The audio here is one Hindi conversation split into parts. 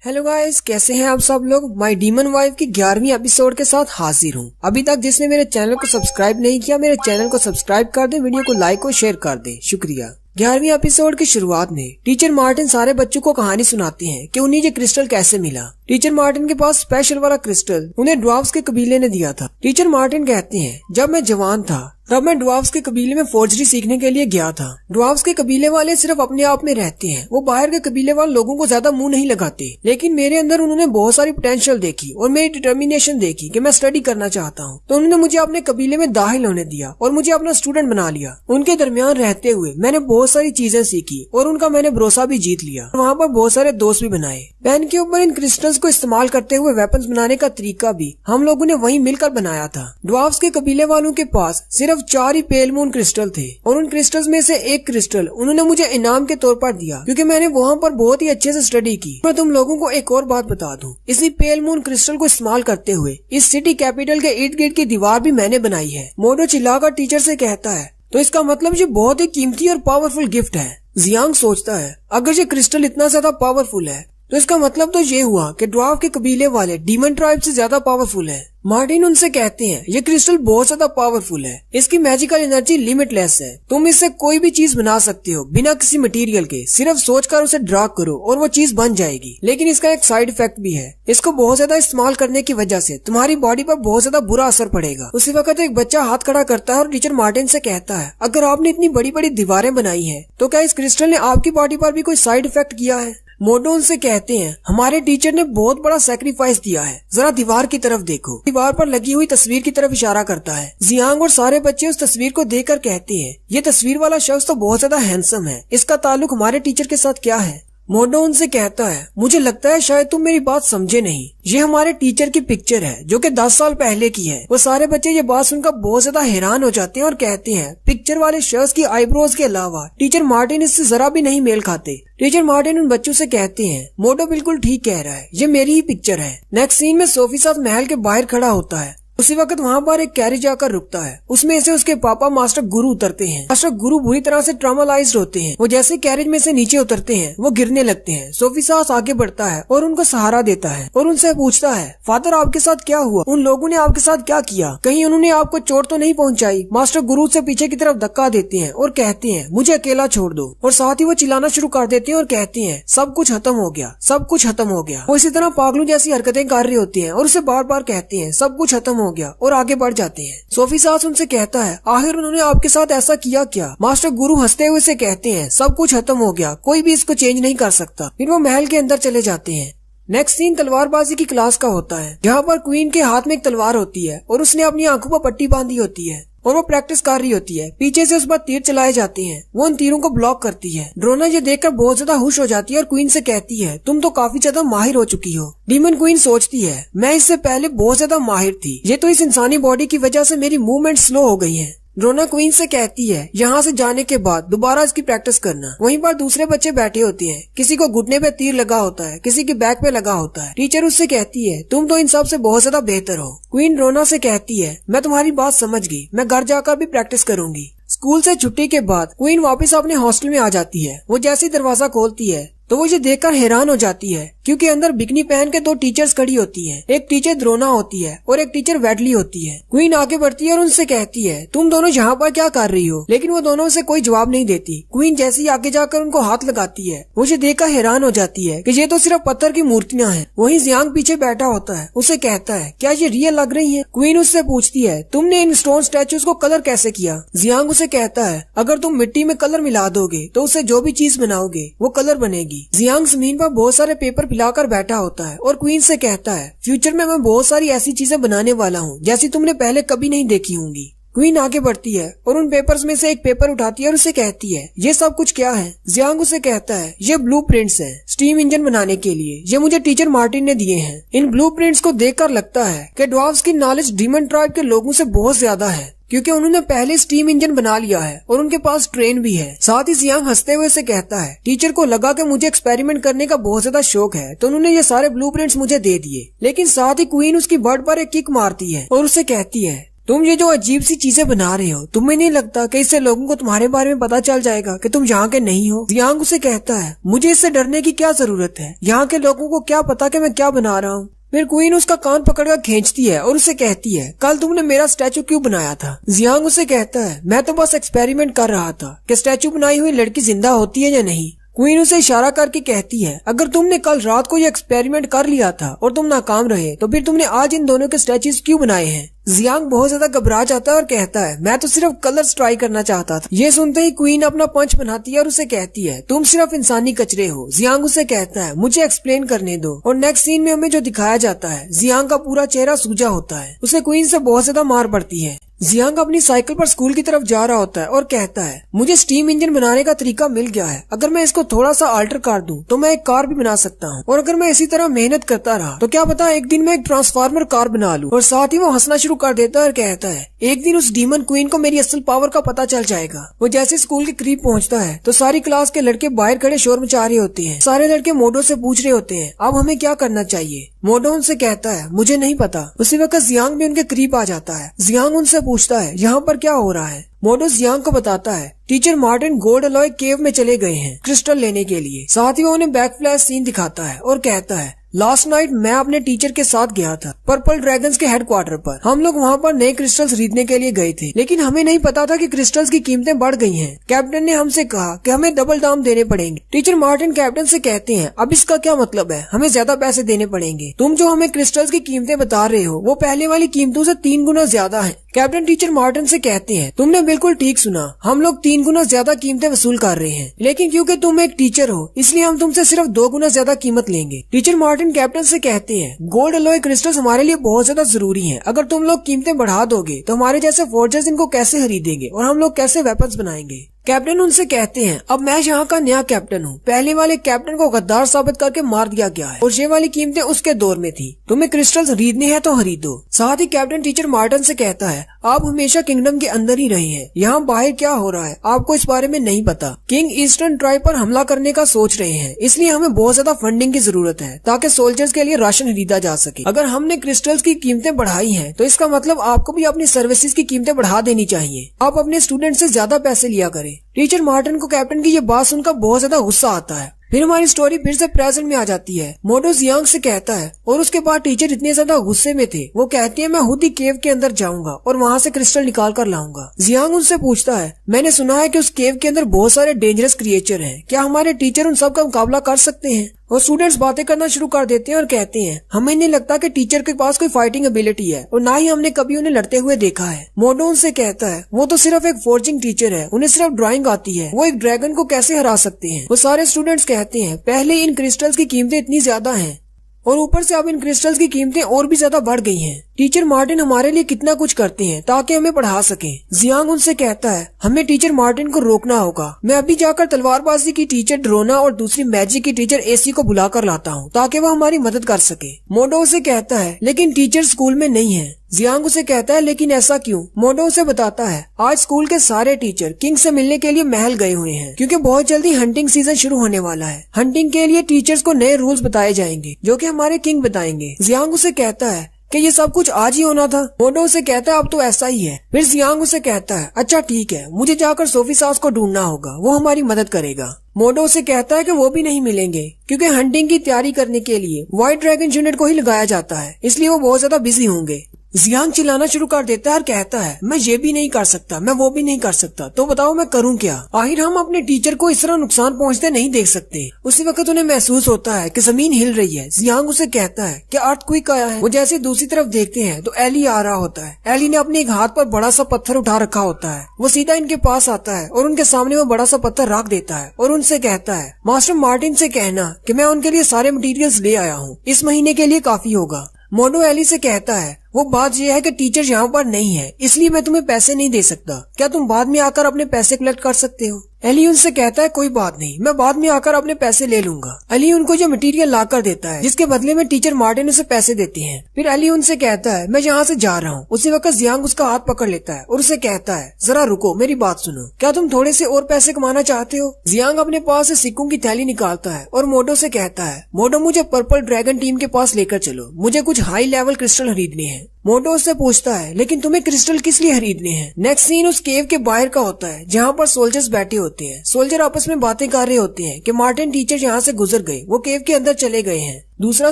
हेलो गाइस, कैसे हैं आप सब लोग। माय डीमन वाइफ की 11वीं एपिसोड के साथ हाजिर हूँ। अभी तक जिसने मेरे चैनल को सब्सक्राइब नहीं किया, मेरे चैनल को सब्सक्राइब कर दे, वीडियो को लाइक और शेयर कर दे, शुक्रिया। 11वीं एपिसोड की शुरुआत में टीचर मार्टिन सारे बच्चों को कहानी सुनाते हैं कि उन्हें ये क्रिस्टल कैसे मिला। टीचर मार्टिन के पास स्पेशल वाला क्रिस्टल उन्हें ड्वार्फ्स के कबीले ने दिया था। टीचर मार्टिन कहते हैं, जब मैं जवान था तब मैं ड्वार्फ्स के कबीले में फोर्जरी सीखने के लिए गया था। ड्वार्फ्स के कबीले वाले सिर्फ अपने आप में रहते हैं, वो बाहर के कबीले वाले लोगों को ज्यादा मुंह नहीं लगाते। लेकिन मेरे अंदर उन्होंने बहुत सारी पोटेंशियल देखी और मेरी डिटर्मिनेशन देखी कि मैं स्टडी करना चाहता हूँ, तो उन्होंने मुझे अपने कबीले में दाखिल होने दिया और मुझे अपना स्टूडेंट बना लिया। उनके दरमियान रहते हुए मैंने बहुत सारी चीजें सीखी और उनका मैंने भरोसा भी जीत लिया। वहाँ पर बहुत सारे दोस्त भी बनाए। पेन के ऊपर इन क्रिस्टल्स को इस्तेमाल करते हुए वेपन्स बनाने का तरीका भी हम लोगों ने वहीं मिलकर बनाया था। ड्वार्फ्स के कबीले वालों के पास सिर्फ 4 ही पेल मून क्रिस्टल थे और उन क्रिस्टल्स में से एक क्रिस्टल उन्होंने मुझे इनाम के तौर पर दिया, क्योंकि मैंने वहाँ पर बहुत ही अच्छे से स्टडी की। मैं तुम लोगों को एक और बात बता दूं, इसी पेल मून क्रिस्टल को इस्तेमाल करते हुए इस सिटी कैपिटल के इर्द गिर्द की दीवार भी मैंने बनाई है। मोडो चिल्लाकर टीचर से कहता है, तो इसका मतलब ये बहुत ही कीमती और पावरफुल गिफ्ट है। जियांग सोचता है, अगर ये क्रिस्टल इतना ज्यादा पावरफुल है तो इसका मतलब तो ये हुआ कि ड्वार्फ के कबीले वाले डीमन ट्राइब से ज्यादा पावरफुल है। मार्टिन उनसे कहते हैं, ये क्रिस्टल बहुत ज्यादा पावरफुल है, इसकी मैजिकल एनर्जी लिमिटलेस है। तुम इससे कोई भी चीज बना सकते हो बिना किसी मटेरियल के, सिर्फ सोचकर उसे ड्रा करो और वो चीज बन जाएगी। लेकिन इसका एक साइड इफेक्ट भी है, इसको बहुत ज्यादा इस्तेमाल करने की वजह से तुम्हारी बॉडी पर बहुत ज्यादा बुरा असर पड़ेगा। उसी वक्त एक बच्चा हाथ खड़ा करता है और टीचर मार्टिन से कहता है, अगर आपने इतनी बड़ी बड़ी दीवारें बनाई है तो क्या इस क्रिस्टल ने आपकी बॉडी पर भी कोई साइड इफेक्ट किया है। मोडो उनसे कहते हैं, हमारे टीचर ने बहुत बड़ा सैक्रिफाइस दिया है, जरा दीवार की तरफ देखो। दीवार पर लगी हुई तस्वीर की तरफ इशारा करता है। जियांग और सारे बच्चे उस तस्वीर को देखकर कहते हैं, ये तस्वीर वाला शख्स तो बहुत ज्यादा हैंडसम है, इसका ताल्लुक हमारे टीचर के साथ क्या है। मोडो उनसे कहता है, मुझे लगता है शायद तुम मेरी बात समझे नहीं, ये हमारे टीचर की पिक्चर है जो कि 10 साल पहले की है। वो सारे बच्चे ये बात सुनकर बहुत ज्यादा हैरान हो जाते हैं और कहते हैं, पिक्चर वाले शख्स की आईब्रोज के अलावा टीचर मार्टिन इससे जरा भी नहीं मेल खाते। टीचर मार्टिन उन बच्चों से कहते हैं, मोडो बिल्कुल ठीक कह रहा है, ये मेरी ही पिक्चर है। नेक्स्ट सीन में सोफी साथ महल के बाहर खड़ा होता है। उसी वक्त वहाँ पर एक कैरेज आकर रुकता है, उसमें से उसके पापा मास्टर गुरु उतरते हैं। मास्टर गुरु बुरी तरह से ट्रॉमालाइज्ड होते हैं। वो जैसे कैरेज में से नीचे उतरते हैं वो गिरने लगते हैं। सोफी सास आगे बढ़ता है और उनको सहारा देता है और उनसे पूछता है, फादर आपके साथ क्या हुआ, उन लोगों ने आपके साथ क्या किया, कहीं उन्होंने आपको चोट तो नहीं पहुँचाई। मास्टर गुरु से पीछे की तरफ धक्का देते हैं और कहते हैं, मुझे अकेला छोड़ दो, और साथ ही वो चिल्लाना शुरू कर देते हैं और कहते हैं, सब कुछ खत्म हो गया, सब कुछ खत्म हो गया। वो इसी तरह पागलों जैसी हरकतें कर रहे होते हैं और उसे बार बार कहते हैं, सब कुछ खत्म हो गया, और आगे बढ़ जाते हैं। सोफी सास उनसे कहता है, आखिर उन्होंने आपके साथ ऐसा किया क्या। मास्टर गुरु हंसते हुए से कहते हैं, सब कुछ खत्म हो गया, कोई भी इसको चेंज नहीं कर सकता। फिर वो महल के अंदर चले जाते हैं। नेक्स्ट सीन तलवारबाजी की क्लास का होता है, जहाँ पर क्वीन के हाथ में एक तलवार होती है और उसने अपनी आंखों पर पट्टी बांधी होती है और वो प्रैक्टिस कर रही होती है। पीछे से उस पर तीर चलाए जाते हैं, वो उन तीरों को ब्लॉक करती है। ड्रोना ये देखकर बहुत ज्यादा खुश हो जाती है और क्वीन से कहती है, तुम तो काफी ज्यादा माहिर हो चुकी हो। डीमन क्वीन सोचती है, मैं इससे पहले बहुत ज्यादा माहिर थी, ये तो इस इंसानी बॉडी की वजह से मेरी मूवमेंट स्लो हो गई है। ड्रोना क्वीन से कहती है, यहाँ से जाने के बाद दोबारा इसकी प्रैक्टिस करना। वहीं पर दूसरे बच्चे बैठे होते हैं, किसी को घुटने पे तीर लगा होता है, किसी के बैक पे लगा होता है। टीचर उससे कहती है, तुम तो इन सब से बहुत ज्यादा बेहतर हो। क्वीन ड्रोना से कहती है, मैं तुम्हारी बात समझ गई, मैं घर जाकर भी प्रैक्टिस करूंगी। स्कूल से छुट्टी के बाद क्वीन वापस अपने हॉस्टल में आ जाती है। वो जैसे ही दरवाजा खोलती है तो वो ये देखकर हैरान हो जाती है, क्योंकि अंदर बिकनी पहन के 2 टीचर्स खड़ी होती हैं। एक टीचर द्रोना होती है और एक टीचर वेडली होती है। क्वीन आगे बढ़ती है और उनसे कहती है, तुम दोनों यहाँ पर क्या कर रही हो। लेकिन वो दोनों से कोई जवाब नहीं देती। क्वीन जैसे ही आगे जाकर उनको हाथ लगाती है, वो ये देखकर हैरान हो जाती है कि ये तो सिर्फ पत्थर की मूर्तियाँ हैं। वहीं जियांग पीछे बैठा होता है, उसे कहता है, क्या ये रियल लग रही है। क्वीन उससे पूछती है, तुमने इन स्टोन स्टैचूज को कलर कैसे किया। जियांग उसे कहता है, अगर तुम मिट्टी में कलर मिला दोगे तो उससे जो भी चीज बनाओगे वो कलर बनेगी। जियांग जमीन पर बहुत सारे पेपर फैलाकर बैठा होता है और क्वीन से कहता है, फ्यूचर में मैं बहुत सारी ऐसी चीजें बनाने वाला हूँ जैसी तुमने पहले कभी नहीं देखी होंगी। क्वीन आगे बढ़ती है और उन पेपर्स में से एक पेपर उठाती है और उसे कहती है, ये सब कुछ क्या है। जियांग उसे कहता है, ये ब्लूप्रिंट्स हैं स्टीम इंजन बनाने के लिए, ये मुझे टीचर मार्टिन ने दिए हैं। इन ब्लूप्रिंट्स को देखकर लगता है कि ड्वार्फ्स की नॉलेज डीमन ट्राइब के लोगों से बहुत ज्यादा है, क्योंकि उन्होंने पहले स्टीम इंजन बना लिया है और उनके पास ट्रेन भी है। साथ ही जियांग हंसते हुए से कहता है, टीचर को लगा कि मुझे एक्सपेरिमेंट करने का बहुत ज्यादा शौक है तो उन्होंने ये सारे ब्लूप्रिंट्स मुझे दे दिए। लेकिन साथ ही क्वीन उसकी बर्ड पर एक किक मारती है और उससे कहती है, तुम ये जो अजीब सी चीजें बना रहे हो, तुम्हें नहीं लगता कि इससे लोगों को तुम्हारे बारे में पता चल जाएगा कि तुम यहाँ के नहीं हो? जियांग उसे कहता है, मुझे इससे डरने की क्या जरूरत है, यहाँ के लोगों को क्या पता कि मैं क्या बना रहा हूँ। फिर क्वीन उसका कान पकड़कर खींचती है और उसे कहती है, कल तुमने मेरा स्टैचू क्यों बनाया था? जियांग उसे कहता है, मैं तो बस एक्सपेरिमेंट कर रहा था कि स्टैचू बनाई हुई लड़की जिंदा होती है या नहीं। क्वीन उसे इशारा करके कहती है, अगर तुमने कल रात को ये एक्सपेरिमेंट कर लिया था और तुम नाकाम रहे तो फिर तुमने आज इन दोनों के स्टैचूज क्यों बनाए हैं? जियांग बहुत ज्यादा घबरा जाता है और कहता है, मैं तो सिर्फ कलर्स ट्राई करना चाहता था। ये सुनते ही क्वीन अपना पंच बनाती है और उसे कहती है, तुम सिर्फ इंसानी कचरे हो। जियांग उसे कहता है, मुझे एक्सप्लेन करने दो। और नेक्स्ट सीन में हमें जो दिखाया जाता है, जियांग का पूरा चेहरा सूजा होता है। उसे क्वीन से बहुत ज्यादा मार पड़ती है। जियांग अपनी साइकिल पर स्कूल की तरफ जा रहा होता है और कहता है, मुझे स्टीम इंजन बनाने का तरीका मिल गया है। अगर मैं इसको थोड़ा सा अल्टर कर दूं तो मैं एक कार भी बना सकता हूँ। और अगर मैं इसी तरह मेहनत करता रहा तो क्या पता एक दिन मैं एक ट्रांसफार्मर कार बना लूं। और साथ ही वो हंसना शुरू कर देता है और कहता है, एक दिन उस डीमन क्वीन को मेरी असल पावर का पता चल जाएगा। वो जैसे स्कूल के करीब पहुंचता है तो सारी क्लास के लड़के बाहर खड़े शोर मचा रहे होते हैं। सारे लड़के मोडो से पूछ रहे होते हैं, अब हमें क्या करना चाहिए? मोडो उनसे कहता है, मुझे नहीं पता। उसी वक्त जियांग भी उनके करीब आ जाता है। जियांग उनसे पूछता है, यहाँ पर क्या हो रहा है? मोडो जियांग को बताता है, टीचर मार्टिन गोल्ड अलॉय केव में चले गए हैं क्रिस्टल लेने के लिए। साथ ही वो उन्हें बैक फ्लैश सीन दिखाता है और कहता है, लास्ट नाइट मैं अपने टीचर के साथ गया था पर्पल ड्रैगन्स के हेडक्वार्टर पर। हम लोग वहाँ पर नए क्रिस्टल्स खरीदने के लिए गए थे, लेकिन हमें नहीं पता था कि क्रिस्टल्स की कीमतें बढ़ गई हैं। कैप्टन ने हमसे कहा कि हमें डबल दाम देने पड़ेंगे। टीचर मार्टिन कैप्टन से कहते हैं, अब इसका क्या मतलब है? हमें ज्यादा पैसे देने पड़ेंगे। तुम जो हमें क्रिस्टल्स की कीमतें बता रहे हो वो पहले वाली कीमतों से 3 गुना ज्यादा है। कैप्टन टीचर मार्टिन से कहते हैं, तुमने बिल्कुल ठीक सुना, हम लोग 3 गुना ज्यादा कीमतें वसूल कर रहे हैं, लेकिन क्योंकि तुम एक टीचर हो इसलिए हम तुमसे सिर्फ 2 गुना ज्यादा कीमत लेंगे। टीचर मार्टिन कैप्टन से कहते हैं, गोल्ड अलॉय क्रिस्टल्स हमारे लिए बहुत ज्यादा जरूरी हैं। अगर तुम लोग कीमतें बढ़ा दोगे तो हमारे जैसे फोर्जर्स इनको कैसे खरीदेंगे और हम लोग कैसे वेपन्स बनाएंगे? कैप्टन उनसे कहते हैं, अब मैं यहाँ का नया कैप्टन हूँ। पहले वाले कैप्टन को गद्दार साबित करके मार दिया गया है और ये वाली कीमतें उसके दौर में थी। तुम्हें क्रिस्टल्स खरीदने हैं तो खरीदो। साथ ही कैप्टन टीचर मार्टिन से कहता है, आप हमेशा किंगडम के अंदर ही रहे हैं, यहाँ बाहर क्या हो रहा है आपको इस बारे में नहीं पता। किंग ईस्टर्न ट्राइब पर हमला करने का सोच रहे हैं, इसलिए हमें बहुत ज्यादा फंडिंग की जरूरत है ताकि सोल्जर्स के लिए राशन खरीदा जा सके। अगर हमने क्रिस्टल्स की कीमतें बढ़ाई हैं तो इसका मतलब आपको भी अपनी सर्विसेज की कीमतें बढ़ा देनी चाहिए। आप अपने स्टूडेंट से ज्यादा पैसे लिया करें। टीचर मार्टिन को कैप्टन की ये बात सुनकर बहुत ज्यादा गुस्सा आता है। फिर हमारी स्टोरी फिर से प्रेजेंट में आ जाती है। मोडो जियांग से कहता है, और उसके बाद टीचर इतने ज्यादा गुस्से में थे वो कहती है, मैं खुद ही केव के अंदर जाऊंगा और वहाँ से क्रिस्टल निकाल कर लाऊंगा। जियांग उनसे पूछता है, मैंने सुना है कि उस केव के अंदर बहुत सारे डेंजरस क्रिएचर हैं, क्या हमारे टीचर उन सब का मुकाबला कर सकते हैं? और स्टूडेंट्स बातें करना शुरू कर देते हैं और कहते हैं, हमें नहीं लगता कि टीचर के पास कोई फाइटिंग एबिलिटी है और ना ही हमने कभी उन्हें लड़ते हुए देखा है। मोडो उनसे कहता है, वो तो सिर्फ एक फोर्जिंग टीचर है, उन्हें सिर्फ ड्राइंग आती है, वो एक ड्रैगन को कैसे हरा सकते हैं? वो सारे स्टूडेंट्स कहते हैं, पहले इन क्रिस्टल्स की कीमतें इतनी ज्यादा हैं और ऊपर से अब इन क्रिस्टल्स की कीमतें और भी ज्यादा बढ़ गई हैं। टीचर मार्टिन हमारे लिए कितना कुछ करते हैं ताकि हमें पढ़ा सकें। जियांग उनसे कहता है, हमें टीचर मार्टिन को रोकना होगा। मैं अभी जाकर तलवारबाजी की टीचर ड्रोना और दूसरी मैजिक की टीचर एसी को बुला कर लाता हूँ ताकि वो हमारी मदद कर सके। मोडो उसे कहता है, लेकिन टीचर स्कूल में नहीं है। जियांग उसे कहता है, लेकिन ऐसा क्यों? मोडो उसे बताता है, आज स्कूल के सारे टीचर किंग से मिलने के लिए महल गए हुए हैं क्योंकि बहुत जल्दी हंटिंग सीजन शुरू होने वाला है। हंटिंग के लिए टीचर्स को नए रूल्स बताए जाएंगे जो कि हमारे किंग बताएंगे। जियांग उसे कहता है कि ये सब कुछ आज ही होना था। मोडो उसे कहता है, अब तो ऐसा ही है। फिर जियांग उसे कहता है, अच्छा ठीक है, मुझे जाकर सोफी सास को ढूंढना होगा, वो हमारी मदद करेगा। मोडो उसे कहता है कि वो भी नहीं मिलेंगे क्योंकि हंटिंग की तैयारी करने के लिए व्हाइट ड्रैगन यूनिट को ही लगाया जाता है, इसलिए वो बहुत ज्यादा बिजी होंगे। जियांग चिल्लाना शुरू कर देता है और कहता है, मैं ये भी नहीं कर सकता, मैं वो भी नहीं कर सकता, तो बताओ मैं करूं क्या? आखिर हम अपने टीचर को इस तरह नुकसान पहुंचते नहीं देख सकते। उसी वक्त उन्हें महसूस होता है कि जमीन हिल रही है। जियांग उसे कहता है कि अर्थक्वेक आया है। वो जैसे दूसरी तरफ देखते हैं तो एली आ रहा होता है। एली ने अपने एक हाथ पर बड़ा सा पत्थर उठा रखा होता है। वो सीधा इनके पास आता है और उनके सामने वो बड़ा सा पत्थर रख देता है और उनसे कहता है, मास्टर मार्टिन से कहना कि मैं उनके लिए सारे मटेरियल्स ले आया हूँ, इस महीने के लिए काफी होगा। मोडो एली से कहता है, वो बात यह है कि टीचर यहाँ पर नहीं है, इसलिए मैं तुम्हें पैसे नहीं दे सकता। क्या तुम बाद में आकर अपने पैसे कलेक्ट कर सकते हो? एली उनसे कहता है, कोई बात नहीं, मैं बाद में आकर अपने पैसे ले लूंगा। अली उनको जो मटेरियल ला कर देता है जिसके बदले में टीचर मार्टिन उसे पैसे देते हैं। फिर अली उनसे कहता है, मैं यहाँ से जा रहा हूँ। उसी वक्त जियांग उसका हाथ पकड़ लेता है और उसे कहता है, जरा रुको, मेरी बात सुनो, क्या तुम थोड़े से और पैसे कमाना चाहते हो? जियांग अपने पास से सिक्कों की थैली निकालता है और मोडो से कहता है, मोडो मुझे पर्पल ड्रैगन टीम के पास लेकर चलो, मुझे कुछ हाई लेवल क्रिस्टल खरीदने हैं। मोटो उससे पूछता है लेकिन तुम्हें क्रिस्टल किस लिए खरीदने हैं। नेक्स्ट सीन उस केव के बाहर का होता है जहाँ पर सोल्जर्स बैठे होते हैं। सोल्जर आपस में बातें कर रहे होते हैं कि मार्टिन टीचर यहाँ से गुजर गए, वो केव के अंदर चले गए हैं। दूसरा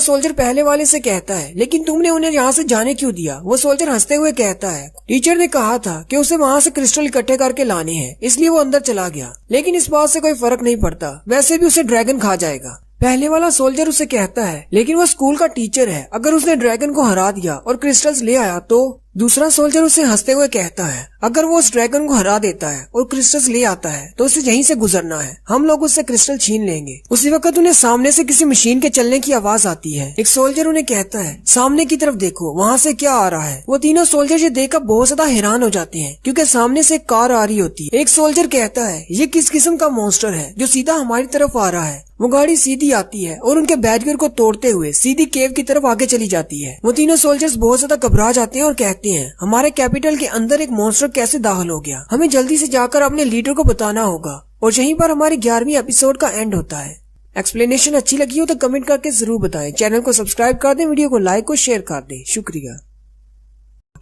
सोल्जर पहले वाले से कहता है लेकिन तुमने उन्हें यहाँ से जाने क्यों दिया। वो सोल्जर हंसते हुए कहता है टीचर ने कहा था कि उसे वहाँ से क्रिस्टल इकट्ठे करके लाने हैं, इसलिए वो अंदर चला गया। लेकिन इस बात से कोई फर्क नहीं पड़ता, वैसे भी उसे ड्रैगन खा जाएगा। पहले वाला सोल्जर उसे कहता है लेकिन वो स्कूल का टीचर है, अगर उसने ड्रैगन को हरा दिया और क्रिस्टल्स ले आया तो। दूसरा सोल्जर उसे हंसते हुए कहता है अगर वो उस ड्रैगन को हरा देता है और क्रिस्टल्स ले आता है तो उसे यहीं से गुजरना है, हम लोग उससे क्रिस्टल छीन लेंगे। उसी वक्त उन्हें सामने से किसी मशीन के चलने की आवाज आती है। एक सोल्जर उन्हें कहता है सामने की तरफ देखो, वहाँ से क्या आ रहा है। वो तीनों सोल्जर ये देखकर बहुत ज्यादा हैरान हो जाते हैं क्योंकि सामने से एक कार आ रही होती है। एक सोल्जर कहता है ये किस किस्म का मॉन्स्टर है जो सीधा हमारी तरफ आ रहा है। वो गाड़ी सीधी आती है और उनके बैरियर को तोड़ते हुए सीधी केव की तरफ आगे चली जाती है। वो तीनों सोल्जर्स बहुत ज्यादा घबरा जाते हैं और कहते हैं हमारे कैपिटल के अंदर एक मॉन्स्टर कैसे दाखिल हो गया, हमें जल्दी से जाकर अपने लीडर को बताना होगा। और यहीं पर हमारी 11वीं एपिसोड का एंड होता है। एक्सप्लेनेशन अच्छी लगी हो तो कमेंट करके जरूर बताएं। चैनल को सब्सक्राइब कर दें, वीडियो को लाइक और शेयर कर दें। शुक्रिया।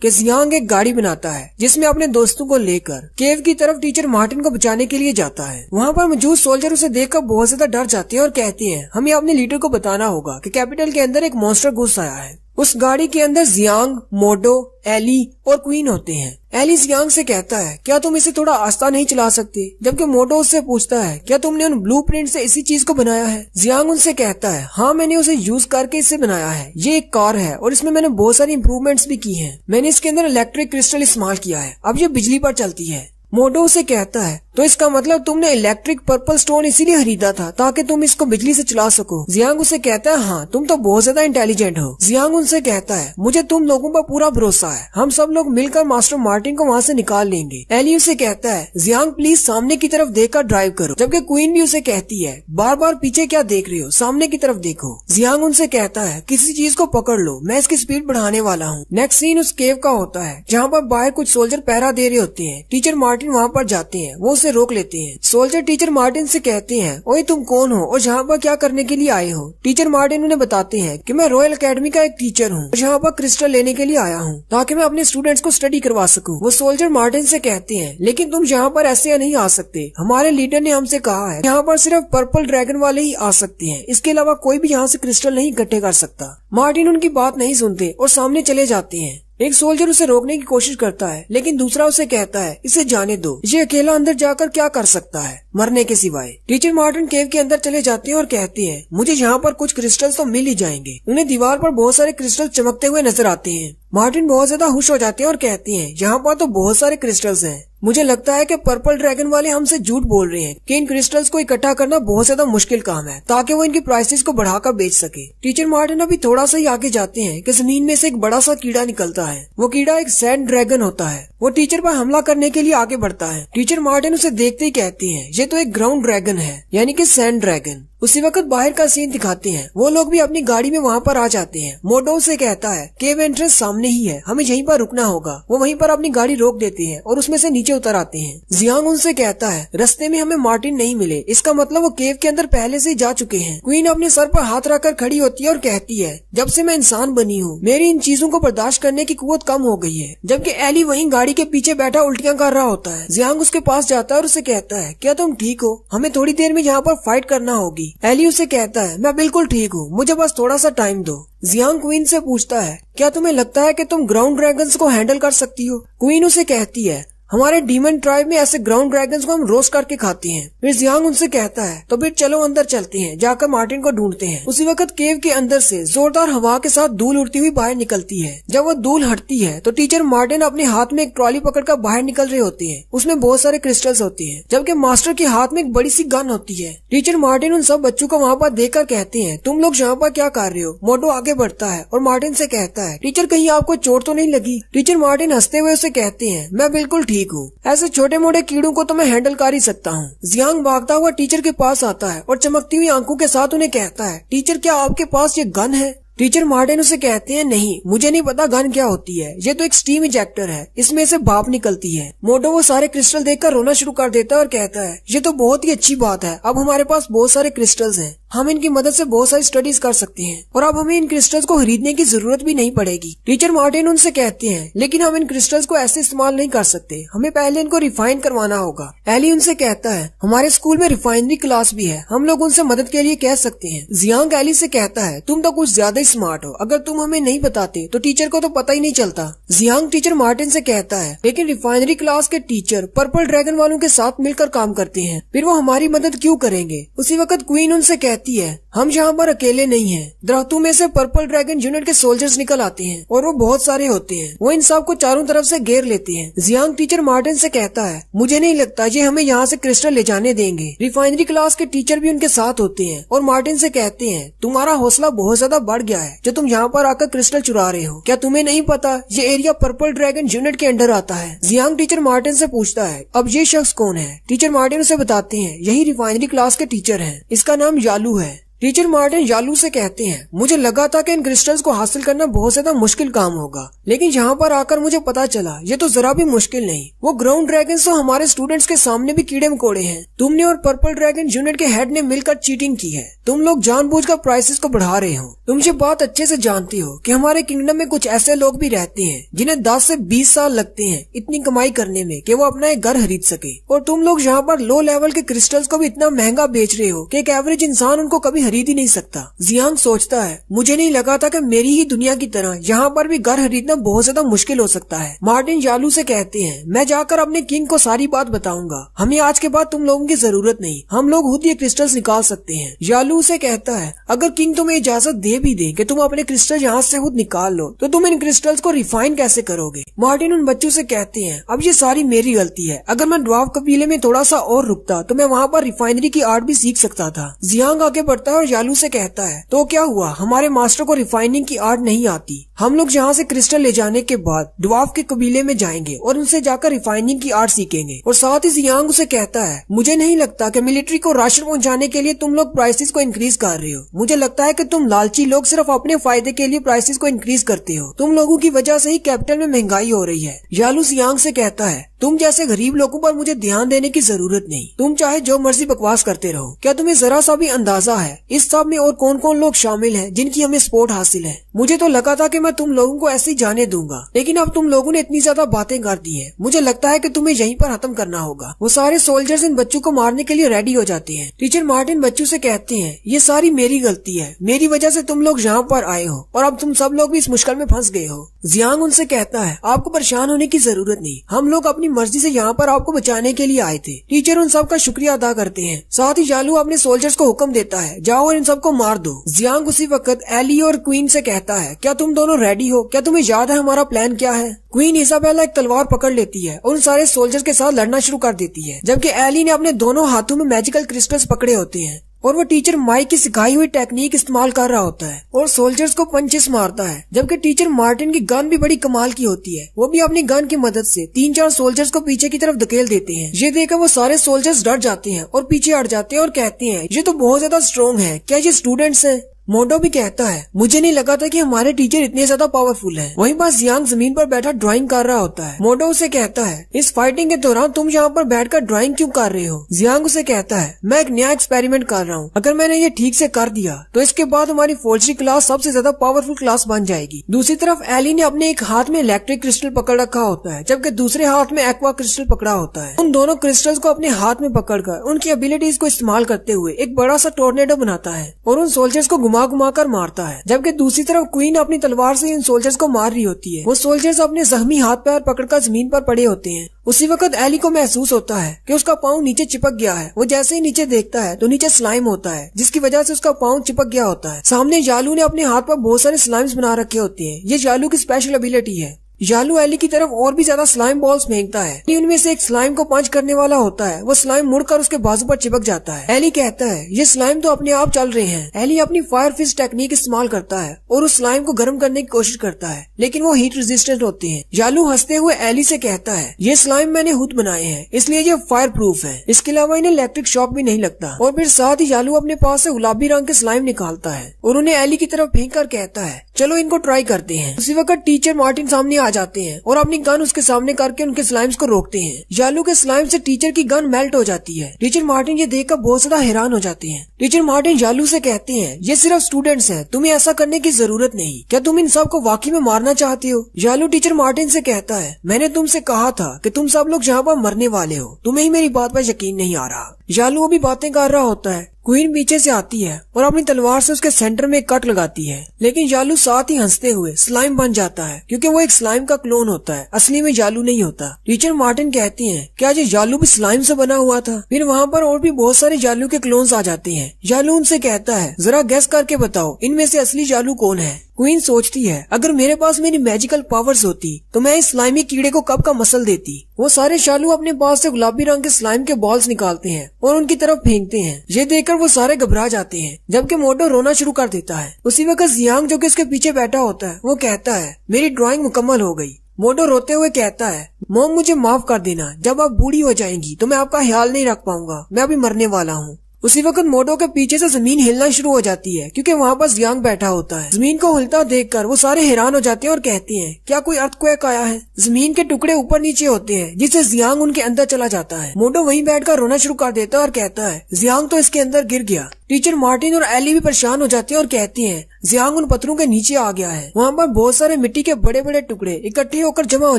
कि जियांग एक गाड़ी बनाता है जिसमें अपने दोस्तों को लेकर केव की तरफ टीचर मार्टिन को बचाने के लिए जाता है। वहाँ पर मौजूद सोल्जर उसे देखकर बहुत ज्यादा डर जाते हैं और कहते हैं हमें अपने लीडर को बताना होगा कि कैपिटल के अंदर एक मॉन्स्टर घुस आया है। उस गाड़ी के अंदर जियांग, मोडो, एली और क्वीन होते हैं। एली जियांग से कहता है क्या तुम इसे थोड़ा आस्ता नहीं चला सकते, जबकि मोडो उससे पूछता है क्या तुमने उन ब्लूप्रिंट से इसी चीज को बनाया है। जियांग उनसे कहता है हाँ मैंने उसे यूज करके इसे बनाया है, ये एक कार है और इसमें मैंने बहुत सारी इम्प्रूवमेंट्स भी की हैं। मैंने इसके अंदर इलेक्ट्रिक क्रिस्टल इस्तेमाल किया है, अब ये बिजली पर चलती है। मोडो उसे कहता है तो इसका मतलब तुमने इलेक्ट्रिक पर्पल स्टोन इसीलिए खरीदा था ताकि तुम इसको बिजली से चला सको। जियांग उसे कहता है हाँ तुम तो बहुत ज्यादा इंटेलिजेंट हो। जियांग उनसे कहता है मुझे तुम लोगों पर पूरा भरोसा है, हम सब लोग मिलकर मास्टर मार्टिन को वहाँ से निकाल लेंगे। एली उसे कहता है जियांग प्लीज सामने की तरफ देखकर ड्राइव करो, जबकि क्वीन भी उसे कहती है बार बार पीछे क्या देख रही हो, सामने की तरफ देखो। जियांग उनसे कहता है किसी चीज को पकड़ लो, मैं इसकी स्पीड बढ़ाने वाला हूँ। नेक्स्ट सीन उस केव का होता है जहाँ पर बाहर कुछ सोल्जर पहरा दे रहे होते हैं। टीचर मार्टिन वहाँ पर जाते हैं, वो उसे रोक लेते हैं। सोल्जर टीचर मार्टिन से कहते हैं ओए तुम कौन हो और यहाँ पर क्या करने के लिए आए हो। टीचर मार्टिन उन्हें बताते हैं कि मैं रॉयल एकेडमी का एक टीचर हूँ और यहाँ पर क्रिस्टल लेने के लिए आया हूँ ताकि मैं अपने स्टूडेंट्स को स्टडी करवा सकूँ। वो सोल्जर मार्टिन से कहते हैं लेकिन तुम यहाँ पर ऐसे नहीं आ सकते, हमारे लीडर ने हमसे कहा है यहाँ पर सिर्फ पर्पल ड्रैगन वाले ही आ सकते हैं, इसके अलावा कोई भी यहाँ से क्रिस्टल नहीं इकट्ठे कर सकता। मार्टिन उनकी बात नहीं सुनते और सामने चले जाते हैं। एक सोल्जर उसे रोकने की कोशिश करता है लेकिन दूसरा उसे कहता है इसे जाने दो, ये अकेला अंदर जाकर क्या कर सकता है मरने के सिवाय। टीचर मार्टिन केव के अंदर चले जाते हैं और कहते हैं मुझे यहाँ पर कुछ क्रिस्टल्स तो मिल ही जाएंगे। उन्हें दीवार पर बहुत सारे क्रिस्टल चमकते हुए नजर आते हैं। मार्टिन बहुत ज्यादा खुश हो जाते हैं और कहते हैं यहाँ पर तो बहुत सारे क्रिस्टल्स हैं, मुझे लगता है कि पर्पल ड्रैगन वाले हमसे झूठ बोल रहे हैं कि इन क्रिस्टल्स को इकट्ठा करना बहुत ज्यादा मुश्किल काम है ताकि वो इनकी प्राइसेस को बढ़ाकर बेच सके। टीचर मार्टिन अभी थोड़ा सा ही आगे जाते हैं कि जमीन में से एक बड़ा सा कीड़ा निकलता है। वो कीड़ा एक सैंड ड्रैगन होता है। वो टीचर पर हमला करने के लिए आगे बढ़ता है। टीचर मार्टिन उसे देखते ही कहती है ये तो एक ग्राउंड ड्रैगन है, यानी कि सैंड ड्रैगन। उसी वक्त बाहर का सीन दिखाते हैं, वो लोग भी अपनी गाड़ी में वहाँ पर आ जाते हैं। मोडो से कहता है केव एंट्रेंस सामने ही है, हमें यहीं पर रुकना होगा। वो वहीं पर अपनी गाड़ी रोक देते हैं और उसमें से नीचे उतर आते हैं। जियांग उनसे कहता है रास्ते में हमें मार्टिन नहीं मिले, इसका मतलब वो केव के अंदर पहले से ही जा चुके हैं। क्वीन अपने सर पर हाथ रखकर खड़ी होती है और कहती है जब से मैं इंसान बनी हूँ मेरी इन चीजों को बर्दाश्त करने की कुव्वत कम हो गई है। जबकि एली वहीं गाड़ी के पीछे बैठा उल्टियां कर रहा होता है। जियांग उसके पास जाता है और उसे कहता है क्या तुम ठीक हो, हमें थोड़ी देर में यहाँ पर फाइट करना होगी। एली उसे कहता है मैं बिल्कुल ठीक हूँ, मुझे बस थोड़ा सा टाइम दो। जियांग क्वीन से पूछता है क्या तुम्हें लगता है कि तुम ग्राउंड ड्रैगन्स को हैंडल कर सकती हो। क्वीन उसे कहती है हमारे डीमन ट्राइब में ऐसे ग्राउंड ड्रैगन्स को हम रोस्ट करके खाते हैं। फिर जियांग उनसे कहता है तो फिर चलो अंदर चलते हैं, जाकर मार्टिन को ढूंढते हैं। उसी वक्त केव के अंदर से जोरदार हवा के साथ धूल उड़ती हुई बाहर निकलती है। जब वो धूल हटती है तो टीचर मार्टिन अपने हाथ में एक ट्रॉली पकड़कर बाहर निकल रहे होते हैं। उसमें बहुत सारे क्रिस्टल्स होते हैं, जबकि मास्टर के हाथ में एक बड़ी सी गन होती है। टीचर मार्टिन उन सब बच्चों को वहाँ पर देखकर कहते हैं तुम लोग यहाँ पर क्या कर रहे हो। मोटो आगे बढ़ता है और मार्टिन से कहता है टीचर कहीं आपको चोट तो नहीं लगी। टीचर मार्टिन हंसते हुए उसे कहते हैं मैं बिल्कुल ठीक हूँ, ऐसे छोटे मोटे कीड़ों को तो मैं हैंडल कर ही सकता हूँ। जियांग भागता हुआ टीचर के पास आता है और चमकती हुई आंखों के साथ उन्हें कहता है टीचर क्या आपके पास ये गन है। टीचर मार्टिन उसे कहते हैं नहीं, मुझे नहीं पता गन क्या होती है, ये तो एक स्टीम इजेक्टर है, इसमें से भाप निकलती है। मोटो वो सारे क्रिस्टल देखकर रोना शुरू कर देता है और कहता है ये तो बहुत ही अच्छी बात है, अब हमारे पास बहुत सारे क्रिस्टल्स हैं, हम इनकी मदद से बहुत सारी स्टडीज कर सकते हैं और अब हमें इन क्रिस्टल्स को खरीदने की जरूरत भी नहीं पड़ेगी। टीचर मार्टिन उनसे कहते हैं लेकिन हम इन क्रिस्टल्स को ऐसे इस्तेमाल नहीं कर सकते, हमें पहले इनको रिफाइन करवाना होगा। एली उनसे कहता है हमारे स्कूल में रिफाइनरी क्लास भी है, हम लोग उनसे मदद के लिए कह सकते हैं। जियांग एली से कहता है तुम तो कुछ ज्यादा ही स्मार्ट हो, अगर तुम हमें नहीं बताते तो टीचर को तो पता ही नहीं चलता। जियांग टीचर मार्टिन से कहता है लेकिन रिफाइनरी क्लास के टीचर पर्पल ड्रैगन वालों के साथ मिलकर काम करते हैं, फिर वो हमारी मदद क्यों करेंगे। उसी वक्त क्वीन उनसे कहती है हम यहाँ पर अकेले नहीं हैं, दरख्तों में से पर्पल ड्रैगन यूनिट के सोल्जर्स निकल आते हैं और वो बहुत सारे होते हैं, वो इन सब को चारों तरफ से घेर लेते हैं। जियांग टीचर मार्टिन से कहता है मुझे नहीं लगता ये हमें यहाँ से क्रिस्टल ले जाने देंगे। रिफाइनरी क्लास के टीचर भी उनके साथ होते हैं और मार्टिन से कहते हैं तुम्हारा हौसला बहुत ज्यादा बढ़ गया है जो तुम यहाँ पर आकर क्रिस्टल चुरा रहे हो, क्या तुम्हें नहीं पता ये एरिया पर्पल ड्रैगन यूनिट के अंडर आता है। जियांग टीचर मार्टिन से पूछता है अब ये शख्स कौन है। टीचर मार्टिन उसे बताते हैं यही रिफाइनरी क्लास के टीचर है, इसका नाम यालू है। टीचर मार्टिन यालू से कहते हैं मुझे लगा था कि इन क्रिस्टल्स को हासिल करना बहुत ज्यादा मुश्किल काम होगा, लेकिन यहाँ पर आकर मुझे पता चला ये तो जरा भी मुश्किल नहीं। वो ग्राउंड ड्रैगन तो हमारे स्टूडेंट्स के सामने भी कीड़े मकोड़े हैं, तुमने और पर्पल ड्रैगन यूनिट के हेड ने मिलकर चीटिंग की है, तुम लोग जानबूझकर प्राइसेस को बढ़ा रहे हो। तुम ये बात अच्छे से जानती हो कि हमारे किंगडम में कुछ ऐसे लोग भी रहते हैं जिन्हें 10 से 20 साल लगते हैं इतनी कमाई करने में कि वो अपना एक घर खरीद सके, और तुम लोग यहाँ पर लो लेवल के क्रिस्टल्स को भी इतना महंगा बेच रहे हो कि एक एवरेज इंसान उनको कभी खरीद ही नहीं सकता। जियांग सोचता है मुझे नहीं लगा था कि मेरी ही दुनिया की तरह यहाँ पर भी घर खरीदना बहुत ज्यादा मुश्किल हो सकता है। मार्टिन यालू से कहते हैं मैं जाकर अपने किंग को सारी बात बताऊंगा, हमें आज के बाद तुम लोगों की जरूरत नहीं, हम लोग खुद ये क्रिस्टल्स निकाल सकते हैं। यालू से कहता है अगर किंग तुम्हें इजाजत दे भी दे कि तुम अपने क्रिस्टल यहाँ से खुद निकाल लो तो तुम इन क्रिस्टल्स को रिफाइन कैसे करोगे। मार्टिन उन बच्चों से कहते हैं अब ये सारी मेरी गलती है, अगर मैं ड्वार्फ कबीले में थोड़ा सा और रुकता तो मैं वहाँ पर रिफाइनरी की आर्ट भी सीख सकता था। जियांग आगे बढ़ता है और यालू से कहता है तो क्या हुआ, हमारे मास्टर को रिफाइनिंग की आर्ट नहीं आती, हम लोग यहाँ से क्रिस्टल ले जाने के बाद ड्वार्फ के कबीले में जाएंगे और उनसे जाकर रिफाइनिंग की आर्ट सीखेंगे। और साथ ही जियांग उसे कहता है मुझे नहीं लगता कि मिलिट्री को राशन पहुँचाने के लिए तुम लोग प्राइसेस को इंक्रीज कर रहे हो, मुझे लगता है कि तुम लालची लोग सिर्फ अपने फायदे के लिए प्राइसेस को इंक्रीज करते हो, तुम लोगों की वजह से ही कैपिटल में महंगाई हो रही है। यालू जियांग से कहता है तुम जैसे गरीब लोगों पर मुझे ध्यान देने की जरूरत नहीं, तुम चाहे जो मर्जी बकवास करते रहो, क्या तुम्हें जरा सा भी अंदाजा है इस सब में और कौन कौन लोग शामिल हैं जिनकी हमें सपोर्ट हासिल है। मुझे तो लगा था कि मैं तुम लोगों को ऐसे ही जाने दूंगा, लेकिन अब तुम लोगों ने इतनी ज्यादा बातें कर दी हैं, मुझे लगता है कि तुम्हें यहीं पर खत्म करना होगा। वो सारे सोल्जर्स इन बच्चों को मारने के लिए रेडी हो जाते हैं। टीचर मार्टिन बच्चों से कहते हैं ये सारी मेरी गलती है, मेरी वजह से तुम लोग यहाँ पर आए हो और अब तुम सब लोग भी इस मुश्किल में फंस गए हो। जियांग उनसे कहता है आपको परेशान होने की जरूरत नहीं, हम लोग अपनी मर्जी से यहाँ पर आपको बचाने के लिए आए थे। टीचर उन सब का शुक्रिया अदा करते हैं, साथ ही यालू अपने सोल्जर्स को हुक्म देता है जाओ और इन सबको मार दो। जियांग उसी वक्त एली और क्वीन से कहता है क्या तुम दोनों रेडी हो, क्या तुम्हें याद है हमारा प्लान क्या है। क्वीन इसाबेला एक तलवार पकड़ लेती है और उन सारे सोल्जर्स के साथ लड़ना शुरू कर देती है, जबकि एली ने अपने दोनों हाथों में मैजिकल क्रिस्टल्स पकड़े होते हैं और वो टीचर माइक की सिखाई हुई टेक्निक इस्तेमाल कर रहा होता है और सोल्जर्स को पंचेस मारता है। जबकि टीचर मार्टिन की गन भी बड़ी कमाल की होती है, वो भी अपनी गन की मदद से 3-4 सोल्जर्स को पीछे की तरफ धकेल देते हैं। ये देखकर वो सारे सोल्जर्स डर जाते हैं और पीछे हट जाते हैं और कहते हैं ये तो बहुत ज्यादा स्ट्रॉन्ग है, क्या ये स्टूडेंट्स हैं। मोटो भी कहता है मुझे नहीं लगा था कि हमारे टीचर इतने ज्यादा पावरफुल हैं। वहीं पास जियांग जमीन पर बैठा ड्राइंग कर रहा होता है। मोटो उसे कहता है इस फाइटिंग के दौरान तुम यहाँ पर बैठकर ड्राइंग क्यों कर रहे हो। जियांग उसे कहता है मैं एक नया एक्सपेरिमेंट कर रहा हूँ, अगर मैंने ये ठीक से कर दिया तो इसके बाद हमारी फोर्जरी क्लास सबसे ज्यादा पावरफुल क्लास बन जाएगी। दूसरी तरफ एली ने अपने एक हाथ में इलेक्ट्रिक क्रिस्टल पकड़ रखा होता है, जबकि दूसरे हाथ में एक्वा क्रिस्टल पकड़ा होता है। उन दोनों क्रिस्टल्स को अपने हाथ में पकड़कर उनकी एबिलिटीज को इस्तेमाल करते हुए एक बड़ा सा टोर्नेडो बनाता है और उन सोल्जर्स को घुमा घुमा कर मारता है। जबकि दूसरी तरफ क्वीन अपनी तलवार से इन सोल्जर्स को मार रही होती है। वो सोल्जर्स अपने जख्मी हाथ पैर पकड़कर जमीन पर पड़े होते हैं। उसी वक्त एली को महसूस होता है कि उसका पाँव नीचे चिपक गया है। वो जैसे ही नीचे देखता है तो नीचे स्लाइम होता है, जिसकी वजह से उसका पाँव चिपक गया होता है। सामने यालू ने अपने हाथ पर बहुत सारे स्लाइम्स बना रखे होते हैं, ये यालू की स्पेशल एबिलिटी है। जालू एली की तरफ और भी ज्यादा स्लाइम बॉल्स फेंकता है। उनमें से एक स्लाइम को पंच करने वाला होता है। वो स्लाइम मुड़कर उसके बाजू पर चिपक जाता है। एली कहता है ये स्लाइम तो अपने आप चल रहे हैं। एली अपनी फायर फिस्ट टेक्निक इस्तेमाल करता है और उस स्लाइम को गर्म करने की कोशिश करता है, लेकिन वो हीट रेजिस्टेंट होते हैं। जालू हंसते हुए एली से कहता है ये स्लाइम मैंने खुद बनाए हैं, इसलिए ये फायर प्रूफ है। इसके अलावा इन्हें इलेक्ट्रिक शॉक भी नहीं लगता। और फिर साथ ही जालू अपने पास से गुलाबी रंग के स्लाइम निकालता है और उन्हें एली की तरफ फेंक कर कहता है चलो इनको ट्राई करते हैं। उसी वक्त टीचर मार्टिन सामने आ जाते हैं और अपनी गन उसके सामने करके उनके स्लाइम्स को रोकते हैं। जालू के स्लाइम से टीचर की गन मेल्ट हो जाती है। टीचर मार्टिन ये देखकर बहुत ज्यादा हैरान हो जाते हैं। टीचर मार्टिन जालू से कहते हैं ये सिर्फ स्टूडेंट्स हैं, तुम्हें ऐसा करने की जरूरत नहीं। क्या तुम इन सब को वाकई में मारना चाहते हो? जालू टीचर मार्टिन से कहता है मैंने तुमसे कहा था कि तुम सब लोग यहाँ पर मरने वाले हो, तुम्हें ही मेरी बात पर यकीन नहीं आ रहा। जालू अभी बातें कर रहा होता है। क्वीन पीछे से आती है और अपनी तलवार से उसके सेंटर में कट लगाती है, लेकिन जालू साथ ही हंसते हुए स्लाइम बन जाता है क्योंकि वो एक स्लाइम का क्लोन होता है, असली में जालू नहीं होता। टीचर मार्टिन कहती हैं क्या ये जालू भी स्लाइम से बना हुआ था? फिर वहाँ पर और भी बहुत सारे जालू के क्लोन्स आ जाते हैं। जालू उनसे कहता है जरा गेस करके बताओ इनमें से असली जालू कौन है? क्वीन सोचती है अगर मेरे पास मेरी मैजिकल पावर्स होती तो मैं इस स्लाइमी कीड़े को कब का मसल देती। वो सारे जालू अपने पास से गुलाबी रंग के स्लाइम के बॉल्स निकालते हैं और उनकी तरफ फेंकते हैं। ये देखकर वो सारे घबरा जाते हैं, जबकि मोटो रोना शुरू कर देता है। उसी वक्त जियांग जो कि उसके पीछे बैठा होता है वो कहता है मेरी ड्राइंग मुकम्मल हो गई। मोटो रोते हुए कहता है मॉम मुझे माफ कर देना, जब आप बूढ़ी हो जाएंगी तो मैं आपका ख्याल नहीं रख पाऊंगा, मैं अभी मरने वाला हूँ। उसी वक्त मोटो के पीछे से जमीन हिलना शुरू हो जाती है क्योंकि वहाँ पर जियांग बैठा होता है। जमीन को हिलता देखकर वो सारे हैरान हो जाते हैं और कहते हैं क्या कोई अर्थक्वेक आया है? जमीन के टुकड़े ऊपर नीचे होते हैं जिससे जियांग उनके अंदर चला जाता है। मोटो वहीं बैठकर रोना शुरू कर देता है और कहता है जियांग तो इसके अंदर गिर गया। टीचर मार्टिन और एली भी परेशान हो जाते हैं और कहती हैं जियांग उन पत्थरों के नीचे आ गया है। वहाँ पर बहुत सारे मिट्टी के बड़े बड़े टुकड़े इकट्ठे होकर जमा हो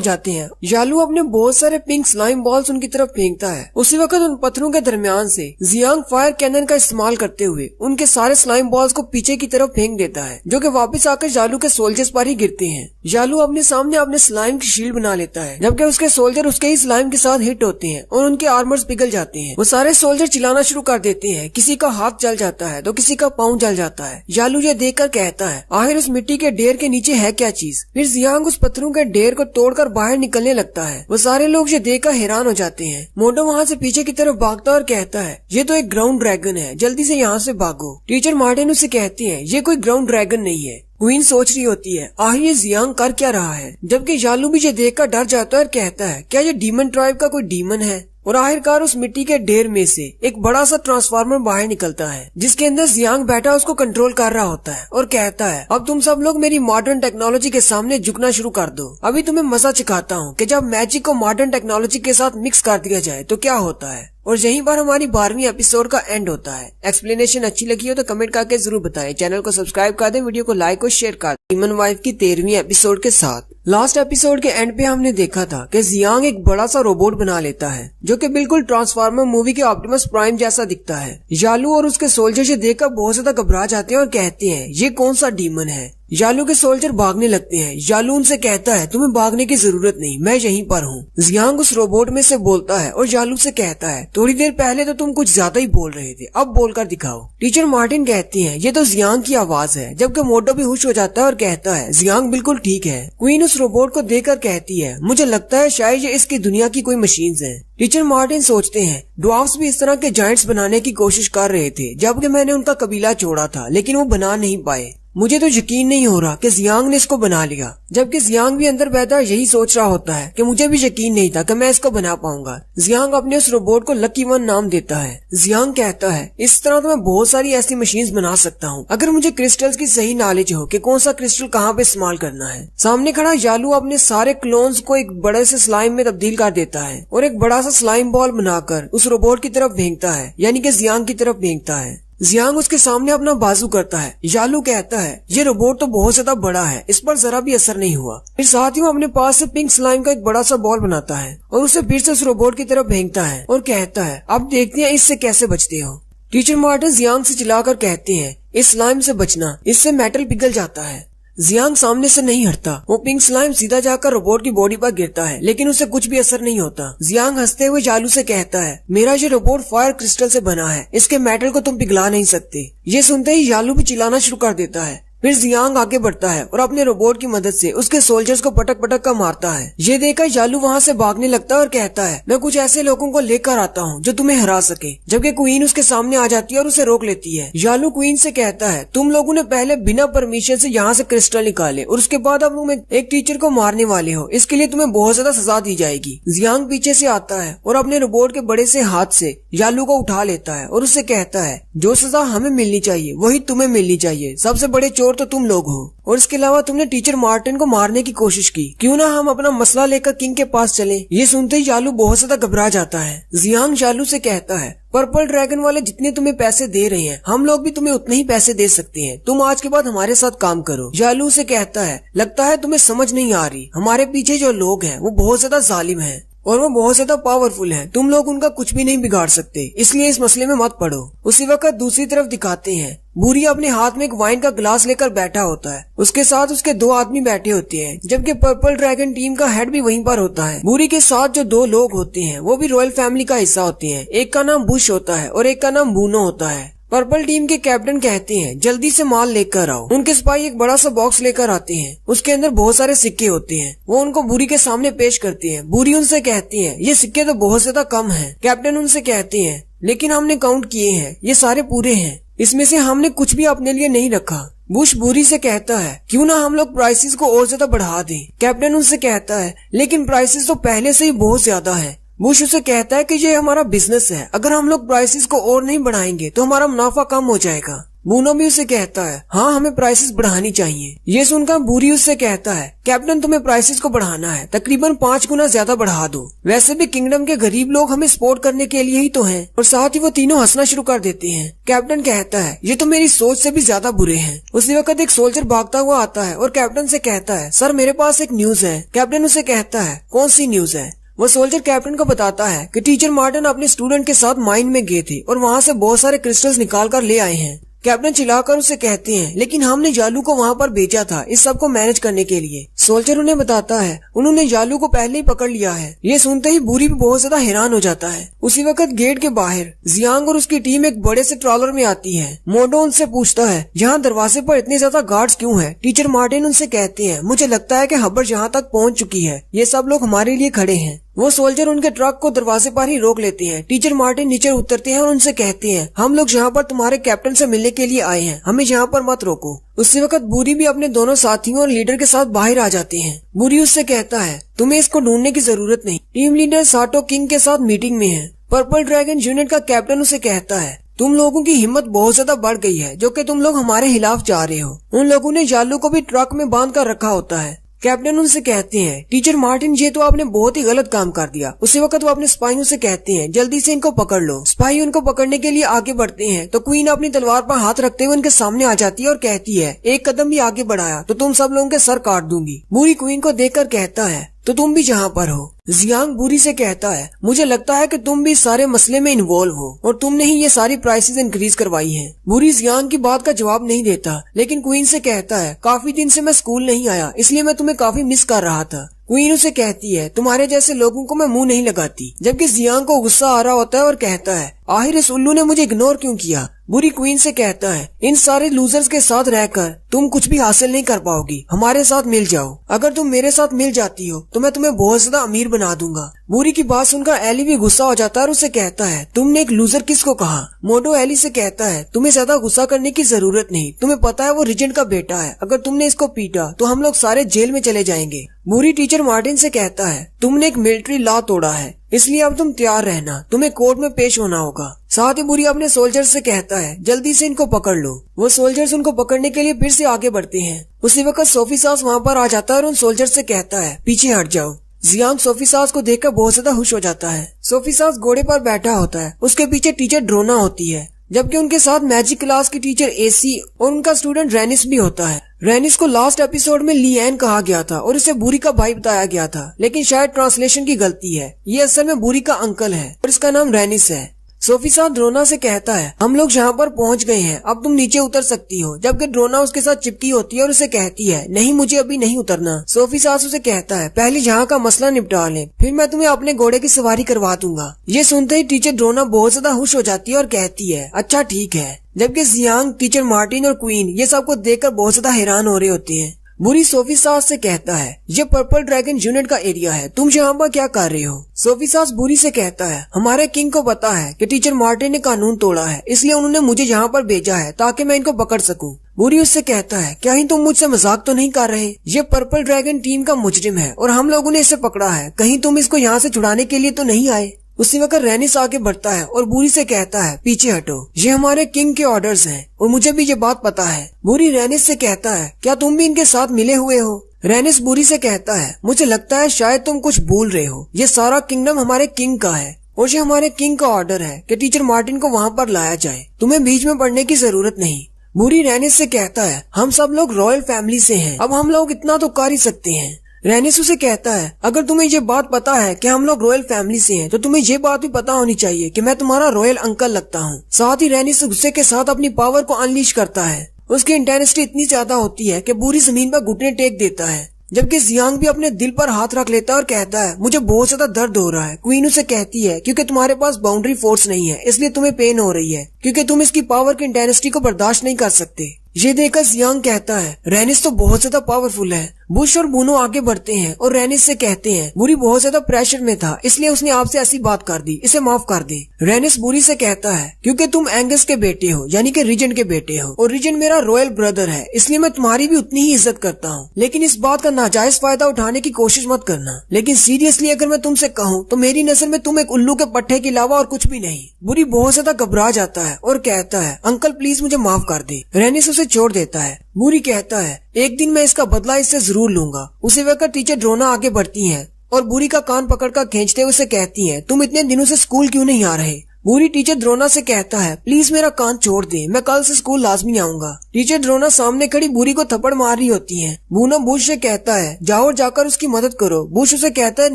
जाते हैं। जालू अपने बहुत सारे पिंक स्लाइम बॉल्स उनकी तरफ फेंकता है। उसी वक्त उन पत्थरों के दरमियान से जियांग फायर कैनन का इस्तेमाल करते हुए उनके सारे स्लाइम बॉल्स को पीछे की तरफ फेंक देता है, जो कि वापस आकर जालू के सोल्जर्स पर ही गिरते हैं। जालू अपने सामने अपने स्लाइम की शील्ड बना लेता है, जबकि उसके सोल्जर उसके ही स्लाइम के साथ हिट होते हैं और उनके आर्मर्स पिघल जाते हैं। वो सारे सोल्जर चिल्लाना शुरू कर देते हैं, किसी का हाथ जल जाता है तो किसी का पाँव जल जाता है। जालू ये देखकर कहता है आखिर उस मिट्टी के ढेर के नीचे है क्या चीज? फिर जियांग उस पत्थरों के ढेर को तोड़कर बाहर निकलने लगता है। वो सारे लोग ये देखकर हैरान हो जाते हैं। मोटो वहाँ से पीछे की तरफ भागता और कहता है ये तो एक ग्राउंड ड्रैगन है, जल्दी से यहाँ से भागो। टीचर मार्टिन उससे कहती है ये कोई ग्राउंड ड्रैगन नहीं है। क्वीन सोच रही होती है आखिर ये जियांग कर क्या रहा है, जबकि जालू भी ये देखकर डर जाता है और कहता है क्या ये डीमन ट्राइब का कोई डीमन है? और आखिरकार उस मिट्टी के ढेर में से एक बड़ा सा ट्रांसफार्मर बाहर निकलता है, जिसके अंदर जियांग बैठा उसको कंट्रोल कर रहा होता है और कहता है अब तुम सब लोग मेरी मॉडर्न टेक्नोलॉजी के सामने झुकना शुरू कर दो। अभी तुम्हें मजा सिखाता हूँ कि जब मैजिक को मॉडर्न टेक्नोलॉजी के साथ मिक्स कर दिया जाए तो क्या होता है। और यहीं पर हमारी 12वीं एपिसोड का एंड होता है। एक्सप्लेनेशन अच्छी लगी हो तो कमेंट करके जरूर बताएं। चैनल को सब्सक्राइब कर दें, वीडियो को लाइक और शेयर कर दें। डीमन वाइफ की 13वीं एपिसोड के साथ लास्ट एपिसोड के एंड पे हमने देखा था कि जियांग एक बड़ा सा रोबोट बना लेता है, जो कि बिल्कुल ट्रांसफार्मर मूवी के ऑप्टिमस प्राइम जैसा दिखता है। जालू और उसके सोल्जर से देखकर बहुत ज्यादा घबरा जाते हैं और कहते हैं ये कौन सा डीमन है। जालू के सोल्जर भागने लगते हैं। जालू उनसे कहता है तुम्हें भागने की जरूरत नहीं, मैं यहीं पर हूँ। जियांग उस रोबोट में से बोलता है और जालू से कहता है थोड़ी देर पहले तो तुम कुछ ज्यादा ही बोल रहे थे, अब बोलकर दिखाओ। टीचर मार्टिन कहती है ये तो जियांग की आवाज है, जबकि मोटो भी खुश हो जाता है और कहता है जियांग बिल्कुल ठीक है। क्वीन उस रोबोट को देखकर कहती है मुझे लगता है शायद ये इसकी दुनिया की कोई मशीन है। टीचर मार्टिन सोचते हैं ड्वार्फ्स भी इस तरह के जायंट्स बनाने की कोशिश कर रहे थे, जबकि मैंने उनका कबीला छोड़ा था, लेकिन वो बना नहीं पाए। मुझे तो यकीन नहीं हो रहा कि जियांग ने इसको बना लिया, जबकि जियांग भी अंदर बैठा यही सोच रहा होता है कि मुझे भी यकीन नहीं था कि मैं इसको बना पाऊंगा। जियांग अपने उस रोबोट को लकी वन नाम देता है। जियांग कहता है इस तरह तो मैं बहुत सारी ऐसी मशीन्स बना सकता हूँ, अगर मुझे क्रिस्टल्स की सही नॉलेज हो कि कौन सा क्रिस्टल कहाँ पे इस्तेमाल करना है। सामने खड़ा जालू अपने सारे क्लोन्स को एक बड़े से स्लाइम में तब्दील कर देता है और एक बड़ा सा स्लाइम बॉल बनाकर उस रोबोट की तरफ फेंकता है, यानी कि जियांग की तरफ फेंकता है। जियांग उसके सामने अपना बाजू करता है। जालू कहता है ये रोबोट तो बहुत ज्यादा बड़ा है, इस पर जरा भी असर नहीं हुआ। फिर साथ ही वो अपने पास से पिंक स्लाइम का एक बड़ा सा बॉल बनाता है और उसे फिर से उस रोबोट की तरफ फेंकता है और कहता है अब देखते हैं इससे कैसे बचते हो। टीचर मार्टिन जियांग से चिल्लाकर कहते हैं इस स्लाइम से बचना, इससे मेटल पिघल जाता है। जियांग सामने से नहीं हटता। वो पिंक स्लाइम सीधा जाकर रोबोट की बॉडी पर गिरता है, लेकिन उसे कुछ भी असर नहीं होता। जियांग हंसते हुए जालू से कहता है मेरा ये रोबोट फायर क्रिस्टल से बना है, इसके मेटल को तुम पिघला नहीं सकते। ये सुनते ही जालू भी चिल्लाना शुरू कर देता है। फिर जियांग आगे बढ़ता है और अपने रोबोट की मदद से उसके सोल्जर्स को पटक पटक कर मारता है। ये देखकर यालू वहाँ से भागने लगता है और कहता है, मैं कुछ ऐसे लोगों को लेकर आता हूँ जो तुम्हें हरा सके। जबकि क्वीन उसके सामने आ जाती है और उसे रोक लेती है। यालू क्वीन से कहता है, तुम लोगों ने पहले बिना परमिशन से यहाँ से क्रिस्टल निकाले और उसके बाद अब तुम एक टीचर को मारने वाले हो, इसके लिए तुम्हें बहुत ज्यादा सजा दी जाएगी। जियांग पीछे से आता है और अपने रोबोट के बड़े से हाथ से यालू को उठा लेता है और उससे कहता है, जो सजा हमें मिलनी चाहिए वही तुम्हें मिलनी चाहिए। सबसे बड़े चोर तो तुम लोग हो और इसके अलावा तुमने टीचर मार्टिन को मारने की कोशिश की। क्यों ना हम अपना मसला लेकर किंग के पास चले। ये सुनते ही यालू बहुत ज्यादा घबरा जाता है। जियांग यालू से कहता है, पर्पल ड्रैगन वाले जितने तुम्हें पैसे दे रहे हैं हम लोग भी तुम्हें उतने ही पैसे दे सकते हैं। तुम आज के बाद हमारे साथ काम करो। यालू से कहता है, लगता है तुम्हें समझ नहीं आ रही, हमारे पीछे जो लोग हैं वो बहुत ज्यादा जालिम हैं और वो बहुत ज्यादा पावरफुल हैं। तुम लोग उनका कुछ भी नहीं बिगाड़ सकते, इसलिए इस मसले में मत पड़ो। उसी वक्त दूसरी तरफ दिखाते हैं, बूरी अपने हाथ में एक वाइन का गिलास लेकर बैठा होता है। उसके साथ उसके 2 आदमी बैठे होते हैं, जबकि पर्पल ड्रैगन टीम का हेड भी वहीं पर होता है। बूरी के साथ जो 2 लोग होते हैं वो भी रॉयल फैमिली का हिस्सा होते हैं। एक का नाम बुश होता है और एक का नाम बूनो होता है। पर्पल टीम के कैप्टन कहते हैं, जल्दी से माल लेकर आओ। उनके सिपाही एक बड़ा सा बॉक्स लेकर आते हैं, उसके अंदर बहुत सारे सिक्के होते हैं। वो उनको बूरी के सामने पेश करते हैं। बूरी उनसे कहती है, ये सिक्के तो बहुत ज्यादा कम हैं। कैप्टन उनसे कहते हैं, लेकिन हमने काउंट किए हैं, ये सारे पूरे हैं, इसमें से हमने कुछ भी अपने लिए नहीं रखा। बुश बूरी से कहता है, क्यों ना हम लोग प्राइसेस को और ज्यादा बढ़ा दें। कैप्टन उनसे कहता है, लेकिन प्राइसेस तो पहले से ही बहुत ज्यादा है। बुश उसे कहता है कि ये हमारा बिजनेस है, अगर हम लोग प्राइसेस को और नहीं बढ़ाएंगे तो हमारा मुनाफा कम हो जाएगा। बूनो भी उसे कहता है, हाँ हमें प्राइसेस बढ़ानी चाहिए। ये सुनकर बूरी उससे कहता है, कैप्टन तुम्हें प्राइसेस को बढ़ाना है, तकरीबन 5 गुना ज्यादा बढ़ा दो। वैसे भी किंगडम के गरीब लोग हमें सपोर्ट करने के लिए ही तो हैं। और साथ ही वो तीनों हंसना शुरू कर देते हैं। कैप्टन कहता है, ये तो मेरी सोच से भी ज्यादा बुरे हैं। उसी वक्त एक सोल्जर भागता हुआ आता है और कैप्टन से कहता है, सर मेरे पास एक न्यूज है। कैप्टन उसे कहता है, कौन सी न्यूज है। वो सोल्जर कैप्टन को बताता है कि टीचर मार्टिन अपने स्टूडेंट के साथ माइन में गए थे और वहाँ से बहुत सारे क्रिस्टल्स निकाल कर ले आए हैं। कैप्टन चिल्लाकर उसे कहते हैं, लेकिन हमने यालू को वहाँ पर भेजा था इस सब को मैनेज करने के लिए। सोल्जर उन्हें बताता है, उन्होंने यालू को पहले ही पकड़ लिया है। ये सुनते ही बूरी भी बहुत ज्यादा हैरान हो जाता है। उसी वक्त गेट के बाहर जियांग और उसकी टीम एक बड़े से ट्रॉलर में आती है। मोडो उनसे पूछता है, यहाँ दरवाजे पर इतने ज्यादा गार्ड्स क्यों हैं? टीचर मार्टिन उनसे कहते हैं, मुझे लगता है कि खबर यहाँ तक पहुँच चुकी है, ये सब लोग हमारे लिए खड़े हैं। वो सोल्जर उनके ट्रक को दरवाजे पर ही रोक लेते हैं। टीचर मार्टिन नीचे उतरते हैं और उनसे कहते हैं, हम लोग यहाँ पर तुम्हारे कैप्टन से मिलने के लिए आए हैं, हमें यहाँ पर मत रोको। उसी वक्त बूरी भी अपने दोनों साथियों और लीडर के साथ बाहर आ जाते हैं। बूरी उससे कहता है, तुम्हें इसको ढूंढने की जरूरत नहीं। टीम लीडर साटो किंग के साथ मीटिंग में है। पर्पल ड्रैगन यूनिट का कैप्टन उसे कहता है, तुम लोगों की हिम्मत बहुत ज्यादा बढ़ गई है, जो कि तुम लोग हमारे खिलाफ जा रहे हो। उन लोगों ने यालू को भी ट्रक में बांध कर रखा होता है। कैप्टन उनसे कहते हैं, टीचर मार्टिन ये तो आपने बहुत ही गलत काम कर दिया। उसी वक्त वो अपने सिपाहियों से कहते हैं, जल्दी से इनको पकड़ लो। सिपाही उनको पकड़ने के लिए आगे बढ़ते हैं तो क्वीन अपनी तलवार पर हाथ रखते हुए उनके सामने आ जाती है और कहती है, एक कदम भी आगे बढ़ाया तो तुम सब लोगों के सर काट दूंगी। बूरी क्वीन को देखकर कहता है, तो तुम भी जहाँ पर हो। जियांग बूरी से कहता है, मुझे लगता है कि तुम भी इस सारे मसले में इन्वॉल्व हो और तुमने ही ये सारी प्राइसेस इंक्रीज करवाई हैं। बूरी जियांग की बात का जवाब नहीं देता, लेकिन क्वीन से कहता है, काफी दिन से मैं स्कूल नहीं आया, इसलिए मैं तुम्हें काफी मिस कर रहा था। क्वीन उसे कहती है, तुम्हारे जैसे लोगों को मैं मुंह नहीं लगाती। जबकि जियांग को गुस्सा आ रहा होता है और कहता है, आखिर इस उल्लू ने मुझे इग्नोर क्यों किया। बुरी क्वीन से कहता है, इन सारे लूजर्स के साथ रहकर तुम कुछ भी हासिल नहीं कर पाओगी, हमारे साथ मिल जाओ। अगर तुम मेरे साथ मिल जाती हो तो मैं तुम्हें बहुत ज्यादा अमीर बना दूंगा। बुरी की बात सुनकर एली भी गुस्सा हो जाता है और उसे कहता है, तुमने एक लूजर किसको कहा। मोटो एली से कहता है, तुम्हें ज्यादा गुस्सा करने की जरूरत नहीं, तुम्हें पता है वो रिजेंट का बेटा है, अगर तुमने इसको पीटा तो हम लोग सारे जेल में चले जाएंगे। बुरी टीचर मार्टिन से कहता है, तुमने एक मिलिट्री लॉ तोड़ा है, इसलिए अब तुम तैयार रहना, तुम्हें कोर्ट में पेश होना होगा। साथ ही बुरी अपने सोल्जर्स से कहता है, जल्दी से इनको पकड़ लो। वो सोल्जर्स उनको पकड़ने के लिए फिर से आगे बढ़ते हैं। उसी वक्त सोफी सास वहाँ पर आ जाता है और उन सोल्जर्स से कहता है, पीछे हट जाओ। जियांग सोफी सास को देखकर बहुत ज्यादा खुश हो जाता है। सोफी सास घोड़े पर बैठा होता है, उसके पीछे टीचर ड्रोना होती है, जबकि उनके साथ मैजिक क्लास की टीचर एसी और उनका स्टूडेंट रेनिस भी होता है। रेनिस को लास्ट एपिसोड में लिएन कहा गया था और इसे बूरी का भाई बताया गया था, लेकिन शायद ट्रांसलेशन की गलती है। ये असल में बूरी का अंकल है और इसका नाम रेनिस है। सोफी साथ ड्रोना से कहता है, हम लोग यहाँ पर पहुँच गए हैं, अब तुम नीचे उतर सकती हो। जबकि ड्रोना उसके साथ चिपकी होती है और उसे कहती है, नहीं मुझे अभी नहीं उतरना। सोफी सास उसे कहता है, पहले यहाँ का मसला निपटा लें, फिर मैं तुम्हें अपने घोड़े की सवारी करवा दूंगा। ये सुनते ही टीचर ड्रोना बहुत ज्यादा खुश हो जाती है और कहती है, अच्छा ठीक है। जबकि जियांग, टीचर मार्टिन और क्वीन ये सबको देखकर बहुत ज्यादा हैरान हो रहे होते हैं। बुरी सोफी सास से कहता है, ये पर्पल ड्रैगन यूनिट का एरिया है, तुम यहाँ पर क्या कर रहे हो? सोफी सास बुरी से कहता है, हमारे किंग को पता है कि टीचर मार्टिन ने कानून तोड़ा है, इसलिए उन्होंने मुझे यहाँ पर भेजा है ताकि मैं इनको पकड़ सकूं। बुरी उससे कहता है, क्या ही तुम मुझसे मजाक तो नहीं कर रहे? ये पर्पल ड्रैगन टीम का मुजरिम है और हम लोगों ने इसे पकड़ा है, कहीं तुम इसको यहाँ से छुड़ाने के लिए तो नहीं आए? उसी वक्त रेनिस आगे बढ़ता है और बुरी से कहता है, पीछे हटो, ये हमारे किंग के ऑर्डर्स हैं और मुझे भी ये बात पता है। बुरी रेनिस से कहता है, क्या तुम भी इनके साथ मिले हुए हो? रेनिस बुरी से कहता है, मुझे लगता है शायद तुम कुछ भूल रहे हो, ये सारा किंगडम हमारे किंग का है और ये हमारे किंग का ऑर्डर है कि टीचर मार्टिन को वहाँ पर लाया जाए, तुम्हें बीच में पड़ने की जरूरत नहीं। बुरी रेनिस से कहता है, हम सब लोग रॉयल फैमिली से हैं, अब हम लोग इतना तो कर ही सकते हैं। रेनिस उसे कहता है, अगर तुम्हें ये बात पता है कि हम लोग रॉयल फैमिली से हैं, तो तुम्हें ये बात भी पता होनी चाहिए कि मैं तुम्हारा रॉयल अंकल लगता हूँ। साथ ही रेनिस गुस्से के साथ अपनी पावर को अनलीश करता है। उसकी इंटेंसिटी इतनी ज्यादा होती है कि बुरी जमीन पर घुटने टेक देता है, जबकि जियांग भी अपने दिल पर हाथ रख लेता है और कहता है, मुझे बहुत ज्यादा दर्द हो रहा है। क्वीन उसे कहती है, क्योंकि तुम्हारे पास बाउंड्री फोर्स नहीं है, इसलिए तुम्हें पेन हो रही है, क्योंकि तुम इसकी पावर की इंटेंसिटी को बर्दाश्त नहीं कर सकते। ये देखकर जियांग कहता है, रेनिस तो बहुत ज्यादा पावरफुल है। बुश और बूनो आगे बढ़ते हैं और रेनिस से कहते हैं, बुरी बहुत ज्यादा प्रेशर में था, इसलिए उसने आपसे ऐसी बात कर दी, इसे माफ कर दे। रेनिस बुरी से कहता है, क्योंकि तुम एंगस के बेटे हो, यानी कि रीजेंट के बेटे हो, और रीजेंट मेरा रॉयल ब्रदर है, इसलिए मैं तुम्हारी भी उतनी ही इज्जत करता हूँ, लेकिन इस बात का नाजायज फायदा उठाने की कोशिश मत करना। लेकिन सीरियसली अगर मैं तुमसे कहूँ तो मेरी नजर में तुम एक उल्लू के पट्टे के अलावा और कुछ भी नहीं। बुरी बहुत ज्यादा घबरा जाता है और कहता है, अंकल प्लीज मुझे माफ कर दे। रेनिस उसे छोड़ देता है। बुरी कहता है, एक दिन मैं इसका बदला इससे जरूर लूंगा। उसी वक्त टीचर ड्रोना आगे बढ़ती हैं और बुरी का कान पकड़कर खींचते हुए उसे कहती हैं, तुम इतने दिनों से स्कूल क्यों नहीं आ रहे? बुरी टीचर ड्रोना से कहता है, प्लीज मेरा कान छोड़ दे, मैं कल से स्कूल लाजमी आऊंगा। टीचर ड्रोना सामने खड़ी बुरी को थप्पड़ मार रही होती है। बूनो बुश से कहता है, जाओ और जाकर उसकी मदद करो। बुश उसे कहता है,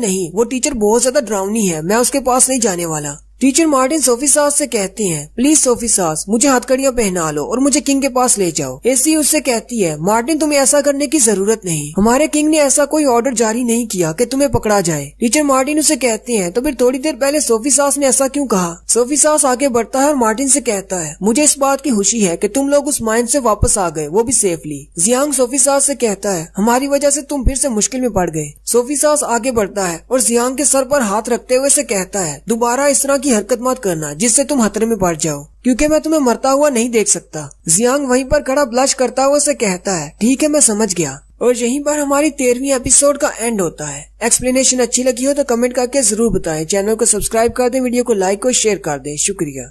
नहीं, वो टीचर बहुत ज्यादा डरावनी है, मैं उसके पास नहीं जाने वाला। टीचर मार्टिन सोफी सास से कहते हैं, प्लीज सोफी सास मुझे हथकड़ियां पहना लो और मुझे किंग के पास ले जाओ। एसी उससे कहती है, मार्टिन तुम्हें ऐसा करने की जरूरत नहीं, हमारे किंग ने ऐसा कोई ऑर्डर जारी नहीं किया कि तुम्हें पकड़ा जाए। टीचर मार्टिन उसे कहते हैं, तो फिर थोड़ी देर पहले सोफी सास ने ऐसा क्यों कहा? सोफी सास आगे बढ़ता है और मार्टिन से कहता है, मुझे इस बात की खुशी है कि तुम लोग उस माइन से वापस आ गए, वो भी सेफली। जियांग सोफी सास से कहता है, हमारी वजह से तुम फिर से मुश्किल में पड़ गए। सोफी सास आगे बढ़ता है और जियांग के सर पर हाथ रखते हुए से कहता है, दोबारा इस तरह की हरकत मत करना जिससे तुम खतरे में पड़ जाओ, क्योंकि मैं तुम्हें मरता हुआ नहीं देख सकता। जियांग वहीं पर खड़ा ब्लश करता हुआ से कहता है, ठीक है मैं समझ गया। और यहीं पर हमारी 13वीं एपिसोड का एंड होता है। एक्सप्लेनेशन अच्छी लगी हो तो कमेंट करके जरूर बताएं। चैनल को सब्सक्राइब कर दें, वीडियो को लाइक और शेयर कर दें। शुक्रिया।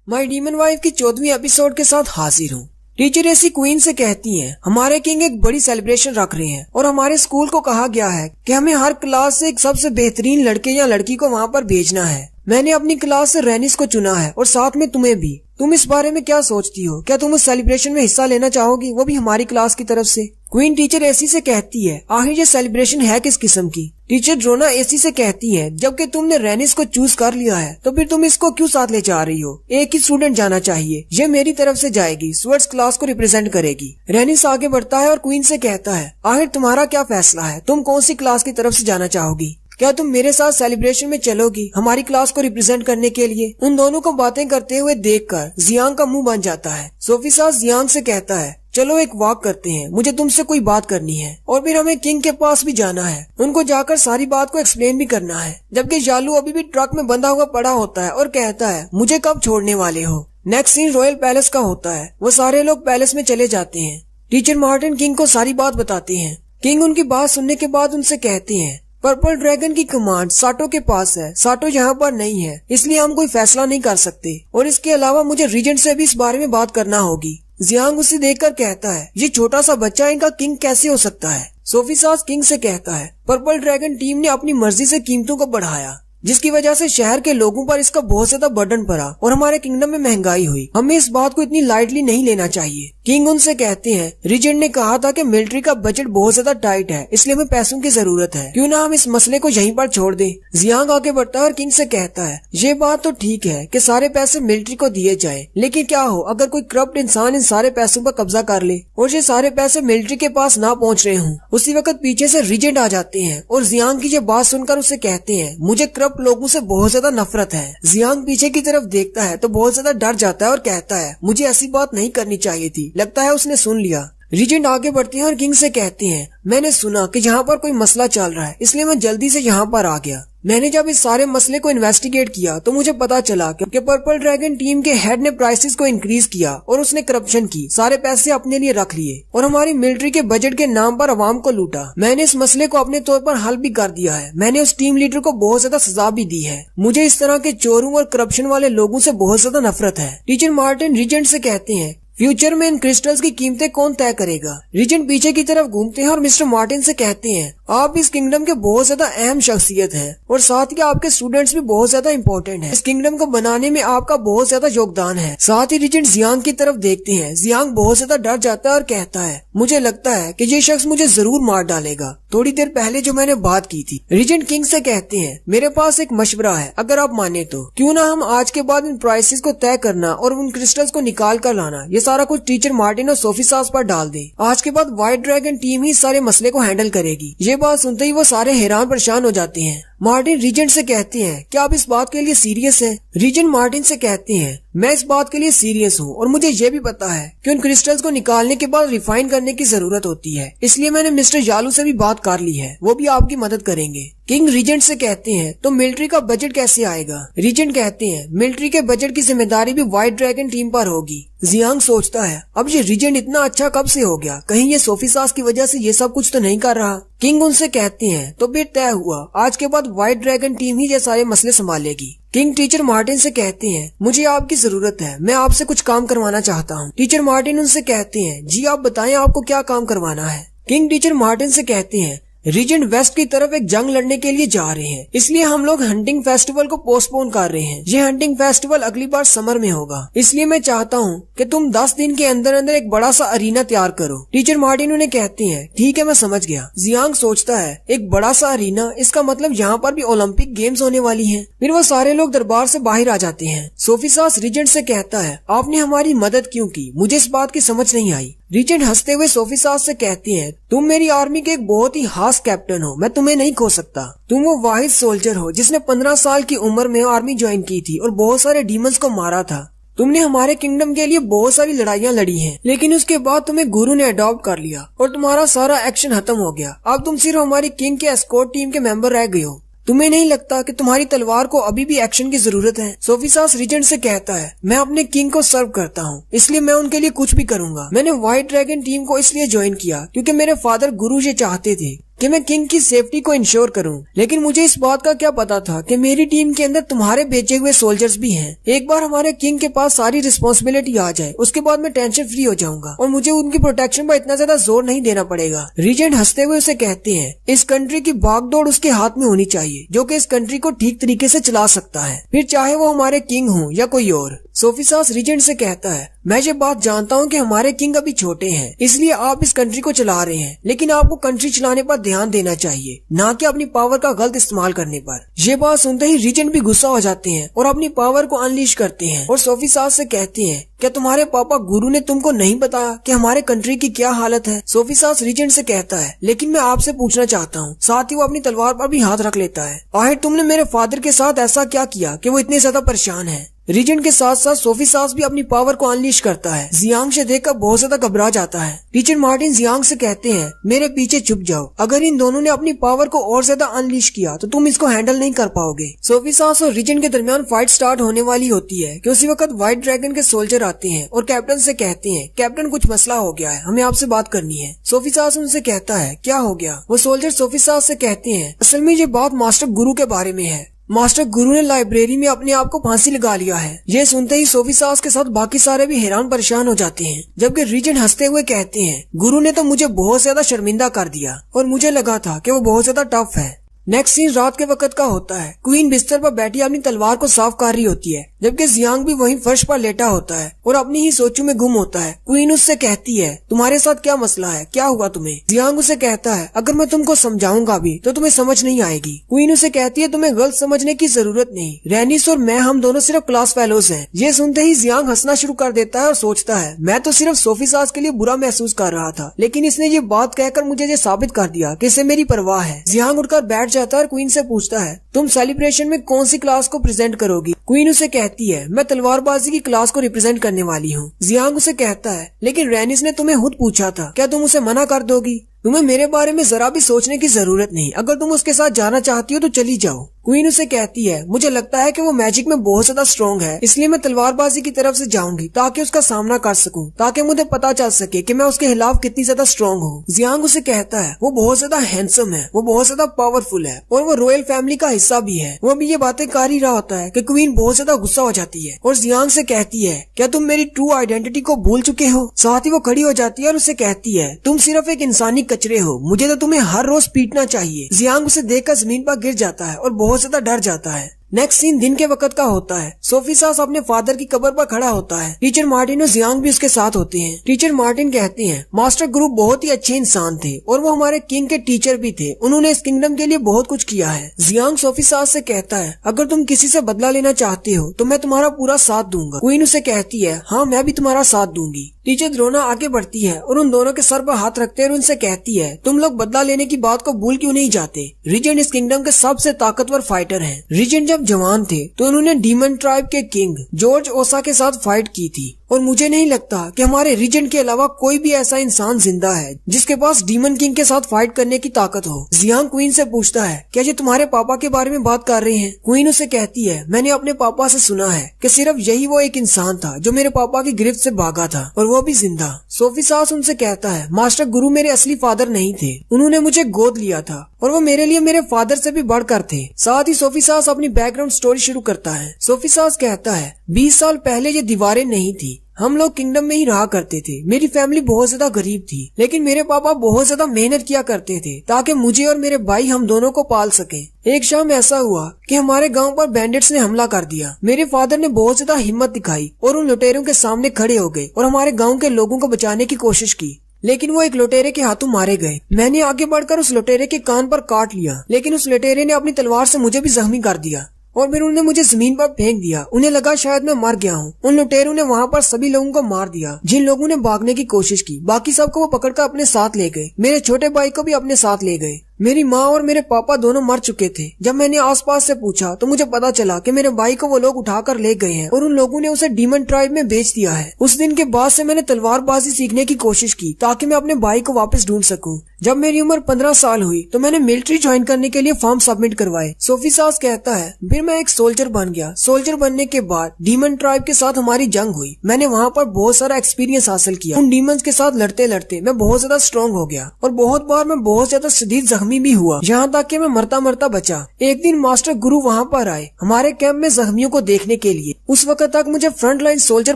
माय डीमन वाइफ की 14वीं एपिसोड के साथ हाजिर हूँ। टीचर ऐसी क्वीन से कहती हैं, हमारे किंग एक बड़ी सेलिब्रेशन रख रहे हैं और हमारे स्कूल को कहा गया है कि हमें हर क्लास से एक सबसे बेहतरीन लड़के या लड़की को वहाँ पर भेजना है। मैंने अपनी क्लास से रेनिस को चुना है और साथ में तुम्हें भी। तुम इस बारे में क्या सोचती हो? क्या तुम उस सेलिब्रेशन में हिस्सा लेना चाहोगी, वो भी हमारी क्लास की तरफ से? क्वीन टीचर एसी से कहती है, आखिर ये सेलिब्रेशन है किस किस्म की? टीचर ड्रोना एसी से कहती है, जबकि तुमने रेनिस को चूज कर लिया है तो फिर तुम इसको क्यों साथ ले जा रही हो? एक ही स्टूडेंट जाना चाहिए, ये मेरी तरफ से जाएगी, स्वर्ड्स क्लास को रिप्रेजेंट करेगी। रेनिस आगे बढ़ता है और क्वीन से कहता है, आखिर तुम्हारा क्या फैसला है? तुम कौन सी क्लास की तरफ से जाना चाहोगी? क्या तुम मेरे साथ सेलिब्रेशन में चलोगी हमारी क्लास को रिप्रेजेंट करने के लिए? उन दोनों को बातें करते हुए देखकर जियांग का मुंह बन जाता है। सोफी सास जियांग से कहता है, चलो एक वॉक करते हैं, मुझे तुमसे कोई बात करनी है और फिर हमें किंग के पास भी जाना है, उनको जाकर सारी बात को एक्सप्लेन भी करना है। जबकि जालू अभी भी ट्रक में बंधा हुआ पड़ा होता है और कहता है, मुझे कब छोड़ने वाले हो? नेक्स्ट सीन रॉयल पैलेस का होता है। वो सारे लोग पैलेस में चले जाते हैं। टीचर मार्टिन किंग को सारी बात बताते हैं। किंग उनकी बात सुनने के बाद उनसे कहते हैं, पर्पल ड्रैगन की कमांड साटो के पास है, साटो यहाँ पर नहीं है, इसलिए हम कोई फैसला नहीं कर सकते और इसके अलावा मुझे रीजेंट से भी इस बारे में बात करना होगी। जियांग उसे देखकर कहता है, ये छोटा सा बच्चा इनका किंग कैसे हो सकता है? सोफी सास किंग से कहता है, पर्पल ड्रैगन टीम ने अपनी मर्जी से कीमतों को बढ़ाया, जिसकी वजह से शहर के लोगों पर इसका बहुत ज्यादा बर्डन पड़ा और हमारे किंगडम में महंगाई हुई। हमें इस बात को इतनी लाइटली नहीं लेना चाहिए। किंग उनसे कहते हैं, रीजेंट ने कहा था कि मिलिट्री का बजट बहुत ज्यादा टाइट है, इसलिए हमें पैसों की जरूरत है, क्यों ना हम इस मसले को यहीं पर छोड़ दें। जियांग आगे बढ़ता है और किंग से कहता है, ये बात तो ठीक है कि सारे पैसे मिलिट्री को दिए जाए, लेकिन क्या हो अगर कोई करप्ट इंसान इन सारे पैसों पर कब्जा कर ले और ये सारे पैसे मिलिट्री के पास ना पहुँच रहे हों? उसी वक्त पीछे से रीजेंट आ जाते हैं और जियांग की ये बात सुनकर उसे कहते हैं, मुझे करप्ट करप्ट लोगों से बहुत ज्यादा नफरत है। जियांग पीछे की तरफ देखता है तो बहुत ज्यादा डर जाता है और कहता है मुझे ऐसी बात नहीं करनी चाहिए थी। लगता है उसने सुन लिया। रीजेंट आगे बढ़ते हैं और किंग से कहते हैं मैंने सुना कि यहाँ पर कोई मसला चल रहा है, इसलिए मैं जल्दी से यहाँ पर आ गया। मैंने जब इस सारे मसले को इन्वेस्टिगेट किया तो मुझे पता चला कि पर्पल ड्रैगन टीम के हेड ने प्राइसेस को इंक्रीज किया और उसने करप्शन की, सारे पैसे अपने लिए रख लिए और हमारी मिलिट्री के बजट के नाम पर अवाम को लूटा। मैंने इस मसले को अपने तौर पर हल भी कर दिया है। मैंने उस टीम लीडर को बहुत ज्यादा सजा भी दी है। मुझे इस तरह के चोरों और करप्शन वाले लोगों से बहुत ज्यादा नफरत है। टीचर मार्टिन रीजेंट से कहते हैं फ्यूचर में इन क्रिस्टल्स की कीमतें कौन तय करेगा। रीजेंट पीछे की तरफ घूमते हैं और मिस्टर मार्टिन से कहते हैं आप इस किंगडम के बहुत ज्यादा अहम शख्सियत हैं और साथ ही आपके स्टूडेंट्स भी बहुत ज्यादा इम्पोर्टेंट हैं। इस किंगडम को बनाने में आपका बहुत ज्यादा योगदान है। साथ ही रीजेंट जियांग की तरफ देखते हैं। जियांग बहुत ज्यादा डर जाता है और कहता है मुझे लगता है कि ये शख्स मुझे जरूर मार डालेगा, थोड़ी देर पहले जो मैंने बात की थी। रीजेंट किंग से कहते हैं मेरे पास एक मशवरा है, अगर आप माने तो क्यों ना हम आज के बाद इन प्राइसेस को तय करना और उन क्रिस्टल्स को निकाल कर लाना, ये सारा कुछ टीचर मार्टिन और सोफी सास पर डाल दें। आज के बाद व्हाइट ड्रैगन टीम ही सारे मसले को हैंडल करेगी। ये बात सुनते ही वो सारे हैरान परेशान हो जाते हैं। मार्टिन रीजेंट से कहते हैं क्या आप इस बात के लिए सीरियस हैं? रीजेंट मार्टिन से कहते हैं मैं इस बात के लिए सीरियस हूँ और मुझे ये भी पता है कि उन क्रिस्टल्स को निकालने के बाद रिफाइन करने की जरूरत होती है, इसलिए मैंने मिस्टर यालू से भी बात कर ली है, वो भी आपकी मदद करेंगे। किंग रीजेंट से कहते हैं तो मिलिट्री का बजट कैसे आएगा? रीजेंट कहते हैं मिलिट्री के बजट की जिम्मेदारी भी व्हाइट ड्रैगन टीम पर होगी। जियांग सोचता है अब ये रीजेंट इतना अच्छा कब से हो गया, कहीं ये सोफी सास की वजह से ये सब कुछ तो नहीं कर रहा। किंग उनसे कहते हैं तो फिर तय हुआ, आज के बाद व्हाइट ड्रैगन टीम ही ये सारे मसले संभालेगी। किंग टीचर मार्टिन से कहते हैं मुझे आपकी जरूरत है, मैं आपसे कुछ काम करवाना चाहता हूँ। टीचर मार्टिन उनसे कहते हैं जी आप बताएं आपको क्या काम करवाना है। किंग टीचर मार्टिन से कहते हैं रीजेंट वेस्ट की तरफ एक जंग लड़ने के लिए जा रहे हैं, इसलिए हम लोग हंटिंग फेस्टिवल को पोस्टपोन कर रहे हैं। ये हंटिंग फेस्टिवल अगली बार समर में होगा, इसलिए मैं चाहता हूँ कि तुम 10 दिन के अंदर अंदर एक बड़ा सा अरीना तैयार करो। टीचर मार्टिन उन्हें कहते हैं ठीक है मैं समझ गया। जियांग सोचता है एक बड़ा सा अरीना, इसका मतलब यहाँ पर भी ओलंपिक गेम्स होने वाली है। फिर वो सारे लोग दरबार से बाहर आ जाते हैं। सोफी सास रीजेंट से कहता है आपने हमारी मदद क्यों की, मुझे इस बात की समझ नहीं आई। रीजेंट हंसते हुए सोफी सास से कहती है तुम मेरी आर्मी के एक बहुत ही खास कैप्टन हो, मैं तुम्हें नहीं खो सकता। तुम वो वाहिद सोल्जर हो जिसने 15 साल की उम्र में आर्मी ज्वाइन की थी और बहुत सारे डीमंस को मारा था। तुमने हमारे किंगडम के लिए बहुत सारी लड़ाइयाँ लड़ी हैं, लेकिन उसके बाद तुम्हें गुरु ने अडॉप्ट कर लिया और तुम्हारा सारा एक्शन खत्म हो गया। अब तुम सिर्फ हमारी किंग के एस्कॉर्ट टीम के मेंबर रह गए हो। तुम्हें नहीं लगता कि तुम्हारी तलवार को अभी भी एक्शन की जरूरत है? सोफी सास रीजेंट से कहता है मैं अपने किंग को सर्व करता हूँ, इसलिए मैं उनके लिए कुछ भी करूंगा। मैंने व्हाइट ड्रैगन टीम को इसलिए ज्वाइन किया क्योंकि मेरे फादर गुरु ये चाहते थे कि मैं किंग की सेफ्टी को इंश्योर करूं, लेकिन मुझे इस बात का क्या पता था कि मेरी टीम के अंदर तुम्हारे भेजे हुए सोल्जर्स भी हैं। एक बार हमारे किंग के पास सारी रिस्पॉन्सिबिलिटी आ जाए, उसके बाद मैं टेंशन फ्री हो जाऊंगा और मुझे उनकी प्रोटेक्शन पर इतना ज्यादा जोर नहीं देना पड़ेगा। रीजेंट हंसते हुए उसे कहते हैं इस कंट्री की भागदौड़ उसके हाथ में होनी चाहिए, जो कि इस कंट्री को ठीक तरीके से चला सकता है, फिर चाहे वो हमारे किंग हो या कोई और। सोफी सास रीजेंट से कहता है मैं ये बात जानता हूँ कि हमारे किंग अभी छोटे हैं, इसलिए आप इस कंट्री को चला रहे हैं, लेकिन आपको कंट्री चलाने पर ध्यान देना चाहिए, ना कि अपनी पावर का गलत इस्तेमाल करने पर। ये बात सुनते ही रीजेंट भी गुस्सा हो जाते हैं और अपनी पावर को अनलीश करते हैं और सोफी सास से कहते हैं क्या तुम्हारे पापा गुरु ने तुमको नहीं बताया कि हमारे कंट्री की क्या हालत है? सोफी सास रीजेंट से कहता है लेकिन मैं आपसे पूछना चाहता हूँ। साथ ही वो अपनी तलवार पर भी हाथ रख लेता है। आखिर तुमने मेरे फादर के साथ ऐसा क्या किया कि वो इतने ज्यादा परेशान है? रीजेंट के साथ साथ सोफी सास भी अपनी पावर को अनलीश करता है। जियांग से देखकर बहुत ज्यादा घबरा जाता है। टीचर मार्टिन जियांग से कहते हैं मेरे पीछे छुप जाओ, अगर इन दोनों ने अपनी पावर को और ज्यादा अनलीश किया तो तुम इसको हैंडल नहीं कर पाओगे। सोफी सास और रीजेंट के दरमियान फाइट स्टार्ट होने वाली होती है कि उसी वक्त व्हाइट ड्रैगन के सोल्जर आते हैं और कैप्टन से कहते हैं कैप्टन कुछ मसला हो गया है, हमें आपसे बात करनी है। सोफी सास उनसे कहता है क्या हो गया? वो सोल्जर सोफी सास से कहते हैं असल में ये बात मास्टर गुरु के बारे में है। मास्टर गुरु ने लाइब्रेरी में अपने आप को फांसी लगा लिया है। ये सुनते ही सोफी सास के साथ बाकी सारे भी हैरान परेशान हो जाते हैं, जबकि रीजेंट हंसते हुए कहते हैं गुरु ने तो मुझे बहुत ज्यादा शर्मिंदा कर दिया और मुझे लगा था कि वो बहुत ज्यादा टफ है। नेक्स्ट सीन रात के वक्त का होता है। क्वीन बिस्तर पर बैठी अपनी तलवार को साफ कर रही होती है, जबकि जियांग भी वहीं फर्श पर लेटा होता है और अपनी ही सोचों में गुम होता है। क्वीन उससे कहती है तुम्हारे साथ क्या मसला है, क्या हुआ तुम्हें? जियांग उसे कहता है अगर मैं तुमको समझाऊंगा भी तो तुम्हें समझ नहीं आएगी। क्वीन उसे कहती है तुम्हें गलत समझने की जरूरत नहीं, रेनिस और मैं हम दोनों सिर्फ क्लास फेलोज हैं। ये सुनते ही जियांग हंसना शुरू कर देता है और सोचता है मैं तो सिर्फ सोफी सास के लिए बुरा महसूस कर रहा था, लेकिन इसने ये बात कहकर मुझे ये साबित कर दिया कि इसे मेरी परवाह है। जियांग उठकर बैठ जाता है और क्वीन से पूछता है, तुम सेलिब्रेशन में कौन सी क्लास को प्रेजेंट करोगी? क्वीन उसे कहती है, मैं तलवारबाजी की क्लास को रिप्रेजेंट करने वाली हूँ। जियांग उसे कहता है, लेकिन रैनिस ने तुम्हें खुद पूछा था, क्या तुम उसे मना कर दोगी? तुम्हें मेरे बारे में जरा भी सोचने की जरूरत नहीं, अगर तुम उसके साथ जाना चाहती हो तो चली जाओ। क्वीन उसे कहती है, मुझे लगता है कि वो मैजिक में बहुत ज्यादा स्ट्रॉन्ग है, इसलिए मैं तलवारबाजी की तरफ से जाऊंगी ताकि उसका सामना कर सकूं, ताकि मुझे पता चल सके कि मैं उसके खिलाफ कितनी ज्यादा स्ट्रॉन्ग हूँ। जियांग उसे कहता है, वो बहुत ज्यादा हैंडसम है, वो बहुत ज्यादा पावरफुल है और वो रॉयल फैमिली का हिस्सा भी है। वो भी ये बातें कर ही रहा होता है कि क्वीन बहुत ज्यादा गुस्सा हो जाती है और जियांग से कहती है, क्या तुम मेरी ट्रू आइडेंटिटी को भूल चुके हो? साथ ही वो खड़ी हो जाती है और उसे कहती है, तुम सिर्फ एक इंसानी कचरे हो, मुझे तो तुम्हें हर रोज पीटना चाहिए। जियांग उसे देखकर जमीन पर गिर जाता है और बहुत ज्यादा डर जाता है। नेक्स्ट सीन दिन के वक्त का होता है। सोफी सास अपने फादर की कब्र पर खड़ा होता है। टीचर मार्टिन और जियांग भी उसके साथ होते हैं। टीचर मार्टिन कहते हैं, मास्टर गुरु बहुत ही अच्छे इंसान थे और वो हमारे किंग के टीचर भी थे, उन्होंने इस किंगडम के लिए बहुत कुछ किया है। जियांग सोफी सास से कहता है, अगर तुम किसी से बदला लेना चाहते हो तो मैं तुम्हारा पूरा साथ दूंगा। क्वीन उसे कहती है, हाँ मैं भी तुम्हारा साथ दूंगी। टीचर द्रोना आगे बढ़ती है और उन दोनों के सर पर हाथ रखते हैं और उनसे कहती है, तुम लोग बदला लेने की बात को भूल क्यों नहीं जाते? रीजेंट इस किंगडम के सबसे ताकतवर फाइटर हैं। रीजेंट जब जवान थे तो उन्होंने डीमन ट्राइब के किंग जॉर्ज ओसा के साथ फाइट की थी और मुझे नहीं लगता कि हमारे रीजन के अलावा कोई भी ऐसा इंसान जिंदा है जिसके पास डीमन किंग के साथ फाइट करने की ताकत हो। जियांग क्वीन से पूछता है, क्या ये तुम्हारे पापा के बारे में बात कर रहे हैं? क्वीन उसे कहती है, मैंने अपने पापा से सुना है कि सिर्फ यही वो एक इंसान था जो मेरे पापा की गिरफ्त से भागा था और वो भी जिंदा। सोफी सास उनसे कहता है, मास्टर गुरु मेरे असली फादर नहीं थे, उन्होंने मुझे गोद लिया था और वो मेरे लिए मेरे फादर से भी बढ़कर थे। साथ ही सोफी सास अपनी बैकग्राउंड स्टोरी शुरू करता है। सोफी सास कहता है, 20 साल पहले ये दीवारें नहीं थी, हम लोग किंगडम में ही रहा करते थे। मेरी फैमिली बहुत ज्यादा गरीब थी, लेकिन मेरे पापा बहुत ज्यादा मेहनत किया करते थे ताकि मुझे और मेरे भाई हम दोनों को पाल सके। एक शाम ऐसा हुआ कि हमारे गांव पर बैंडिट्स ने हमला कर दिया। मेरे फादर ने बहुत ज्यादा हिम्मत दिखाई और उन लुटेरों के सामने खड़े हो गए और हमारे गाँव के लोगों को बचाने की कोशिश की, लेकिन वो एक लुटेरे के हाथों मारे गए। मैंने आगे बढ़कर उस लुटेरे के कान पर काट लिया, लेकिन उस लुटेरे ने अपनी तलवार से मुझे भी जख्मी कर दिया और फिर उन्होंने मुझे जमीन पर फेंक दिया। उन्हें लगा शायद मैं मर गया हूँ। उन लुटेरों ने वहाँ पर सभी लोगों को मार दिया जिन लोगों ने भागने की कोशिश की। बाकी सबको वो पकड़कर अपने साथ ले गए। मेरे छोटे भाई को भी अपने साथ ले गए। मेरी माँ और मेरे पापा दोनों मर चुके थे। जब मैंने आसपास से पूछा तो मुझे पता चला कि मेरे भाई को वो लोग उठाकर ले गए हैं और उन लोगों ने उसे डीमन ट्राइब में बेच दिया है। उस दिन के बाद से मैंने तलवारबाजी सीखने की कोशिश की ताकि मैं अपने भाई को वापस ढूंढ सकूं। जब मेरी उम्र 15 साल हुई तो मैंने मिलिट्री ज्वाइन करने के लिए फॉर्म सबमिट करवाए। सोफी सास कहता है, फिर मैं एक सोल्जर बन गया। सोल्जर बनने के बाद डीमन ट्राइब के साथ हमारी जंग हुई। मैंने वहाँ पर बहुत सारा एक्सपीरियंस हासिल किया। उन डीमंस के साथ लड़ते लड़ते मैं बहुत ज्यादा स्ट्रॉन्ग हो गया और बहुत बार मैं बहुत ज्यादा शदीद जख्मी भी हुआ, यहाँ तक कि मैं मरता मरता बचा। एक दिन मास्टर गुरु वहाँ पर आए हमारे कैंप में जख्मियों को देखने के लिए। उस वक्त तक मुझे फ्रंट लाइन सोल्जर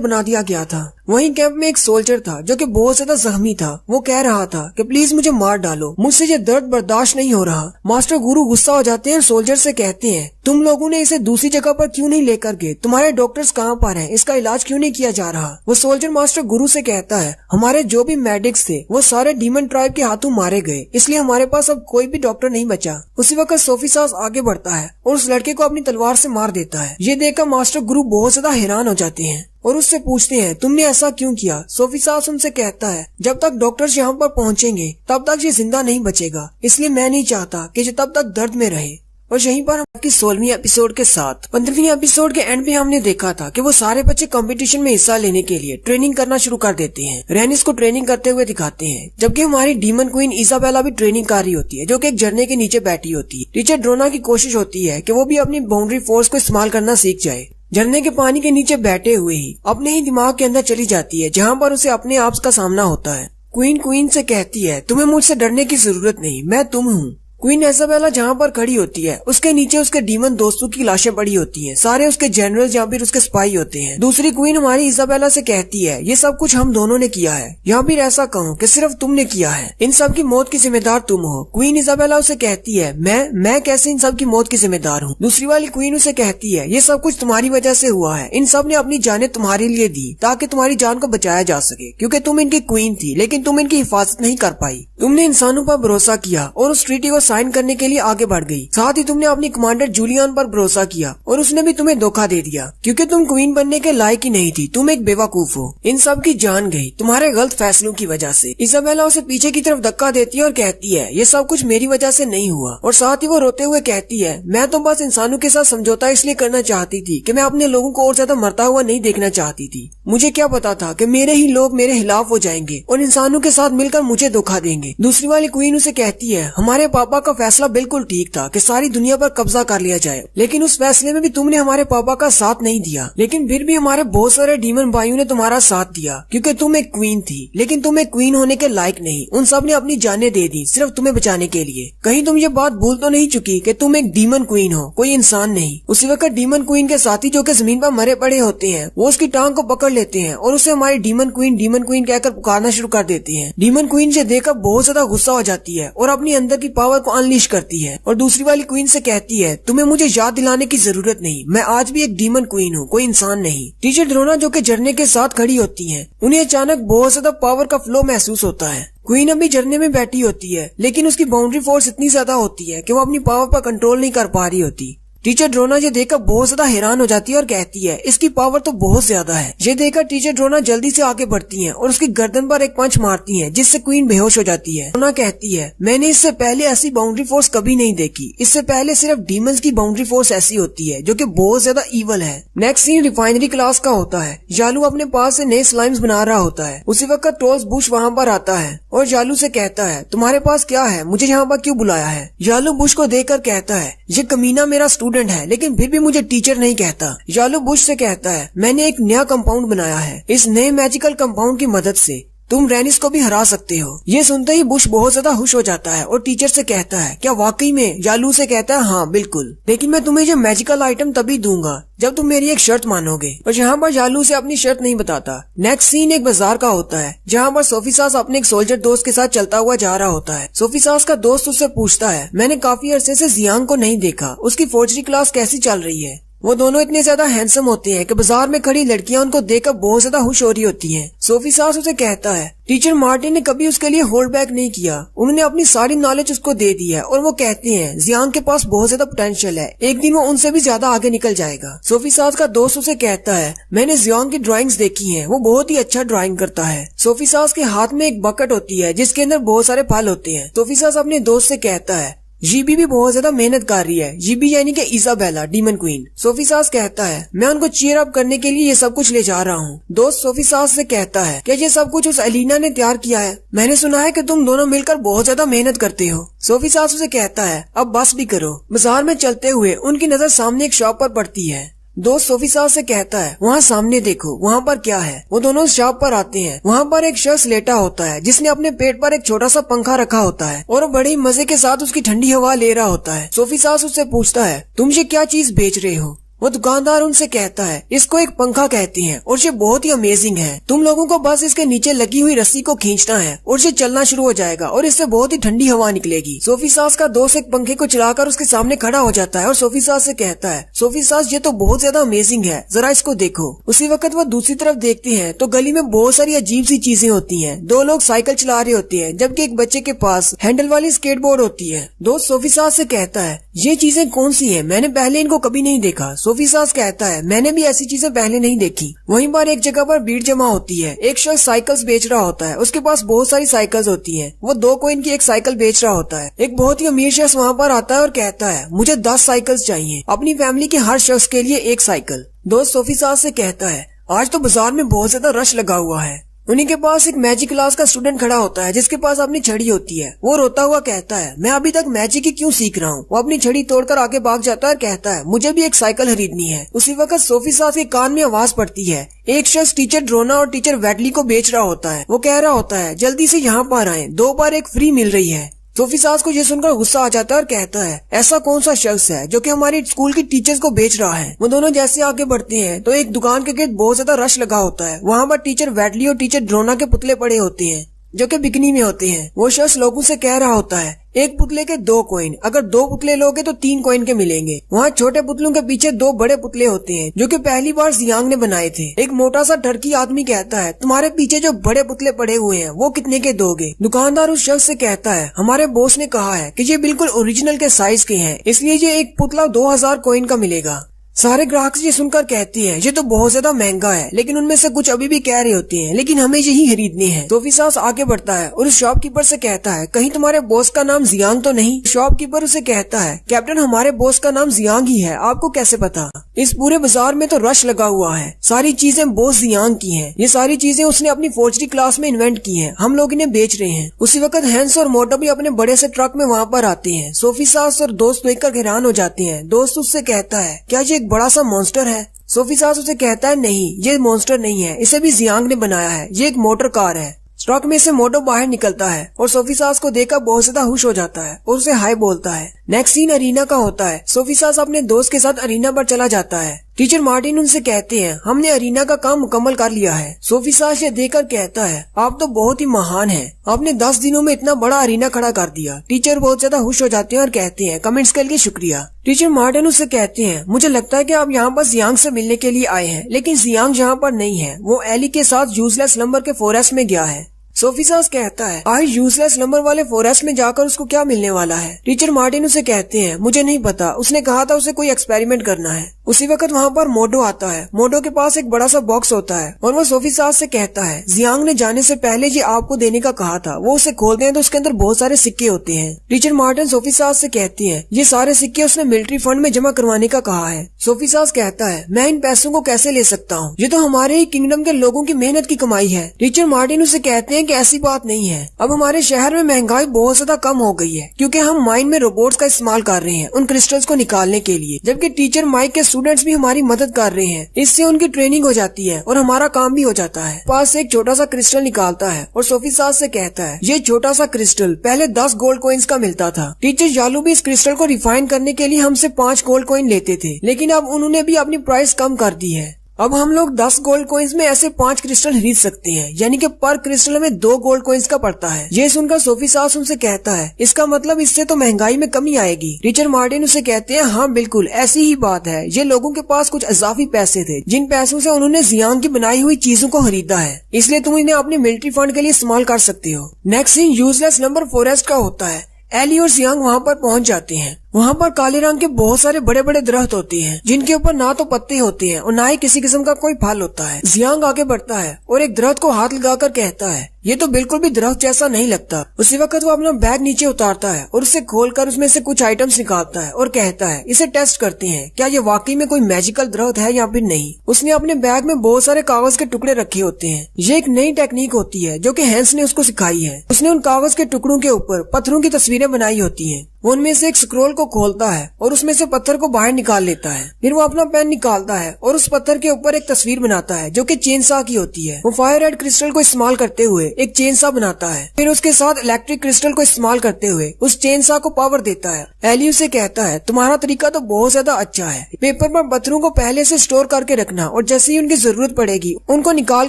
बना दिया गया था। वहीं कैंप में एक सोल्जर था जो कि बहुत ज्यादा जख्मी था। वो कह रहा था कि प्लीज मुझे मार डालो, मुझसे ये दर्द बर्दाश्त नहीं हो रहा। मास्टर गुरु गुस्सा हो जाते हैं और सोल्जर से कहते हैं, तुम लोगों ने इसे दूसरी जगह पर क्यों नहीं लेकर गए? तुम्हारे डॉक्टर्स कहाँ पर हैं? इसका इलाज क्यों नहीं किया जा रहा? वो सोल्जर मास्टर गुरु से कहता है, हमारे जो भी मेडिक्स थे वो सारे डीमन ट्राइब के हाथों मारे गए, इसलिए हमारे पास अब कोई भी डॉक्टर नहीं बचा। उसी वक्त सोफी सास आगे बढ़ता है और उस लड़के को अपनी तलवार से मार देता है। ये देखकर मास्टर गुरु बहुत ज्यादा हैरान हो जाते हैं और उससे पूछते हैं, तुमने ऐसा क्यों किया? सोफी सास उनसे कहता है, जब तक डॉक्टर्स यहाँ पर पहुँचेंगे तब तक ये जिंदा नहीं बचेगा, इसलिए मैं नहीं चाहता कि ये तब तक दर्द में रहे। और यहीं पर आपकी 16वीं एपिसोड के साथ 15वीं एपिसोड के एंड में हमने देखा था कि वो सारे बच्चे कंपटीशन में हिस्सा लेने के लिए ट्रेनिंग करना शुरू कर देते हैं। रैनिस को ट्रेनिंग करते हुए दिखाते हैं, जबकि हमारी डीमन क्वीन इजाबेला भी ट्रेनिंग कर रही होती है, जो कि एक झरने के नीचे बैठी होती है। टीचर ड्रोना की कोशिश होती है कि वो भी अपनी बाउंड्री फोर्स को इस्तेमाल करना सीख जाए। झरने के पानी के नीचे बैठे हुए ही अपने ही दिमाग के अंदर चली जाती है, जहाँ पर उसे अपने आप का सामना होता है। क्वीन से कहती है, तुम्हें मुझसे डरने की जरूरत नहीं, मैं तुम हूँ। क्वीन इजाबेला जहाँ पर खड़ी होती है उसके नीचे उसके डीमन दोस्तों की लाशें पड़ी होती हैं, सारे उसके जनरल या फिर उसके स्पाई होते हैं। दूसरी क्वीन हमारी इजाबेला से कहती है, ये सब कुछ हम दोनों ने किया है, या फिर ऐसा कहूँ कि सिर्फ तुमने किया है, इन सब की मौत की जिम्मेदार तुम हो। क्वीन इजाबेला उसे कहती है, मैं कैसे इन सब की मौत की जिम्मेदार हूँ? दूसरी वाली क्वीन उसे कहती है, ये सब कुछ तुम्हारी वजह से हुआ है, इन सब ने अपनी जानें तुम्हारे लिए दी ताकि तुम्हारी जान को बचाया जा सके, क्योंकि तुम इनकी क्वीन थी लेकिन तुम इनकी हिफाजत नहीं कर पाई। तुमने इंसानों पर भरोसा किया और उस ट्रीटी को साइन करने के लिए आगे बढ़ गई। साथ ही तुमने अपनी कमांडर जूलियन पर भरोसा किया और उसने भी तुम्हें धोखा दे दिया क्योंकि तुम क्वीन बनने के लायक ही नहीं थी। तुम एक बेवकूफ हो। इन सब की जान गई तुम्हारे गलत फैसलों की वजह से। इजाबेला उसे पीछे की तरफ धक्का देती है और कहती है ये सब कुछ मेरी वजह से नहीं हुआ। और साथ ही वो रोते हुए कहती है मैं तो बस इंसानों के साथ समझौता इसलिए करना चाहती थी कि मैं अपने लोगों को और ज्यादा मरता हुआ नहीं देखना चाहती थी। मुझे क्या पता था कि मेरे ही लोग मेरे खिलाफ हो जाएंगे और इंसानों के साथ मिलकर मुझे धोखा देंगे। दूसरी वाली क्वीन उसे कहती है हमारे पापा का फैसला बिल्कुल ठीक था कि सारी दुनिया पर कब्जा कर लिया जाए, लेकिन उस फैसले में भी तुमने हमारे पापा का साथ नहीं दिया। लेकिन फिर भी हमारे बहुत सारे डीमन भाइयों ने तुम्हारा साथ दिया क्योंकि तुम एक क्वीन थी, लेकिन तुम एक क्वीन होने के लायक नहीं। उन सब ने अपनी जानें दे दी सिर्फ तुम्हें बचाने के लिए। कहीं तुम ये बात भूल तो नहीं चुकी कि तुम एक डीमन क्वीन हो, कोई इंसान नहीं। उसी वक्त डीमन क्वीन के साथी जो कि जमीन पर मरे पड़े होते हैं वो उसकी टांग को पकड़ लेते हैं और उसे हमारी डीमन क्वीन कहकर पुकारना शुरू कर देते हैं। डीमन क्वीन से देखकर बहुत ज्यादा गुस्सा हो जाती है और अपनी अंदर की पावर को अनलीश करती है और दूसरी वाली क्वीन से कहती है तुम्हें मुझे याद दिलाने की जरूरत नहीं, मैं आज भी एक डीमन क्वीन हूँ, कोई इंसान नहीं। टीचर ड्रोना जो कि झरने के साथ खड़ी होती है, उन्हें अचानक बहुत ज्यादा पावर का फ्लो महसूस होता है। क्वीन अभी झरने में बैठी होती है लेकिन उसकी बाउंड्री फोर्स इतनी ज्यादा होती है कि वो अपनी पावर पर कंट्रोल नहीं कर पा रही होती। टीचर ड्रोना ये देखकर बहुत ज्यादा हैरान हो जाती है और कहती है इसकी पावर तो बहुत ज्यादा है। ये देखकर टीचर ड्रोना जल्दी से आगे बढ़ती हैं और उसकी गर्दन पर एक पंच मारती हैं जिससे क्वीन बेहोश हो जाती है। ड्रोना कहती है मैंने इससे पहले ऐसी बाउंड्री फोर्स कभी नहीं देखी, इससे पहले सिर्फ डीमंस की बाउंड्री फोर्स ऐसी होती है जो कि बहुत ज्यादा ईवल है। नेक्स्ट सीन रिफाइनरी क्लास का होता है। जालू अपने पास से नए स्लाइम्स बना रहा होता है। उसी वक्त ट्रोल्स बुश वहाँ पर आता है और जालू से कहता है तुम्हारे पास क्या है, मुझे यहाँ पर क्यों बुलाया है। जालू बुश को देखकर कहता है ये कमीना मेरा स्टूडेंट है लेकिन फिर भी मुझे टीचर नहीं कहता। जालू बुश से कहता है मैंने एक नया कंपाउंड बनाया है, इस नए मैजिकल कंपाउंड की मदद से तुम रेनिस को भी हरा सकते हो। ये सुनते ही बुश बहुत ज्यादा खुश हो जाता है और टीचर से कहता है क्या वाकई में। जालू से कहता है हाँ बिल्कुल, लेकिन मैं तुम्हें ये मैजिकल आइटम तभी दूंगा जब तुम मेरी एक शर्त मानोगे। और यहाँ पर जालू से अपनी शर्त नहीं बताता। नेक्स्ट सीन एक बाजार का होता है जहाँ पर सोफी सास अपने एक सोल्जर दोस्त के साथ चलता हुआ जा रहा होता है। सोफी सास का दोस्त उससे पूछता है मैंने काफी अरसे से जियांग को नहीं देखा, उसकी फोर्जरी क्लास कैसी चल रही है। वो दोनों इतने ज्यादा हैंडसम होते हैं कि बाजार में खड़ी लड़कियां उनको देखकर बहुत ज्यादा खुश हो रही होती हैं। सोफी सास उसे कहता है टीचर मार्टिन ने कभी उसके लिए होल्ड बैक नहीं किया, उन्होंने अपनी सारी नॉलेज उसको दे दी है और वो कहते हैं जियांग के पास बहुत ज्यादा पोटेंशियल है, एक दिन वो उनसे भी ज्यादा आगे निकल जाएगा। सोफी सास का दोस्त उसे कहता है मैंने जियांग की ड्राइंग्स देखी हैं, वो बहुत ही अच्छा ड्राइंग करता है। सोफी सास के हाथ में एक बकेट होती है जिसके अंदर बहुत सारे फल होते हैं। सोफी सास अपने दोस्त से कहता है जीबी भी बहुत ज्यादा मेहनत कर रही है। जीबी यानी कि इजाबेला डीमन क्वीन। सोफी सास कहता है मैं उनको चीयर अप करने के लिए ये सब कुछ ले जा रहा हूँ। दोस्त सोफी सास से कहता है क्या ये सब कुछ उस एलिना ने तैयार किया है, मैंने सुना है कि तुम दोनों मिलकर बहुत ज्यादा मेहनत करते हो। सोफी सास उसे कहता है अब बस भी करो। बाजार में चलते हुए उनकी नजर सामने एक शॉप पर पड़ती है। दोस्त सोफी सास से कहता है वहाँ सामने देखो वहाँ पर क्या है। वो दोनों शॉप पर आते हैं। वहाँ पर एक शख्स लेटा होता है जिसने अपने पेट पर एक छोटा सा पंखा रखा होता है और वो बड़े मजे के साथ उसकी ठंडी हवा ले रहा होता है। सोफी सास उससे पूछता है तुम ये क्या चीज बेच रहे हो। वो दुकानदार उनसे कहता है इसको एक पंखा कहते हैं और ये बहुत ही अमेजिंग है, तुम लोगों को बस इसके नीचे लगी हुई रस्सी को खींचना है और ये चलना शुरू हो जाएगा और इससे बहुत ही ठंडी हवा निकलेगी। सोफी सास का दोस्त एक पंखे को चलाकर उसके सामने खड़ा हो जाता है और सोफी सास से कहता है सोफी सास ये तो बहुत ज्यादा अमेजिंग है, जरा इसको देखो। उसी वक्त वो दूसरी तरफ देखते हैं तो गली में बहुत सारी अजीब सी चीजें होती है। दो लोग साइकिल चला रहे होते हैं जबकि एक बच्चे के पास हैंडल वाली स्केटबोर्ड होती है। दोस्त सोफी सास से कहता है ये चीजें कौन सी है, मैंने पहले इनको कभी नहीं देखा। सोफी सास कहता है मैंने भी ऐसी चीजें पहले नहीं देखी। वहीं पर एक जगह पर भीड़ जमा होती है। एक शख्स साइकिल्स बेच रहा होता है, उसके पास बहुत सारी साइकिल्स होती हैं। वो 2 कॉइन की एक साइकिल बेच रहा होता है। एक बहुत ही अमीर शख्स वहाँ पर आता है और कहता है मुझे 10 साइकिल्स चाहिए, अपनी फैमिली के हर शख्स के लिए एक साइकिल। दोस्त सोफी सास से कहता है आज तो बाजार में बहुत ज्यादा रश लगा हुआ है। उन्हीं के पास एक मैजिक क्लास का स्टूडेंट खड़ा होता है जिसके पास अपनी छड़ी होती है। वो रोता हुआ कहता है मैं अभी तक मैजिक ही क्यों सीख रहा हूँ। वो अपनी छड़ी तोड़कर आगे भाग जाता है और कहता है मुझे भी एक साइकिल खरीदनी है। उसी वक्त सोफी सास के कान में आवाज पड़ती है। एक शख्स टीचर ड्रोना और टीचर वेटली को बेच रहा होता है। वो कह रहा होता है जल्दी से यहाँ पर आए, 2 बार एक फ्री मिल रही है। सोफी सास को ये सुनकर गुस्सा आ जाता है और कहता है ऐसा कौन सा शख्स है जो कि हमारी स्कूल की टीचर्स को बेच रहा है। वो दोनों जैसे आगे बढ़ते हैं तो एक दुकान के गेट बहुत ज्यादा रश लगा होता है। वहाँ पर टीचर वेटली और टीचर ड्रोना के पुतले पड़े होते हैं जो कि बिकनी में होते हैं। वो शख्स लोगों से कह रहा होता है एक पुतले के 2 कॉइन, अगर 2 पुतले लोगे तो 3 कॉइन के मिलेंगे। वहाँ छोटे पुतलों के पीछे 2 बड़े पुतले होते हैं जो कि पहली बार जियांग ने बनाए थे। एक मोटा सा टर्की आदमी कहता है, तुम्हारे पीछे जो बड़े पुतले पड़े हुए हैं वो कितने के दोगे? दुकानदार उस शख्स से कहता है, हमारे बॉस ने कहा है कि ये बिल्कुल ओरिजिनल के साइज के हैं, इसलिए ये एक पुतला 2000 कॉइन का मिलेगा। सारे ग्राहक ये सुनकर कहती हैं, ये तो बहुत ज्यादा महंगा है, लेकिन उनमें से कुछ अभी भी कह रहे होते हैं, लेकिन हमें यही खरीदनी है। सोफी सास आगे बढ़ता है और उस शॉपकीपर से कहता है, कहीं तुम्हारे बॉस का नाम जियांग तो नहीं? शॉपकीपर उसे कहता है, कैप्टन हमारे बॉस का नाम जियांग ही है, आपको कैसे पता? इस पूरे बाजार में तो रश लगा हुआ है, सारी चीजें बॉस जियांग की हैं। ये सारी चीजें उसने अपनी फोर्जरी क्लास में इन्वेंट की हैं, हम लोग इन्हें बेच रहे हैं। उसी वक्त हैंस और मोटो भी अपने बड़े से ट्रक में वहाँ पर आते हैं। सोफी सास और दोस्त देखकर हैरान हो जाते हैं। दोस्त उससे कहता है, क्या ये एक बड़ा सा मॉन्स्टर है? सोफी सास उसे कहता है, नहीं ये मॉन्स्टर नहीं है, इसे भी जियांग ने बनाया है, ये एक मोटर कार है। ट्रक में से मोटो बाहर निकलता है और सोफी सास को देखकर बहुत ज्यादा खुश हो जाता है और उसे हाय बोलता है। नेक्स्ट सीन अरीना का होता है। सोफी सास अपने दोस्त के साथ अरीना पर चला जाता है। टीचर मार्टिन उनसे कहते हैं, हमने अरीना का काम मुकम्मल कर लिया है। सोफी सास ये देखकर कहता है, आप तो बहुत ही महान हैं, आपने 10 दिनों में इतना बड़ा अरीना खड़ा कर दिया। टीचर बहुत ज्यादा खुश हो जाते हैं और कहते हैं, कमेंट्स के लिए शुक्रिया। टीचर मार्टिन उससे कहते हैं, मुझे लगता है कि आप यहाँ पर जियांग से मिलने के लिए आए हैं, लेकिन जियांग यहाँ पर नहीं है, वो एली के साथ यूजलेस नंबर के फॉरेस्ट में गया है। सोफी सास कहता है, आज यूजलेस नंबर वाले फॉरेस्ट में जाकर उसको क्या मिलने वाला है? टीचर मार्टिन उसे कहते हैं, मुझे नहीं पता, उसने कहा था उसे कोई एक्सपेरिमेंट करना है। उसी वक्त वहाँ पर मोटो आता है। मोटो के पास एक बड़ा सा बॉक्स होता है और वो सोफी सास से कहता है, जियांग ने जाने से पहले ये आपको देने का कहा था। वो उसे खोलते हैं तो उसके अंदर बहुत सारे सिक्के होते हैं। टीचर मार्टिन सोफी सास से कहती है, ये सारे सिक्के उसने मिलिट्री फंड में जमा करवाने का कहा है। सोफी सास कहता है, मैं इन पैसों को कैसे ले सकता हूँ, ये तो हमारे ही किंगडम के लोगों की मेहनत की कमाई है। टीचर मार्टिन उसे कहते हैं कि ऐसी बात नहीं है, अब हमारे शहर में महंगाई बहुत ज्यादा कम हो गई है क्योंकि हम माइन में रोबोट्स का इस्तेमाल कर रहे हैं उन क्रिस्टल्स को निकालने के लिए, जबकि टीचर माइक के स्टूडेंट्स भी हमारी मदद कर रहे हैं। इससे उनकी ट्रेनिंग हो जाती है और हमारा काम भी हो जाता है। पास से एक छोटा सा क्रिस्टल निकालता है और सोफी सास से कहता है, ये छोटा सा क्रिस्टल पहले 10 गोल्ड कॉइन्स का मिलता था। टीचर यालू भी इस क्रिस्टल को रिफाइन करने के लिए हमसे 5 गोल्ड कॉइन लेते थे, लेकिन अब उन्होंने भी अपनी प्राइस कम कर दी है। अब हम लोग 10 गोल्ड कॉइन्स में ऐसे 5 क्रिस्टल खरीद सकते हैं, यानी कि पर क्रिस्टल में 2 गोल्ड कॉइन्स का पड़ता है। ये सुनकर सोफी सास उनसे कहता है, इसका मतलब इससे तो महंगाई में कमी आएगी। टीचर मार्टिन उसे कहते हैं, हाँ बिल्कुल ऐसी ही बात है, ये लोगों के पास कुछ इजाफी पैसे थे जिन पैसों से उन्होंने जियांग की बनाई हुई चीजों को खरीदा है, इसलिए तुम इन्हें अपने मिलिट्री फंड के लिए इस्तेमाल कर सकते हो। Next scene useless number forest का होता है। एली और जियांग वहाँ पर पहुँच जाते हैं। वहाँ पर काले रंग के बहुत सारे बड़े बड़े दरख्त होते हैं जिनके ऊपर ना तो पत्ते होते हैं और ना ही किसी किस्म का कोई फल होता है। जियांग आगे बढ़ता है और एक दरख्त को हाथ लगाकर कहता है, ये तो बिल्कुल भी दरख्त जैसा नहीं लगता। उसी वक्त वो अपना बैग नीचे उतारता है और उसे खोलकर उसमें से कुछ आइटम्स निकालता है और कहता है, इसे टेस्ट करते हैं, क्या ये वाकई में कोई मैजिकल दरख्त है या फिर नहीं। उसने अपने बैग में बहुत सारे कागज के टुकड़े रखे होते हैं। ये एक नई टेक्निक होती है जो कि हैंस ने उसको सिखाई है। उसने उन कागज के टुकड़ों के ऊपर पत्थरों की तस्वीरें बनाई होती है। वो उनमें से एक स्क्रोल को खोलता है और उसमें से पत्थर को बाहर निकाल लेता है। फिर वो अपना पेन निकालता है और उस पत्थर के ऊपर एक तस्वीर बनाता है जो कि चेनसा की होती है। वो फायर रेड क्रिस्टल को इस्तेमाल करते हुए एक चेनसा बनाता है, फिर उसके साथ इलेक्ट्रिक क्रिस्टल को इस्तेमाल करते हुए उस चेनसा को पावर देता है। एली उसे कहता है, तुम्हारा तरीका तो बहुत ज्यादा अच्छा है, पेपर पर पत्थरों को पहले से स्टोर करके रखना और जैसे ही उनकी जरूरत पड़ेगी उनको निकाल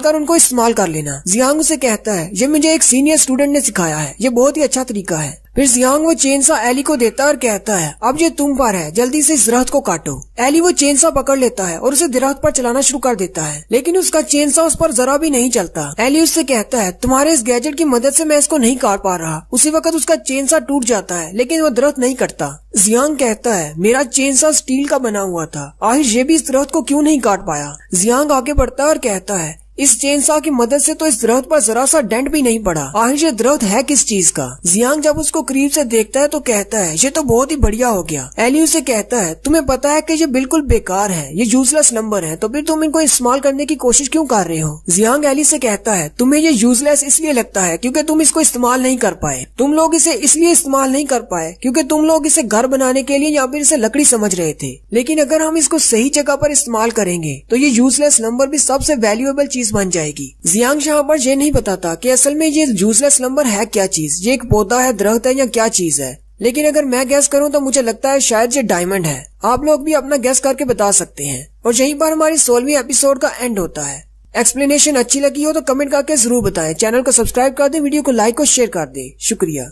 कर उनको इस्तेमाल कर लेना। जियांग उसे कहता है, ये मुझे एक सीनियर स्टूडेंट ने सिखाया है, ये बहुत ही अच्छा तरीका है। फिर जियांग वो चेनसा एली को देता है और कहता है, अब ये तुम पर है, जल्दी से इस दरख्त को काटो। एली वो चेनसा पकड़ लेता है और उसे दरख्त पर चलाना शुरू कर देता है, लेकिन उसका चेनसा उस पर जरा भी नहीं चलता। एली उससे कहता है, तुम्हारे इस गैजेट की मदद से मैं इसको नहीं काट पा रहा। उसी वक्त उसका चेनसा टूट जाता है, लेकिन वो दरख्त नहीं कटता। जियांग कहता है, मेरा चेनसा स्टील का बना हुआ था, आखिर ये भी इस दरख्त को क्यों नहीं काट पाया। जियांग आगे बढ़ता है और कहता है, इस चेनसा की मदद से तो इस दरख्त पर जरा सा डेंट भी नहीं पड़ा। आखिर ये दरख्त है किस चीज का। जियांग जब उसको करीब से देखता है तो कहता है, ये तो बहुत ही बढ़िया हो गया। एली उसे कहता है, तुम्हें पता है कि ये बिल्कुल बेकार है, ये यूजलेस नंबर है, तो फिर तुम इनको इस्तेमाल करने की कोशिश क्यों कर रहे हो। जियांग एली से कहता है, तुम्हें ये यूजलेस इसलिए लगता है क्योंकि तुम इसको इस्तेमाल नहीं कर पाए। तुम लोग इसे इसलिए इस्तेमाल नहीं कर पाए क्योंकि तुम लोग इसे घर बनाने के लिए या फिर इसे लकड़ी समझ रहे थे, लेकिन अगर हम इसको सही जगह पर इस्तेमाल करेंगे तो ये यूजलेस नंबर भी सबसे वैल्यूएबल चीज बन जाएगी। जियांग यहाँ पर ये नहीं बताता कि असल में ये यूजलेस नंबर है क्या चीज, ये एक पौधा है, दरख्त है या क्या चीज है, लेकिन अगर मैं गैस करूँ तो मुझे लगता है शायद ये डायमंड है। आप लोग भी अपना गैस करके बता सकते हैं। और यहीं पर हमारी 16वीं एपिसोड का एंड होता है। एक्सप्लेनेशन अच्छी लगी हो तो कमेंट करके जरूर बताएं। चैनल को सब्सक्राइब कर दें, वीडियो को लाइक और शेयर कर दें। शुक्रिया।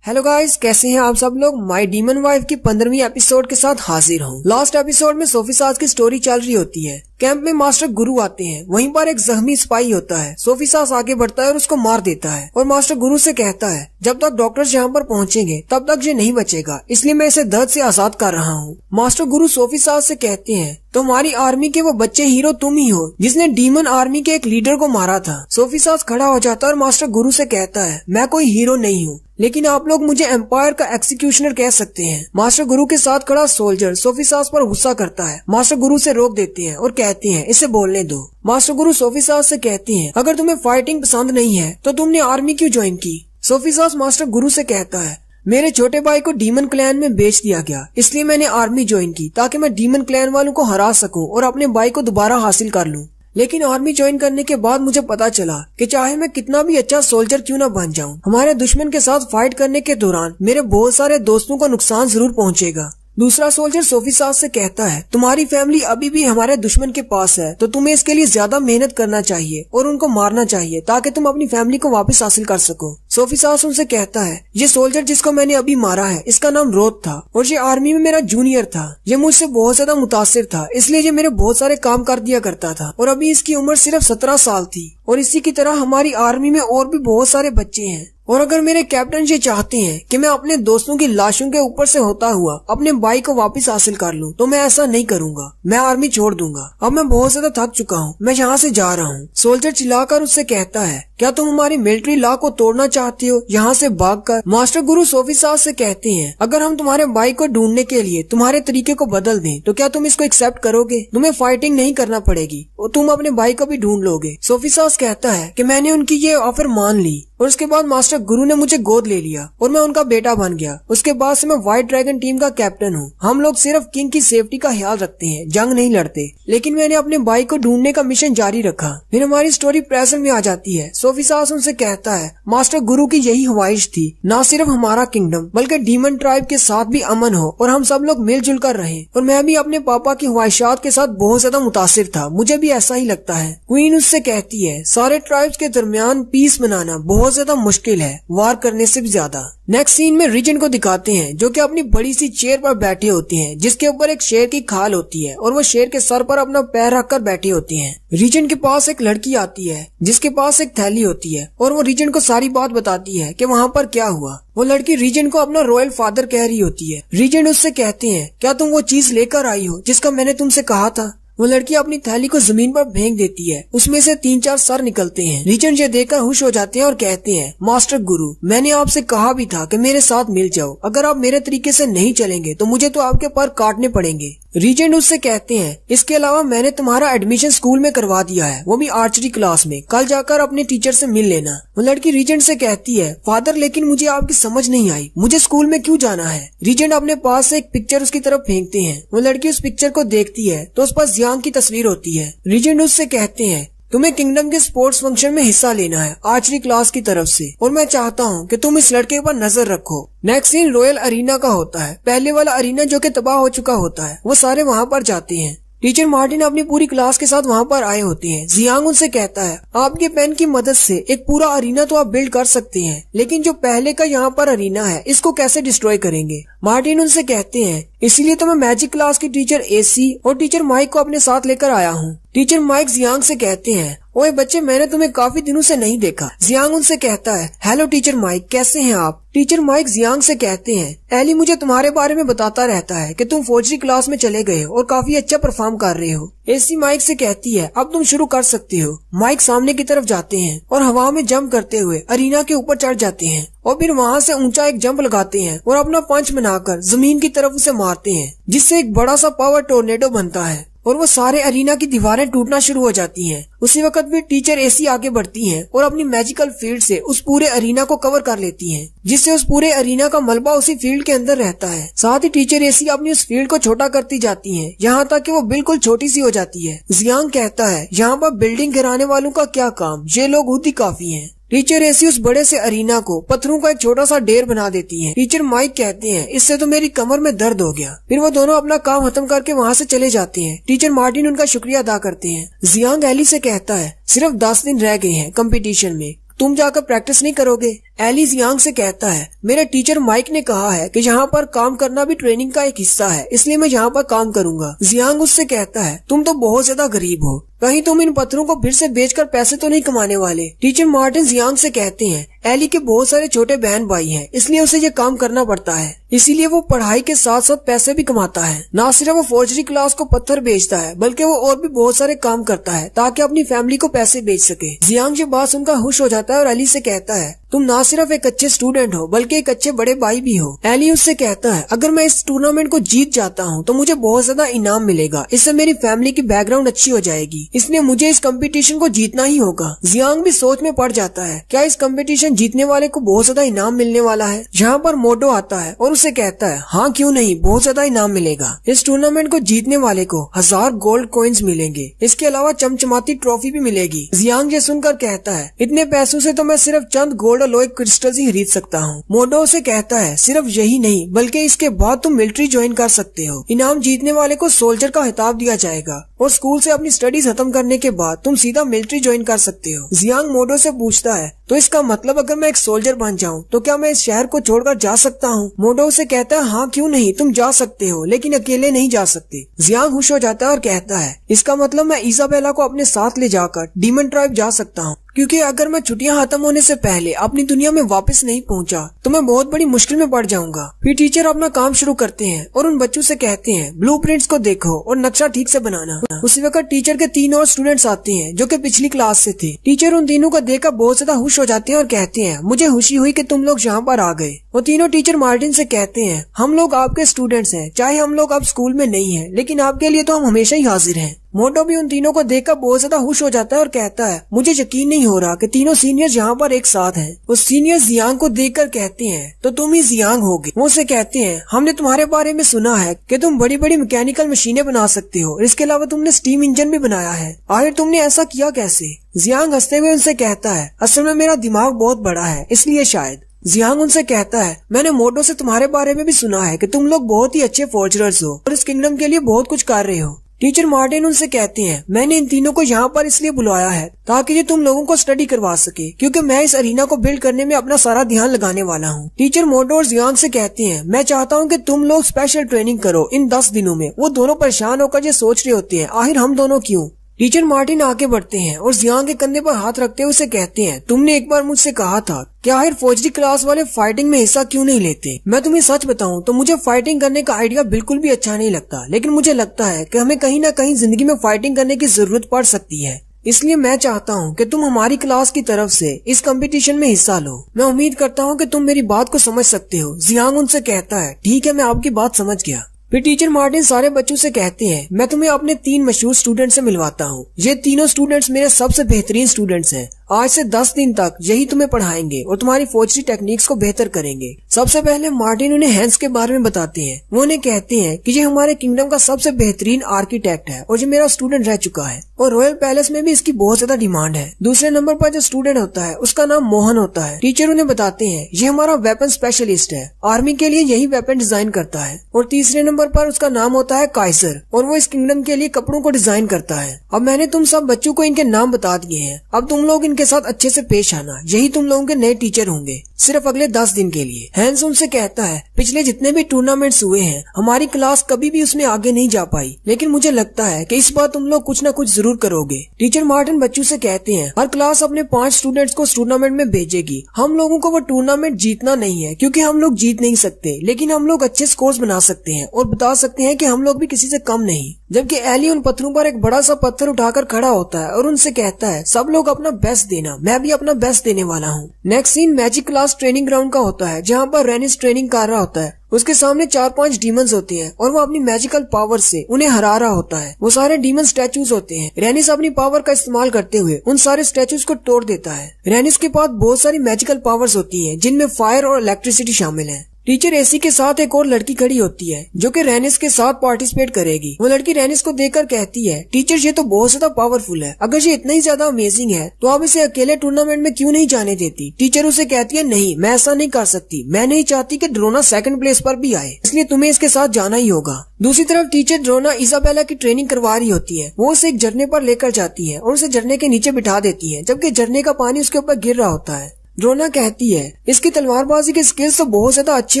हेलो गाइस, कैसे हैं आप सब लोग। माय डीमन वाइफ की 15वीं एपिसोड के साथ हाजिर हूँ। लास्ट एपिसोड में सोफी सास की स्टोरी चल रही होती है। कैंप में मास्टर गुरु आते हैं। वहीं पर एक जख्मी सिपाही होता है। सोफी सास आगे बढ़ता है और उसको मार देता है और मास्टर गुरु से कहता है जब तक डॉक्टर्स यहाँ पर पहुँचेंगे तब तक ये नहीं बचेगा, इसलिए मैं इसे दर्द से आजाद कर रहा हूँ। मास्टर गुरु सोफी सास से कहते हैं तुम्हारी आर्मी के वो बच्चे हीरो तुम ही हो जिसने डीमन आर्मी के एक लीडर को मारा था। सोफी सास खड़ा हो जाता है और मास्टर गुरु से कहता है मैं कोई हीरो नहीं हूँ, लेकिन आप लोग मुझे एम्पायर का एक्सिक्यूशनर कह सकते हैं। मास्टर गुरु के साथ खड़ा सोल्जर सोफी सास पर गुस्सा करता है। मास्टर गुरु से रोक देते हैं और कहते हैं इसे बोलने दो। मास्टर गुरु सोफी सास से कहते हैं अगर तुम्हें फाइटिंग पसंद नहीं है तो तुमने आर्मी क्यों ज्वाइन की। सोफी सास मास्टर गुरु से कहता है मेरे छोटे भाई को डीमन क्लैन में बेच दिया गया, इसलिए मैंने आर्मी ज्वाइन की ताकि मैं डीमन क्लैन वालों को हरा सकूं और अपने भाई को दोबारा हासिल कर लूं। लेकिन आर्मी ज्वाइन करने के बाद मुझे पता चला कि चाहे मैं कितना भी अच्छा सोल्जर क्यों ना बन जाऊं, हमारे दुश्मन के साथ फाइट करने के दौरान मेरे बहुत सारे दोस्तों को नुकसान जरूर पहुंचेगा। दूसरा सोल्जर सोफी सास से कहता है तुम्हारी फैमिली अभी भी हमारे दुश्मन के पास है, तो तुम्हें इसके लिए ज्यादा मेहनत करना चाहिए और उनको मारना चाहिए ताकि तुम अपनी फैमिली को वापस हासिल कर सको। सोफी सास उनसे कहता है ये सोल्जर जिसको मैंने अभी मारा है इसका नाम रोथ था और ये आर्मी में मेरा जूनियर था। ये मुझसे बहुत ज्यादा मुतासिर था, इसलिए ये मेरे बहुत सारे काम कर दिया करता था और अभी इसकी उम्र सिर्फ 17 साल थी। और इसी की तरह हमारी आर्मी में और भी बहुत सारे बच्चे हैं। और अगर मेरे कैप्टन ये चाहते हैं कि मैं अपने दोस्तों की लाशों के ऊपर से होता हुआ अपने भाई को वापस हासिल कर लूं, तो मैं ऐसा नहीं करूंगा। मैं आर्मी छोड़ दूंगा। अब मैं बहुत ज्यादा थक चुका हूँ, मैं यहाँ से जा रहा हूँ। सोल्जर चिल्लाकर उससे कहता है क्या तुम हमारी मिलिट्री लॉ को तोड़ना चाहते हो यहाँ से भागकर। मास्टर गुरु सोफी सास से कहते हैं अगर हम तुम्हारे भाई को ढूंढने के लिए तुम्हारे तरीके को बदल दें तो क्या तुम इसको एक्सेप्ट करोगे। तुम्हें फाइटिंग नहीं करना पड़ेगी और तुम अपने भाई को भी ढूंढ लोगे। सोफी सास कहता है कि मैंने उनकी ये ऑफर मान ली और उसके बाद मास्टर गुरु ने मुझे गोद ले लिया और मैं उनका बेटा बन गया। उसके बाद से मैं व्हाइट ड्रैगन टीम का कैप्टन हूँ। हम लोग सिर्फ किंग की सेफ्टी का ख्याल रखते हैं, जंग नहीं लड़ते। लेकिन मैंने अपने भाई को ढूंढने का मिशन जारी रखा। फिर हमारी स्टोरी प्रेजेंट में आ जाती है। सोफी सास उनसे कहता है मास्टर गुरु की यही ख्वाहिश थी, न सिर्फ हमारा किंगडम बल्कि डीमन ट्राइब के साथ भी अमन हो और हम सब लोग मिलजुल कर रहें। और मैं भी अपने पापा की ख्वाहिशात के साथ बहुत ज्यादा मुतासिर था, मुझे भी ऐसा ही लगता है। क्वीन उससे कहती है सारे ट्राइब्स के दरमियान पीस बनाना बहुत ज्यादा मुश्किल है, वार करने से भी ज्यादा। नेक्स्ट सीन में रीजन को दिखाते हैं जो कि अपनी बड़ी सी चेयर पर बैठे होते हैं जिसके ऊपर एक शेर की खाल होती है और वो शेर के सर पर अपना पैर रखकर बैठे होते हैं। रीजन के पास एक लड़की आती है जिसके पास एक थैली होती है और वो रीजन को सारी बात बताती है कि वहाँ पर क्या हुआ। वो लड़की रीजन को अपना रॉयल फादर कह रही होती है। रीजन उससे कहते हैं क्या तुम वो चीज लेकर आई हो जिसका मैंने तुमसे कहा था। वो लड़की अपनी थैली को जमीन पर फेंक देती है, उसमें से 3-4 सर निकलते हैं। रीजन ये देखकर खुश हो जाते हैं और कहते हैं मास्टर गुरु मैंने आपसे कहा भी था कि मेरे साथ मिल जाओ, अगर आप मेरे तरीके से नहीं चलेंगे तो मुझे तो आपके पर काटने पड़ेंगे। रीजेंट उससे कहते हैं इसके अलावा मैंने तुम्हारा एडमिशन स्कूल में करवा दिया है, वो भी आर्चरी क्लास में, कल जाकर अपने टीचर से मिल लेना। वो लड़की रीजेंट से कहती है फादर लेकिन मुझे आपकी समझ नहीं आई, मुझे स्कूल में क्यों जाना है। रीजेंट अपने पास से एक पिक्चर उसकी तरफ फेंकते हैं। वो लड़की उस पिक्चर को देखती है तो उस पर जियांग की तस्वीर होती है। रीजेंट उससे कहते हैं तुम्हें किंगडम के स्पोर्ट्स फंक्शन में हिस्सा लेना है आर्चरी क्लास की तरफ से और मैं चाहता हूँ कि तुम इस लड़के पर नजर रखो। नेक्स्ट सीन रॉयल अरीना का होता है। पहले वाला अरीना जो कि तबाह हो चुका होता है, वो सारे वहाँ पर जाते हैं। टीचर मार्टिन अपनी पूरी क्लास के साथ वहाँ पर आए होते हैं। जियांग उनसे कहता है आपके पेन की मदद से एक पूरा अरीना तो आप बिल्ड कर सकते हैं, लेकिन जो पहले का यहाँ पर अरीना है इसको कैसे डिस्ट्रॉय करेंगे। मार्टिन उनसे कहते हैं इसलिए तो मैं मैजिक क्लास की टीचर एसी और टीचर माइक को अपने साथ लेकर आया हूँ। टीचर माइक जियांग से कहते हैं ओए बच्चे मैंने तुम्हें काफी दिनों से नहीं देखा। जियांग उनसे कहता है हेलो टीचर माइक, कैसे हैं आप। टीचर माइक जियांग से कहते हैं एली मुझे तुम्हारे बारे में बताता रहता है कि तुम फौजी क्लास में चले गए हो और काफी अच्छा परफॉर्म कर रहे हो। एसी माइक से कहती है अब तुम शुरू कर सकते हो। माइक सामने की तरफ जाते हैं और हवा में जंप करते हुए अरीना के ऊपर चढ़ जाते हैं और फिर वहाँ से ऊंचा एक जंप लगाते हैं और अपना पंच बनाकर जमीन की तरफ उसे मारते हैं, जिससे एक बड़ा सा पावर टोर्नेडो बनता है और वो सारे अरीना की दीवारें टूटना शुरू हो जाती हैं। उसी वक्त भी टीचर एसी आगे बढ़ती हैं और अपनी मैजिकल फील्ड से उस पूरे अरीना को कवर कर लेती हैं, जिससे उस पूरे अरीना का मलबा उसी फील्ड के अंदर रहता है। साथ ही टीचर एसी अपनी उस फील्ड को छोटा करती जाती हैं, यहाँ तक कि वो बिल्कुल छोटी सी हो जाती है। जियांग कहता है यहाँ पर बिल्डिंग गिराने वालों का क्या काम, ये लोग खुद ही काफी हैं। टीचर एसी उस बड़े से अरीना को पत्थरों का एक छोटा सा ढेर बना देती है। टीचर माइक कहते हैं इससे तो मेरी कमर में दर्द हो गया। फिर वो दोनों अपना काम खत्म करके वहाँ से चले जाते हैं। टीचर मार्टिन उनका शुक्रिया अदा करते हैं। जियांग एली से कहता है सिर्फ 10 दिन रह गए हैं कंपटीशन में, तुम जाकर प्रैक्टिस नहीं करोगे? एली जियांग से कहता है, मेरे टीचर माइक ने कहा है कि यहाँ पर काम करना भी ट्रेनिंग का एक हिस्सा है, इसलिए मैं यहाँ पर काम करूंगा। जियांग उससे कहता है, तुम तो बहुत ज्यादा गरीब हो, कहीं तुम इन पत्थरों को फिर से बेचकर पैसे तो नहीं कमाने वाले। टीचर मार्टिन जियांग से कहते हैं, एली के बहुत सारे छोटे बहन भाई हैं, इसलिए उसे ये काम करना पड़ता है, इसीलिए वो पढ़ाई के साथ साथ पैसे भी कमाता है। ना सिर्फ वो फोर्जरी क्लास को पत्थर बेचता है, बल्कि वो और भी बहुत सारे काम करता है ताकि अपनी फैमिली को पैसे बेच सके। जियांग ये बात सुनकर खुश हो जाता है और एली से कहता है, तुम ना सिर्फ एक अच्छे स्टूडेंट हो बल्कि एक अच्छे बड़े भाई भी हो। एली उससे कहता है, अगर मैं इस टूर्नामेंट को जीत जाता हूँ तो मुझे बहुत ज्यादा इनाम मिलेगा, इससे मेरी फैमिली की बैकग्राउंड अच्छी हो जाएगी, इसलिए मुझे इस कंपटीशन को जीतना ही होगा। जियांग भी सोच में पड़ जाता है, क्या इस कंपटीशन जीतने वाले को बहुत ज्यादा इनाम मिलने वाला है? यहाँ पर मोटो आता है और उसे कहता है, हाँ क्यों नहीं, बहुत ज्यादा इनाम मिलेगा। इस टूर्नामेंट को जीतने वाले को 1000 गोल्ड कॉइन्स मिलेंगे, इसके अलावा चमचमाती ट्रॉफी भी मिलेगी। जियांग ये सुनकर कहता है, इतने पैसों से तो मैं सिर्फ चंद गोल्ड और लोहे क्रिस्टल ही खरीद सकता हूँ। मोटो से कहता है, सिर्फ यही नहीं बल्कि इसके बाद तुम मिलिट्री ज्वाइन कर सकते हो। इनाम जीतने वाले को सोल्जर का खिताब दिया जाएगा और स्कूल से अपनी स्टडीज खत्म करने के बाद तुम सीधा मिलिट्री ज्वाइन कर सकते हो। जियांग मोटो से पूछता है, तो इसका मतलब अगर मैं एक सोल्जर बन जाऊं तो क्या मैं इस शहर को छोड़कर जा सकता हूं? मोटो से कहता है, हाँ क्यों नहीं, तुम जा सकते हो, लेकिन अकेले नहीं जा सकते। जियांग खुश हो जाता है और कहता है, इसका मतलब मैं इसाबेला को अपने साथ ले जाकर डीमन ट्राइब जा सकता हूँ, क्योंकि अगर मैं छुट्टियां खत्म होने से पहले अपनी दुनिया में वापस नहीं पहुंचा तो मैं बहुत बड़ी मुश्किल में पड़ जाऊंगा। फिर टीचर अपना काम शुरू करते हैं और उन बच्चों से कहते हैं, ब्लूप्रिंट्स को देखो और नक्शा ठीक से बनाना। उसी वक्त टीचर के 3 और स्टूडेंट्स आते हैं जो कि पिछली क्लास से थे। टीचर उन तीनों को देखकर बहुत ज्यादा खुश हो जाते हैं और कहते हैं, मुझे खुशी हुई कि तुम लोग यहाँ पर आ गए। वो तीनों टीचर मार्टिन से कहते हैं, हम लोग आपके स्टूडेंट्स हैं, चाहे हम लोग अब स्कूल में नहीं है, लेकिन आपके लिए तो हम हमेशा ही हाजिर हैं। मोटो भी उन तीनों को देखकर बहुत ज्यादा खुश हो जाता है और कहता है, मुझे यकीन नहीं हो रहा कि तीनों सीनियर्स यहाँ पर एक साथ हैं। वो सीनियर जियांग को देखकर कहते हैं, तो तुम ही जियांग होगे। वो उसे कहते हैं, हमने तुम्हारे बारे में सुना है कि तुम बड़ी बड़ी मैकेनिकल मशीनें बना सकते हो, इसके अलावा तुमने स्टीम इंजन भी बनाया है, आखिर तुमने ऐसा किया कैसे? जियांग हंसते हुए उनसे कहता है, असल में मेरा दिमाग बहुत बड़ा है, इसलिए शायद। जियांग उनसे कहता है, मैंने मोटो से तुम्हारे बारे में भी सुना है कि तुम लोग बहुत ही अच्छे फोर्जर्स हो और इस किंगडम के लिए बहुत कुछ कर रहे हो। टीचर मार्टिन उनसे कहते हैं, मैंने इन तीनों को यहाँ पर इसलिए बुलाया है ताकि ये तुम लोगों को स्टडी करवा सके, क्योंकि मैं इस अरीना को बिल्ड करने में अपना सारा ध्यान लगाने वाला हूँ। टीचर मोटो और जियांग से कहते हैं, मैं चाहता हूँ कि तुम लोग स्पेशल ट्रेनिंग करो इन 10 दिनों में। वो दोनों परेशान होकर ये सोच रहे होते हैं, आखिर हम दोनों क्यों? टीचर मार्टिन आगे बढ़ते हैं और जियांग के कंधे पर हाथ रखते हुए उसे कहते हैं, तुमने एक बार मुझसे कहा था कि आखिर फौजी क्लास वाले फाइटिंग में हिस्सा क्यों नहीं लेते? मैं तुम्हें सच बताऊं तो मुझे फाइटिंग करने का आइडिया बिल्कुल भी अच्छा नहीं लगता, लेकिन मुझे लगता है कि हमें कहीं ना कहीं जिंदगी में फाइटिंग करने की जरूरत पड़ सकती है, इसलिए मैं चाहता हूं कि तुम हमारी क्लास की तरफ से इस कंपटीशन में हिस्सा लो। मैं उम्मीद करता हूं कि तुम मेरी बात को समझ सकते हो। जियांग उनसे कहता है, ठीक है, मैं आपकी बात समझ गया। फिर टीचर मार्टिन सारे बच्चों से कहते हैं, मैं तुम्हें अपने 3 मशहूर स्टूडेंट से मिलवाता हूँ। ये तीनों स्टूडेंट्स मेरे सबसे बेहतरीन स्टूडेंट्स हैं। आज से 10 दिन तक यही तुम्हें पढ़ाएंगे और तुम्हारी फोर्जरी टेक्निक्स को बेहतर करेंगे। सबसे पहले मार्टिन उन्हें हैंस के बारे में बताते हैं। वो उन्हें कहते हैं कि ये हमारे किंगडम का सबसे बेहतरीन आर्किटेक्ट है और ये मेरा स्टूडेंट रह चुका है और रॉयल पैलेस में भी इसकी बहुत ज्यादा डिमांड है। दूसरे नंबर पर जो स्टूडेंट होता है उसका नाम मोहन होता है। टीचर उन्हें बताते हैं, ये हमारा वेपन स्पेशलिस्ट है, आर्मी के लिए यही वेपन डिजाइन करता है। और तीसरे नंबर पर उसका नाम होता है काइसर और वो इस किंगडम के लिए कपड़ों को डिजाइन करता है। अब मैंने तुम सब बच्चों को इनके नाम बता दिए हैं, अब तुम लोग के साथ अच्छे से पेश आना, यही तुम लोगों के नए टीचर होंगे, सिर्फ अगले 10 दिन के लिए। हैंस उनसे कहता है, पिछले जितने भी टूर्नामेंट्स हुए हैं हमारी क्लास कभी भी उसमें आगे नहीं जा पाई, लेकिन मुझे लगता है कि इस बार तुम लोग कुछ न कुछ जरूर करोगे। टीचर मार्टिन बच्चों से कहते हैं, हर क्लास अपने 5 स्टूडेंट्स को टूर्नामेंट में भेजेगी। हम लोगों को वो टूर्नामेंट जीतना नहीं है, क्योंकि हम लोग जीत नहीं सकते, लेकिन हम लोग अच्छे स्कोर्स बना सकते हैं और बता सकते हैं कि हम लोग भी किसी से कम नहीं। जबकि एली उन पत्थरों पर एक बड़ा सा पत्थर उठाकर खड़ा होता है और उनसे कहता है, सब लोग अपना बेस्ट देना, मैं भी अपना बेस्ट देने वाला हूँ। Next scene magic class training ground का होता है, जहाँ पर रेनिस ट्रेनिंग कर रहा होता है। उसके सामने 4-5 डीमंस होते हैं और वो अपनी मैजिकल पावर से उन्हें हरा रहा होता है। वो सारे डीमन स्टैचूज होते हैं। रेनिस अपनी पावर का इस्तेमाल करते हुए उन सारे स्टैचूज को तोड़ देता है। रेनिस के पास बहुत सारी मैजिकल पावर्स होती हैं, जिनमें फायर और इलेक्ट्रिसिटी शामिल है। टीचर एसी के साथ एक और लड़की खड़ी होती है जो कि रेनिस के साथ पार्टिसिपेट करेगी। वो लड़की रेनिस को देखकर कहती है, टीचर ये तो बहुत ज्यादा पावरफुल है, अगर ये इतना ही ज्यादा अमेजिंग है तो आप इसे अकेले टूर्नामेंट में क्यों नहीं जाने देती। टीचर उसे कहती है, नहीं मैं ऐसा नहीं कर सकती, मैं नहीं चाहती कि ड्रोना सेकंड प्लेस पर भी आए, इसलिए तुम्हें इसके साथ जाना ही होगा। दूसरी तरफ टीचर ड्रोना इजाबेला की ट्रेनिंग करवा रही होती है। वो उसे एक झरने पर लेकर जाती है और उसे झरने के नीचे बिठा देती है, जबकि झरने का पानी उसके ऊपर गिर रहा होता है। ड्रोना कहती है, इसकी तलवारबाजी के स्किल्स तो बहुत ज्यादा अच्छे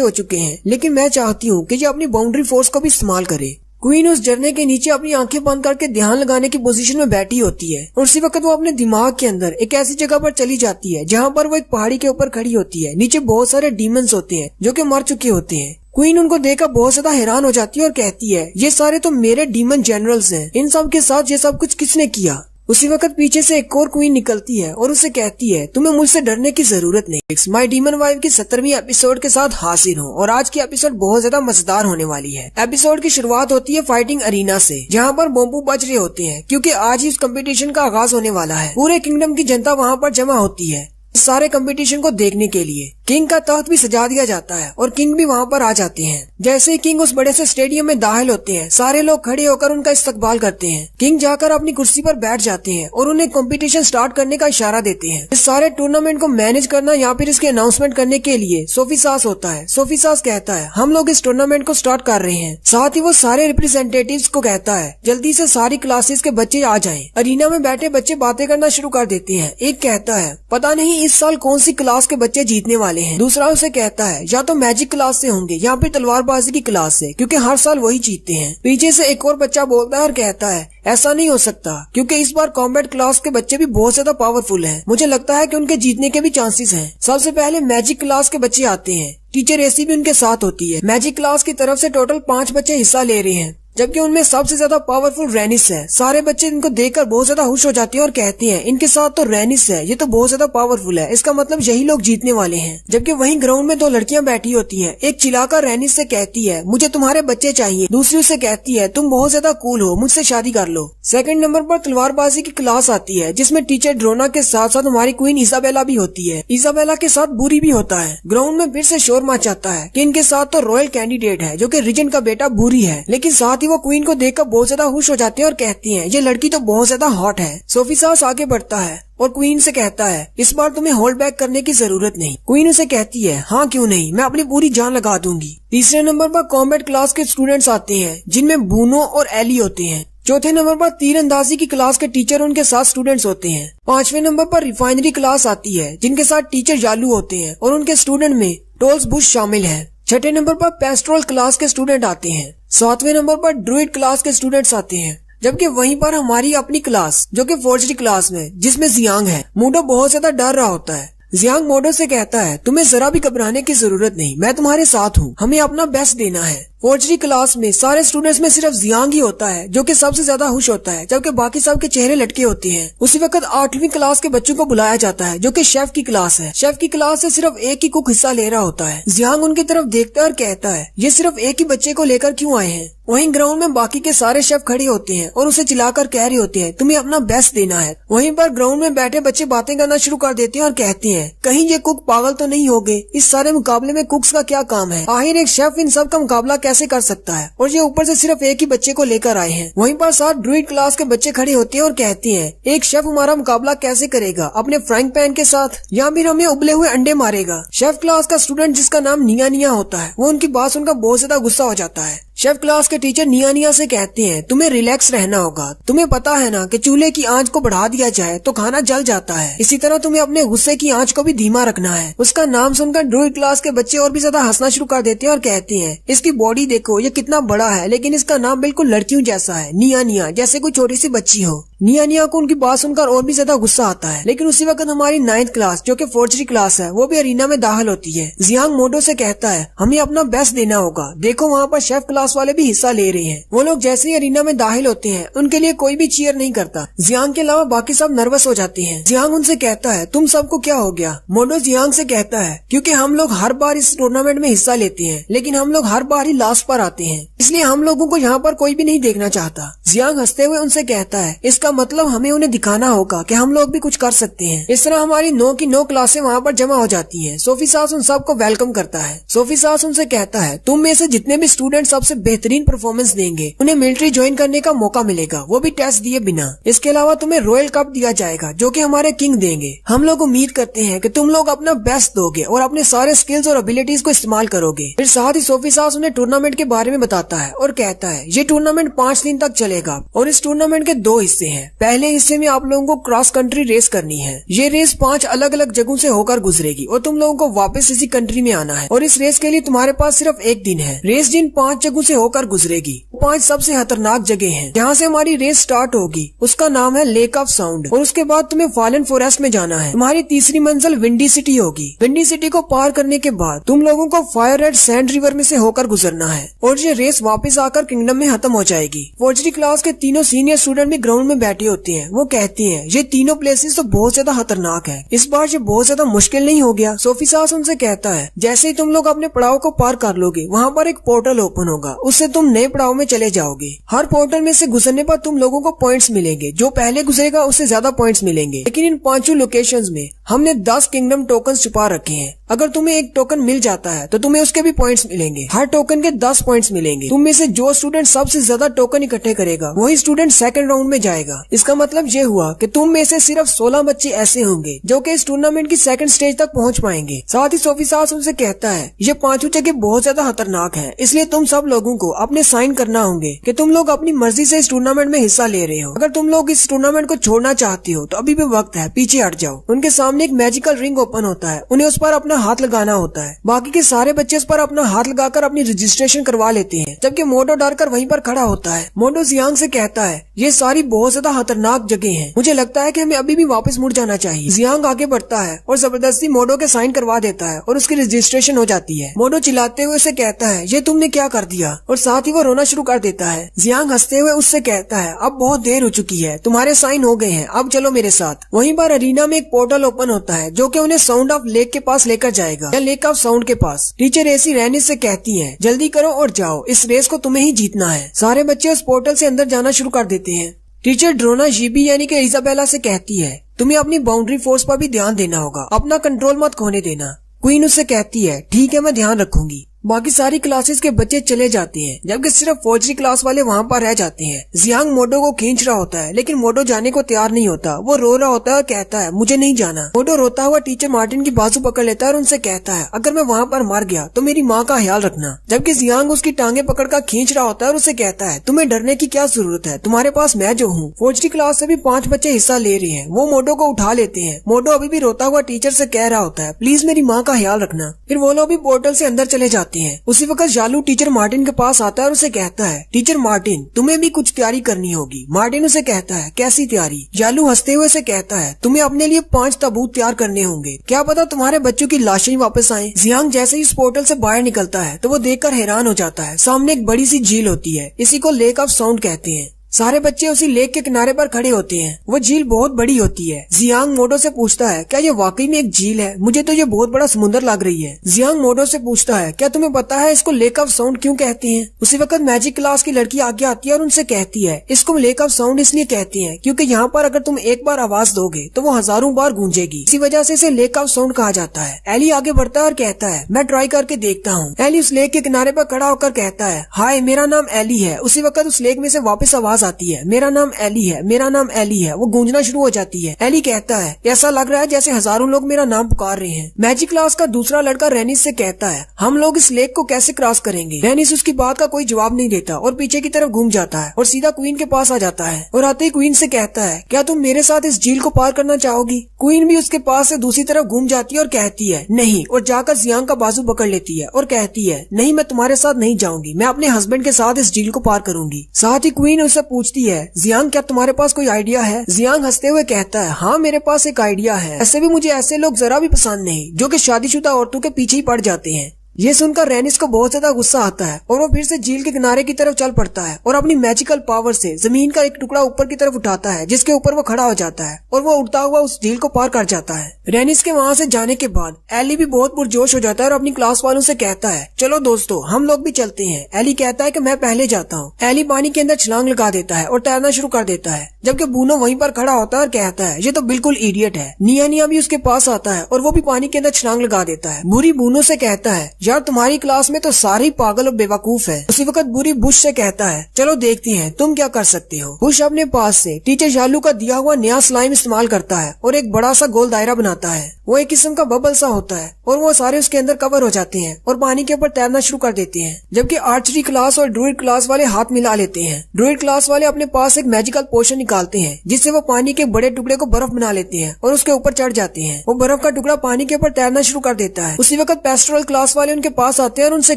हो चुके हैं, लेकिन मैं चाहती हूँ कि ये अपनी बाउंड्री फोर्स को भी इस्तेमाल करे। क्वीन उस झरने के नीचे अपनी आंखें बंद करके ध्यान लगाने की पोजीशन में बैठी होती है और उसी वक्त वो अपने दिमाग के अंदर एक ऐसी जगह पर चली जाती है जहाँ पर वो एक पहाड़ी के ऊपर खड़ी होती है। नीचे बहुत सारे डीमंस होते हैं जो कि मर चुके होते हैं। क्वीन उनको देखकर बहुत ज्यादा हैरान हो जाती है और कहती है, ये सारे तो मेरे डीमन जनरल्स हैं, इन सब के साथ ये सब कुछ किसने किया। उसी वक्त पीछे से एक और क्वीन निकलती है और उसे कहती है, तुम्हें मुझसे डरने की जरूरत नहीं। माय डीमन वाइफ की 17वीं एपिसोड के साथ हाजिर हूँ और आज की एपिसोड बहुत ज्यादा मजेदार होने वाली है। एपिसोड की शुरुआत होती है फाइटिंग अरीना से, जहाँ पर बॉम्बू बज रहे होते हैं क्योंकि आज ही इस कंपटीशन का आगाज होने वाला है। पूरे किंगडम की जनता वहाँ पर जमा होती है सारे कंपटीशन को देखने के लिए। किंग का तख्त भी सजा दिया जाता है और किंग भी वहाँ पर आ जाते हैं। जैसे ही किंग उस बड़े से स्टेडियम में दाखिल होते हैं, सारे लोग खड़े होकर उनका इस्तकबाल करते हैं। किंग जाकर अपनी कुर्सी पर बैठ जाते हैं और उन्हें कंपटीशन स्टार्ट करने का इशारा देते हैं। इस सारे टूर्नामेंट को मैनेज करना या फिर इसके अनाउंसमेंट करने के लिए सोफी सास होता है। सोफी सास कहता है, हम लोग इस टूर्नामेंट को स्टार्ट कर रहे हैं। साथ ही वो सारे रिप्रेजेंटेटिव्स को कहता है, जल्दी से सारी क्लासेस के बच्चे आ जाएं। अरीना में बैठे बच्चे बातें करना शुरू कर देते हैं। एक कहता है, पता नहीं इस साल कौन सी क्लास के बच्चे जीतने वाले हैं। दूसरा उसे कहता है, या तो मैजिक क्लास से होंगे या फिर तलवारबाजी की क्लास से, क्योंकि हर साल वही जीतते हैं। पीछे से एक और बच्चा बोलता है और कहता है, ऐसा नहीं हो सकता क्योंकि इस बार कॉम्बैट क्लास के बच्चे भी बहुत ज्यादा पावरफुल हैं। मुझे लगता है कि उनके जीतने के भी चांसेस हैं। सबसे पहले मैजिक क्लास के बच्चे आते हैं। टीचर एसी भी उनके साथ होती है। मैजिक क्लास की तरफ से टोटल 5 बच्चे हिस्सा ले रहे हैं, जबकि उनमें सबसे ज्यादा पावरफुल रेनिस है। सारे बच्चे इनको देखकर बहुत ज्यादा खुश हो जाते हैं और कहते हैं, इनके साथ तो रेनिस है, ये तो बहुत ज्यादा पावरफुल है, इसका मतलब यही लोग जीतने वाले हैं। जबकि वहीं ग्राउंड में 2 लड़कियां बैठी होती हैं। एक चिल्लाकर रेनिस से कहती है, मुझे तुम्हारे बच्चे चाहिए। दूसरी उसे कहती है, तुम बहुत ज्यादा कूल हो, मुझसे शादी कर लो। सेकंड नंबर पर तलवारबाजी की क्लास आती है, जिसमें टीचर ड्रोना के साथ साथ हमारी क्वीन इजाबेला भी होती है। इजाबेला के साथ बुरी भी होता है। ग्राउंड में फिर से शोर मच जाता है कि इनके साथ तो रॉयल कैंडिडेट है जो कि रीजेंट का बेटा बुरी है, लेकिन साथ ही वो क्वीन को देखकर बहुत ज्यादा खुश हो जाते हैं और कहती हैं, ये लड़की तो बहुत ज्यादा हॉट है। सोफी सास आगे बढ़ता है और क्वीन से कहता है, इस बार तुम्हें होल्ड बैक करने की जरूरत नहीं। क्वीन उसे कहती है, हाँ क्यों नहीं, मैं अपनी पूरी जान लगा दूंगी। तीसरे नंबर पर कॉम्बैट क्लास के स्टूडेंट्स आते हैं, जिनमें बूनो और एली होते हैं। चौथे नंबर पर तीरंदाजी की क्लास के टीचर उनके साथ स्टूडेंट्स होते हैं। 5वें नंबर पर रिफाइनरी क्लास आती है, जिनके साथ टीचर यालू होते हैं और उनके स्टूडेंट में टोल्स बुश शामिल है। 6ठे नंबर पर पेस्ट्रोल क्लास के स्टूडेंट आते हैं। 7वें नंबर पर ड्रूइड क्लास के स्टूडेंट्स आते हैं, जबकि वहीं पर हमारी अपनी क्लास जो कि फोर्जरी क्लास में, जिसमें जियांग है। मोडो बहुत ज्यादा डर रहा होता है। जियांग मोडो से कहता है, तुम्हें जरा भी घबराने की जरूरत नहीं, मैं तुम्हारे साथ हूँ, हमें अपना बेस्ट देना है। फोर्जरी क्लास में सारे स्टूडेंट्स में सिर्फ जियांग ही होता है जो कि सबसे ज्यादा खुश होता है, जबकि बाकी सब के चेहरे लटके होते हैं। उसी वक्त 8वीं क्लास के बच्चों को बुलाया जाता है, जो कि शेफ की क्लास है। शेफ की क्लास से सिर्फ एक ही कुक हिस्सा ले रहा होता है। जियांग उनकी तरफ देखता है और कहता है, ये सिर्फ एक ही बच्चे को लेकर क्यों आए हैं। वहीं ग्राउंड में बाकी के सारे शेफ खड़े होते हैं और उसे चिल्लाकर कह रहे होते हैं, तुम्हें अपना बेस्ट देना है। वहीं पर ग्राउंड में बैठे बच्चे बातें करना शुरू कर देते हैं और कहते हैं, कहीं ये कुक पागल तो नहीं हो गए, इस सारे मुकाबले में कुक्स का क्या काम है। आखिर एक शेफ इन सब का मुकाबला कैसे कर सकता है, और ये ऊपर से सिर्फ एक ही बच्चे को लेकर आए हैं। वहीं पर 7 ड्रूइड क्लास के बच्चे खड़े होते हैं और कहते हैं, एक शेफ हमारा मुकाबला कैसे करेगा, अपने फ्राइंग पैन के साथ या फिर हमें उबले हुए अंडे मारेगा। शेफ क्लास का स्टूडेंट जिसका नाम निया निया होता है, वो उनकी बात सुनकर बहुत ज्यादा गुस्सा हो जाता है। शेफ क्लास के टीचर निया निया से कहते हैं, तुम्हें रिलैक्स रहना होगा, तुम्हें पता है ना कि चूल्हे की आंच को बढ़ा दिया जाए तो खाना जल जाता है, इसी तरह तुम्हें अपने गुस्से की आंच को भी धीमा रखना है। उसका नाम सुनकर ड्रूइड क्लास के बच्चे और भी ज्यादा हंसना शुरू कर देते हैं और कहते हैं, इसकी बॉडी देखो, ये कितना बड़ा है, लेकिन इसका नाम बिल्कुल लड़कियों जैसा है, निया निया, जैसे कोई छोटी सी बच्ची हो। निया निया को उनकी बात सुनकर और भी ज्यादा गुस्सा आता है। लेकिन उसी वक्त हमारी 9th क्लास जो कि फोर्जरी क्लास है, वो भी अरीना में दाखिल होती है। जियांग मोडो से कहता है, हमें अपना बेस्ट देना होगा। देखो वहाँ पर शेफ क्लास वाले भी हिस्सा ले रहे हैं। वो लोग जैसे ही अरीना में दाखिल होते हैं, उनके लिए कोई भी चीयर नहीं करता। जियांग के अलावा बाकी सब नर्वस हो जाते हैं। जियांग उनसे कहता है, तुम सबको क्या हो गया। मोडो जियांग से कहता है, क्योंकि हम लोग हर बार इस टूर्नामेंट में हिस्सा लेते हैं, लेकिन हम लोग हर बार ही लास्ट पर आते हैं, इसलिए हम लोगों को यहाँ पर कोई भी नहीं देखना चाहता। जियांग हंसते हुए उनसे कहता है, इसका इसका मतलब हमें उन्हें दिखाना होगा कि हम लोग भी कुछ कर सकते हैं। इस तरह हमारी 9 की 9 क्लासें वहाँ पर जमा हो जाती हैं। सोफी सास उन सबको वेलकम करता है। सोफी सास उनसे कहता है, तुम में से जितने भी स्टूडेंट सबसे बेहतरीन परफॉर्मेंस देंगे उन्हें मिलिट्री ज्वाइन करने का मौका मिलेगा, वो भी टेस्ट दिए बिना। इसके अलावा तुम्हें रॉयल कप दिया जाएगा जो कि हमारे किंग देंगे। हम लोग उम्मीद करते हैं कि तुम लोग अपना बेस्ट दोगे और अपने सारे स्किल्स और एबिलिटीज को इस्तेमाल करोगे। फिर साथ ही सोफी सास उन्हें टूर्नामेंट के बारे में बताता है और कहता है, ये टूर्नामेंट 5 दिन तक चलेगा और इस टूर्नामेंट के 2 हिस्से हैं। पहले हिस्से में आप लोगों को क्रॉस कंट्री रेस करनी है। ये रेस 5 अलग अलग जगहों से होकर गुजरेगी और तुम लोगों को वापस इसी कंट्री में आना है और इस रेस के लिए तुम्हारे पास सिर्फ 1 दिन है। रेस जिन 5 जगहों से होकर गुजरेगी 5 सबसे खतरनाक जगह हैं। जहाँ से हमारी रेस स्टार्ट होगी उसका नाम है लेक ऑफ साउंड और उसके बाद तुम्हें फॉलन फॉरेस्ट में जाना है। तुम्हारी तीसरी मंजिल विंडी सिटी होगी। विंडी सिटी को पार करने के बाद तुम लोगों को फायर रेड सैंड रिवर में से होकर गुजरना है और ये रेस वापस आकर किंगडम में खत्म हो जाएगी। फौजी क्लास के तीनों सीनियर स्टूडेंट भी ग्राउंड में बैठे होते हैं। वो कहते हैं, ये तीनों प्लेसेस तो बहुत ज्यादा खतरनाक है, इस बार ये बहुत ज्यादा मुश्किल नहीं हो गया? सोफी सास उनसे कहता है, जैसे ही तुम लोग अपने पड़ाव को पार कर लोगे वहाँ पर एक पोर्टल ओपन होगा, उससे तुम नए पड़ाव में चले जाओगे। हर पोर्टल में से गुजरने पर तुम लोगों को पॉइंट्स मिलेंगे। जो पहले गुजरेगा उससे ज्यादा पॉइंट्स मिलेंगे। लेकिन इन 5 लोकेशंस में हमने 10 किंगडम टोकन छुपा रखे हैं। अगर तुम्हें एक टोकन मिल जाता है तो तुम्हें उसके भी पॉइंट्स मिलेंगे। हर टोकन के 10 पॉइंट्स मिलेंगे। तुम में से जो स्टूडेंट सबसे ज्यादा टोकन इकट्ठे करेगा वही स्टूडेंट सेकंड राउंड में जाएगा। इसका मतलब ये हुआ कि तुम में से सिर्फ 16 बच्चे ऐसे होंगे जो कि इस टूर्नामेंट की सेकंड स्टेज तक पहुंच पाएंगे। साथ ही सोफी सास उनसे कहता है, ये 5 जगह बहुत ज्यादा खतरनाक है, इसलिए तुम सब लोगों को अपने साइन करना होंगे कि तुम लोग अपनी मर्जी से इस टूर्नामेंट में हिस्सा ले रहे हो। अगर तुम लोग इस टूर्नामेंट को छोड़ना चाहते हो तो अभी भी वक्त है, पीछे हट जाओ। उनके सामने एक मैजिकल रिंग ओपन होता है। उन्हें उस पर अपना हाथ लगाना होता है। बाकी के सारे बच्चे उस पर अपना हाथ लगाकर अपनी रजिस्ट्रेशन करवा लेते हैं, जबकि मोडो डरकर वहीं पर खड़ा होता है। मोडो जियांग से कहता है, ये सारी बहुत ज्यादा खतरनाक जगह हैं। मुझे लगता है कि हमें अभी भी वापस मुड़ जाना चाहिए। जियांग आगे बढ़ता है और जबरदस्ती मोडो के साइन करवा देता है और उसकी रजिस्ट्रेशन हो जाती है। मोडो चिल्लाते हुए उसे कहता है, ये तुमने क्या कर दिया, और साथ ही वो रोना शुरू कर देता है। जियांग हंसते हुए उससे कहता है, अब बहुत देर हो चुकी है, तुम्हारे साइन हो गए हैं, अब चलो मेरे साथ। वहीं पर अरीना में एक पोर्टल ओपन होता है जो कि उन्हें साउंड ऑफ लेक के पास लेकर जाएगा, या लेक ऑफ साउंड के पास। टीचर एसी रेनिस से कहती है, जल्दी करो और जाओ, इस रेस को तुम्हें ही जीतना है। सारे बच्चे उस पोर्टल से अंदर जाना शुरू कर देते हैं। टीचर ड्रोना जीबी यानी कि इजाबेला से कहती है, तुम्हें अपनी बाउंड्री फोर्स पर भी ध्यान देना होगा, अपना कंट्रोल मत खोने देना। क्वीन उससे कहती है, ठीक है, मैं ध्यान रखूंगी। बाकी सारी क्लासेस के बच्चे चले जाते हैं जबकि सिर्फ फौजी क्लास वाले वहाँ पर रह जाते हैं। जियांग मोडो को खींच रहा होता है लेकिन मोडो जाने को तैयार नहीं होता। वो रो रहा होता है और कहता है, मुझे नहीं जाना। मोडो रोता हुआ टीचर मार्टिन की बाजू पकड़ लेता है और उनसे कहता है, अगर मैं वहाँ पर मर गया तो मेरी माँ का ख्याल रखना। जबकि जियांग उसकी टांगे पकड़कर खींच रहा होता है और उसे कहता है, तुम्हें डरने की क्या जरूरत है, तुम्हारे पास मैं जो हूँ। फौजी क्लास से भी 5 बच्चे हिस्सा ले रहे हैं। वो मोडो को उठा लेते हैं। मोडो अभी भी रोता हुआ टीचर से कह रहा होता है, प्लीज मेरी माँ का ख्याल रखना। फिर वो लोग भी पोर्टल से अंदर चले जाते हैं। उसी वक्त जालू टीचर मार्टिन के पास आता है और उसे कहता है, टीचर मार्टिन, तुम्हें भी कुछ तैयारी करनी होगी। मार्टिन उसे कहता है, कैसी तैयारी? जालू हंसते हुए से कहता है, तुम्हें अपने लिए 5 ताबूत तैयार करने होंगे, क्या पता तुम्हारे बच्चों की लाशें वापस आएं। जियांग जैसे ही इस पोर्टल से बाहर निकलता है तो वो देखकर हैरान हो जाता है। सामने एक बड़ी सी झील होती है, इसी को लेक ऑफ साउंड कहते हैं। सारे बच्चे उसी लेक के किनारे पर खड़े होते हैं। वो झील बहुत बड़ी होती है। जियांग मोडो से पूछता है, क्या ये वाकई में एक झील है? मुझे तो ये बहुत बड़ा समुद्र लग रही है। जियांग मोडो से पूछता है, क्या तुम्हें पता है इसको लेक ऑफ साउंड क्यों कहते हैं? उसी वक्त मैजिक क्लास की लड़की आगे आती है और उनसे कहती है, इसको लेक ऑफ साउंड इसलिए कहते हैं क्योंकि यहाँ पर अगर तुम एक बार आवाज दोगे तो वो हजारों बार गूंजेगी, इसी वजह से इसे लेक ऑफ साउंड कहा जाता है। एली आगे बढ़ता है और कहता है, मैं ट्राई करके देखता हूँ। एली उस लेक के किनारे पर खड़ा होकर कहता है, हाय, मेरा नाम एली है। उसी वक्त उस लेक में से वापस आवाज आती है, मेरा नाम एली है, मेरा नाम एली है। वो गूंजना शुरू हो जाती है। एली कहता है, ऐसा लग रहा है जैसे हजारों लोग मेरा नाम पुकार रहे हैं। मैजिक क्लास का दूसरा लड़का रेनिस से कहता है, हम लोग इस लेक को कैसे क्रॉस करेंगे? रेनिस उसकी बात का कोई जवाब नहीं देता और पीछे की तरफ घूम जाता है और सीधा क्वीन के पास आ जाता है और आते ही क्वीन से कहता है, क्या तुम मेरे साथ इस झील को पार करना चाहोगी? क्वीन भी उसके पास से दूसरी तरफ घूम जाती है और कहती है, नहीं, और जाकर जियांग का बाजू पकड़ लेती है और कहती है, नहीं, मैं तुम्हारे साथ नहीं जाऊंगी, मैं अपने हस्बैंड के साथ इस झील को पार करूंगी। साथ ही क्वीन उससे पूछती है, जियांग, क्या तुम्हारे पास कोई आइडिया है? जियांग हंसते हुए कहता है, हाँ, मेरे पास एक आइडिया है। ऐसे भी मुझे ऐसे लोग जरा भी पसंद नहीं जो कि शादीशुदा औरतों के पीछे ही पड़ जाते हैं। ये सुनकर रेनिस को बहुत ज्यादा गुस्सा आता है और वो फिर से झील के किनारे की तरफ चल पड़ता है और अपनी मैजिकल पावर से जमीन का एक टुकड़ा ऊपर की तरफ उठाता है, जिसके ऊपर वो खड़ा हो जाता है और वो उड़ता हुआ उस झील को पार कर जाता है। रेनिस के वहाँ से जाने के बाद एली भी बहुत पुरजोश हो जाता है और अपनी क्लास वालों से कहता है, चलो दोस्तों हम लोग भी चलते हैं। एली कहता है कि मैं पहले जाता हूँ। एली पानी के अंदर छलांग लगा देता है और तैरना शुरू कर देता है, जबकि बूनो वहीं पर खड़ा होता है और कहता है, ये तो बिल्कुल इडियट है। निया भी उसके पास आता है और वो भी पानी के अंदर छलांग लगा देता है। बुरी बूनो से कहता है, यार तुम्हारी क्लास में तो सारे पागल और बेवकूफ है। उसी वक्त बुरी बुश से कहता है, चलो देखते हैं तुम क्या कर सकते हो। बुश अपने पास से टीचर शालू का दिया हुआ नया स्लाइम इस्तेमाल करता है और एक बड़ा सा गोल दायरा बनाता है। वो एक किस्म का बबल सा होता है और वो सारे उसके अंदर कवर हो जाते हैं और पानी के ऊपर तैरना शुरू कर देते हैं, जबकि आर्चरी क्लास और ड्रूइड क्लास वाले हाथ मिला लेते हैं। ड्रूइड क्लास वाले अपने पास एक मैजिकल पोशन निकालते हैं, जिससे वो पानी के बड़े टुकड़े को बर्फ बना लेते हैं और उसके ऊपर चढ़ जाते हैं। वो बर्फ का टुकड़ा पानी के ऊपर तैरना शुरू कर देता है। उसी वक्त पेस्टोरल क्लास वाले उनके पास आते हैं और उनसे